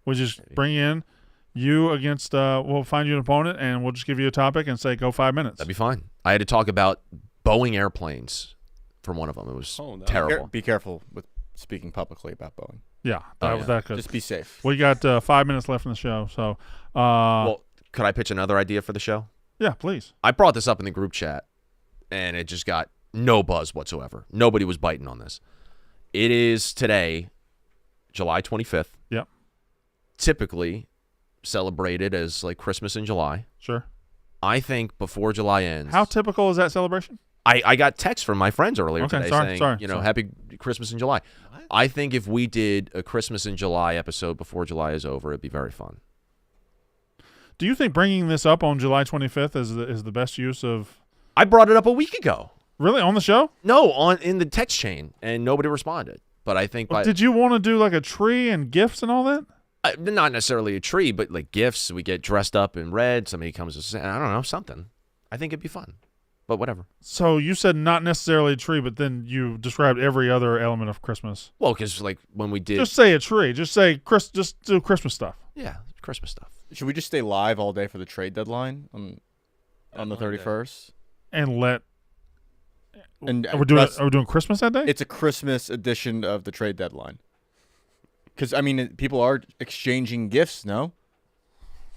Speaker 2: We just bring in you against we'll find you an opponent and we'll just give you a topic and say go 5 minutes.
Speaker 3: That'd be fine. I had to talk about Boeing airplanes for one of them. It was
Speaker 8: Oh, no.
Speaker 3: terrible.
Speaker 4: Be careful with speaking publicly about Boeing.
Speaker 2: Yeah,
Speaker 3: Oh, yeah.
Speaker 2: that could.
Speaker 4: Just be safe.
Speaker 2: We got 5 minutes left in the show, so
Speaker 3: Well, could I pitch another idea for the show?
Speaker 2: yeah, please.
Speaker 3: I brought this up in the group chat, and it just got no buzz whatsoever. Nobody was biting on this. It is today, July 25th.
Speaker 2: Yep.
Speaker 3: Typically celebrated as like Christmas in July.
Speaker 2: Sure.
Speaker 3: I think before July ends.
Speaker 2: How typical is that celebration?
Speaker 3: I got texts from my friends earlier
Speaker 2: Okay,
Speaker 3: today
Speaker 2: sorry,
Speaker 3: saying,
Speaker 2: sorry.
Speaker 3: Happy Christmas in July. I think if we did a Christmas in July episode before July is over, it'd be very fun.
Speaker 2: Do you think bringing this up on July 25th is the best use of
Speaker 3: I brought it up a week ago.
Speaker 2: really on the show?
Speaker 3: No, in the text chain, and nobody responded. But I think
Speaker 2: Did you want to do like a tree and gifts and all that?
Speaker 3: not necessarily a tree, but like gifts. We get dressed up in red. Somebody comes to say, I don't know, something. I think it'd be fun. But whatever.
Speaker 2: So you said not necessarily a tree, but then you described every other element of Christmas.
Speaker 3: Well, because like when we did,
Speaker 2: Just say a tree. Just say just do Christmas stuff.
Speaker 3: yeah, Christmas stuff.
Speaker 4: Should we just stay live all day for the trade deadline on the 31st?
Speaker 2: And let.
Speaker 4: And
Speaker 2: Are we doing Christmas that day?
Speaker 4: It's a Christmas edition of the trade deadline. Because I mean, people are exchanging gifts, no?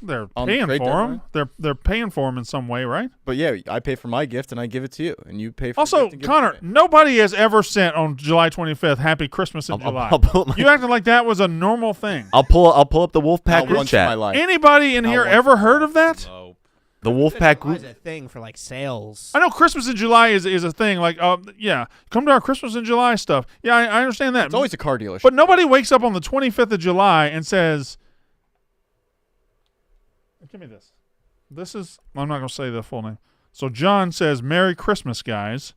Speaker 2: They're
Speaker 4: on the
Speaker 2: paying for
Speaker 4: trade
Speaker 2: them.
Speaker 4: deadline?
Speaker 2: They're paying for them in some way, right?
Speaker 4: But yeah, I pay for my gift and I give it to you, and you pay for.
Speaker 2: Also,
Speaker 4: the gift and give it
Speaker 2: Connor,
Speaker 4: to me.
Speaker 2: nobody has ever sent on July 25th "Happy Christmas in July."
Speaker 3: I'll pull up my,
Speaker 2: You acted like that was a normal thing.
Speaker 3: I'll pull up the Wolfpack
Speaker 4: Not
Speaker 3: group
Speaker 4: once in my
Speaker 3: chat.
Speaker 4: life.
Speaker 2: Anybody in
Speaker 4: Not
Speaker 2: here
Speaker 4: once
Speaker 2: ever
Speaker 4: in my
Speaker 2: heard
Speaker 4: life.
Speaker 2: of that?
Speaker 8: Nope.
Speaker 3: The Wolfpack
Speaker 5: July's
Speaker 3: group.
Speaker 5: a thing for like sales.
Speaker 2: I know Christmas in July is a thing. Like, yeah, come to our Christmas in July stuff. Yeah, I understand that.
Speaker 4: It's always a car dealership.
Speaker 2: But nobody wakes up on the 25th of July and says, "Give me this." I'm not going to say the full name. So John says, "Merry Christmas, guys."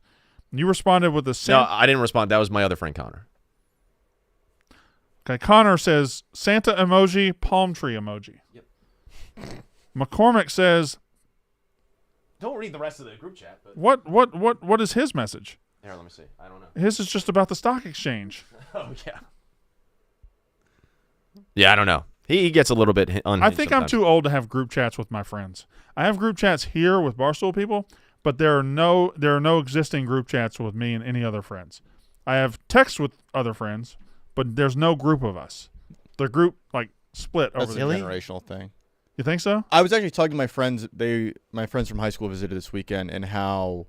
Speaker 2: You responded with the same.
Speaker 3: No, I didn't respond. That was my other friend Connor.
Speaker 2: Okay, Connor says Santa emoji, palm tree emoji.
Speaker 3: Yep.
Speaker 2: McCormick says,
Speaker 3: Don't read the rest of the group chat. But
Speaker 2: what is his message?
Speaker 3: here, let me see. I don't know.
Speaker 2: His is just about the stock exchange.
Speaker 3: Oh yeah. Yeah, I don't know. He gets a little bit unhinged
Speaker 2: I think I'm
Speaker 3: sometimes.
Speaker 2: too old to have group chats with my friends. I have group chats here with Barstool people, but there are no existing group chats with me and any other friends. I have texts with other friends, but there's no group of us. The group split
Speaker 4: That's
Speaker 2: over
Speaker 4: a
Speaker 2: the
Speaker 4: generational thing.
Speaker 2: You think so?
Speaker 4: I was actually talking to my friends. My friends from high school visited this weekend, and how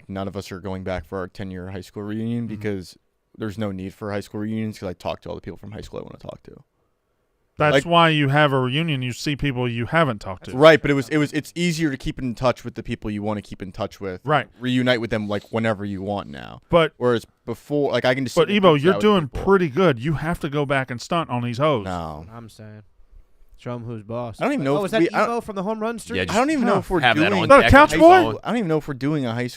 Speaker 4: none of us are going back for our 10-year high school reunion because there's no need for high school reunions because I talk to all the people from high school I want to talk to.
Speaker 2: That's why you have a reunion. You see people you haven't talked to.
Speaker 4: Right, but it's easier to keep in touch with the people you want to keep in touch with.
Speaker 2: Right.
Speaker 4: Reunite with them whenever you want now.
Speaker 2: But
Speaker 4: whereas before, I can just.
Speaker 2: But
Speaker 4: sit and
Speaker 2: Ebo,
Speaker 4: chat
Speaker 2: you're
Speaker 4: with
Speaker 2: doing
Speaker 4: people.
Speaker 2: pretty good. You have to go back and stunt on these hoes.
Speaker 4: No.
Speaker 5: I'm saying. Show him who's boss.
Speaker 4: I don't even know.
Speaker 5: Oh, is that Evo from the home run streak?
Speaker 3: Yeah,
Speaker 4: I don't even know if we're
Speaker 3: have that
Speaker 4: doing.
Speaker 3: on
Speaker 2: Is that a
Speaker 3: deck
Speaker 2: couch
Speaker 3: on
Speaker 2: boy?
Speaker 3: my phone.
Speaker 4: I don't even know if we're doing a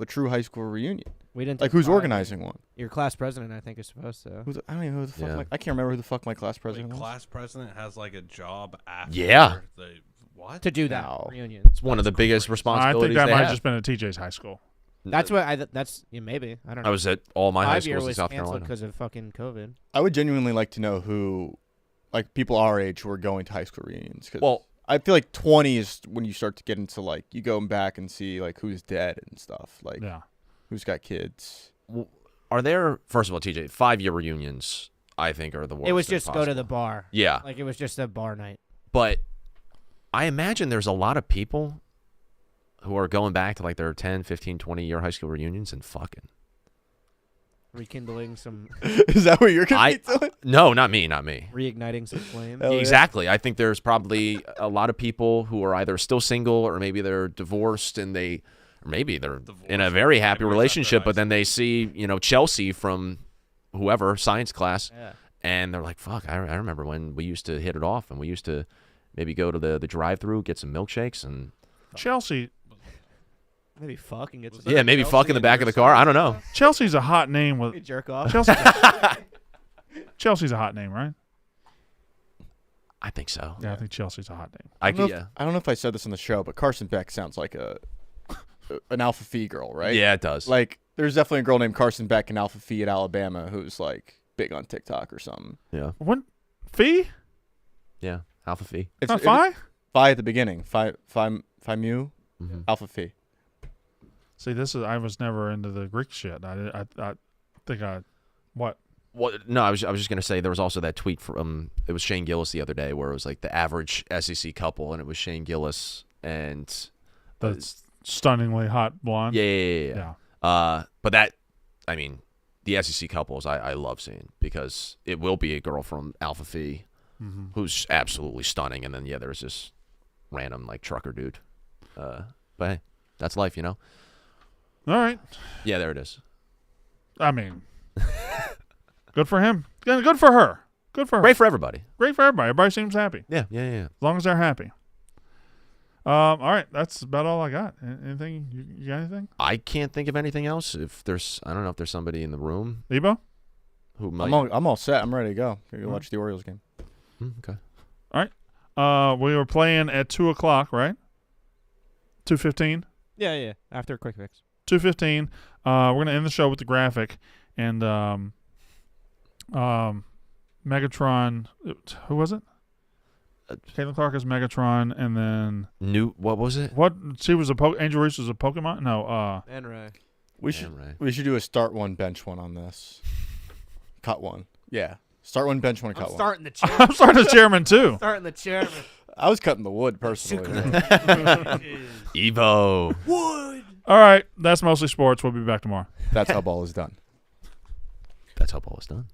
Speaker 4: true high school reunion.
Speaker 5: We didn't.
Speaker 4: Who's
Speaker 5: decide.
Speaker 4: organizing one?
Speaker 5: Your class president, I think, is supposed to.
Speaker 4: I don't even know who the fuck.
Speaker 3: Yeah.
Speaker 4: I can't remember who the fuck my class
Speaker 8: Wait,
Speaker 4: president was.
Speaker 8: class president has a job after.
Speaker 3: Yeah.
Speaker 8: The what?
Speaker 5: To do that
Speaker 4: No.
Speaker 5: reunion.
Speaker 3: It's one of the biggest
Speaker 2: I
Speaker 3: responsibilities
Speaker 2: think that
Speaker 3: they
Speaker 2: might
Speaker 3: have.
Speaker 2: have just been at TJ's high school.
Speaker 5: That's what that's maybe I don't know.
Speaker 3: I was at all my high
Speaker 5: 5 year
Speaker 3: schools in
Speaker 5: was
Speaker 3: South
Speaker 5: canceled
Speaker 3: Carolina.
Speaker 5: because of fucking COVID.
Speaker 4: I would genuinely like to know who, people our age who are going to high school reunions. 'Cause
Speaker 3: Well,
Speaker 4: I feel like 20 is when you start to get into you go back and see who's dead and stuff.
Speaker 2: Yeah.
Speaker 4: Who's got kids.
Speaker 3: are there, first of all, TJ, 5-year reunions, I think, are the worst.
Speaker 5: It was
Speaker 3: thing
Speaker 5: just go to the
Speaker 3: possible.
Speaker 5: bar.
Speaker 3: Yeah.
Speaker 5: It was just a bar night.
Speaker 3: But I imagine there's a lot of people who are going back to their 10, 15, 20-year high school reunions and fucking.
Speaker 5: Rekindling some,
Speaker 4: Is that what you're going to be doing?
Speaker 3: No, not me.
Speaker 5: reigniting some flames.
Speaker 4: Hell yeah.
Speaker 3: Exactly. I think there's probably a lot of people who are either still single or maybe they're divorced and or maybe they're in a very happy relationship, but then they see, Chelsea from whoever, science class,
Speaker 5: Yeah.
Speaker 3: and they're like, fuck, I remember when we used to hit it off and we used to maybe go to the drive-thru, get some milkshakes and
Speaker 2: Chelsea.
Speaker 5: Maybe fucking get some.
Speaker 3: yeah, maybe fuck in the back of the car. I don't know.
Speaker 2: Chelsea's a hot name with
Speaker 5: Maybe jerk off.
Speaker 2: Chelsea. Chelsea's a hot name, right?
Speaker 3: I think so.
Speaker 2: Yeah, I think Chelsea's a hot name.
Speaker 3: I
Speaker 4: don't know
Speaker 3: could,
Speaker 4: if- I don't know if I said this on the show, but Carson Beck sounds like an Alpha Phi girl, right?
Speaker 3: Yeah, it does.
Speaker 4: There's definitely a girl named Carson Beck in Alpha Phi at Alabama who's big on TikTok or something.
Speaker 3: Yeah.
Speaker 2: When Fee?
Speaker 3: Yeah. Alpha Phi.
Speaker 2: Not Phi?
Speaker 4: Phi at the beginning. Phi Mu.
Speaker 3: Mhm.
Speaker 4: Alpha Phi.
Speaker 2: See, I was never into the Greek shit. I think what?
Speaker 3: Well, no, I was just gonna say there was also that tweet from it was Shane Gillis the other day where it was the average SEC couple and it was Shane Gillis and
Speaker 2: The stunningly hot blonde.
Speaker 3: yeah. But that, I mean, the SEC couples I love seeing because it will be a girl from Alpha Phi who's absolutely stunning, and then there's this random trucker dude. But hey, that's life,
Speaker 2: All right.
Speaker 3: Yeah, there it is.
Speaker 2: I mean, good for him. Good for her. Good for her.
Speaker 3: Great for everybody.
Speaker 2: Great for everybody. Everybody seems happy.
Speaker 3: Yeah.
Speaker 2: As long as they're happy. All right. That's about all I got. Anything? You got anything?
Speaker 3: I can't think of anything else. I don't know if there's somebody in the room
Speaker 2: Ebo?
Speaker 3: who might.
Speaker 4: I'm all set. I'm ready to go. Go watch the Orioles game.
Speaker 3: Okay.
Speaker 2: All right. We were playing at 2:00, right? 2:15.
Speaker 5: Yeah. After a quick fix.
Speaker 2: 2:15. We're gonna end the show with the graphic and Megatron. Who was it? Caitlin Clark is Megatron, and then
Speaker 3: What was it?
Speaker 2: what? She was Angel Reese was a Pokemon. No.
Speaker 5: And Ray.
Speaker 4: We
Speaker 3: Damn right.
Speaker 4: should do a start one, bench one on this. Cut one. Yeah. Start one, bench one, cut one.
Speaker 5: Starting the chair.
Speaker 2: I'm starting as chairman too.
Speaker 5: Starting the chairman.
Speaker 4: I was cutting the wood personally.
Speaker 3: Evo.
Speaker 2: All right. That's mostly sports. We'll be back tomorrow.
Speaker 4: That's how ball is done.
Speaker 3: That's how ball is done.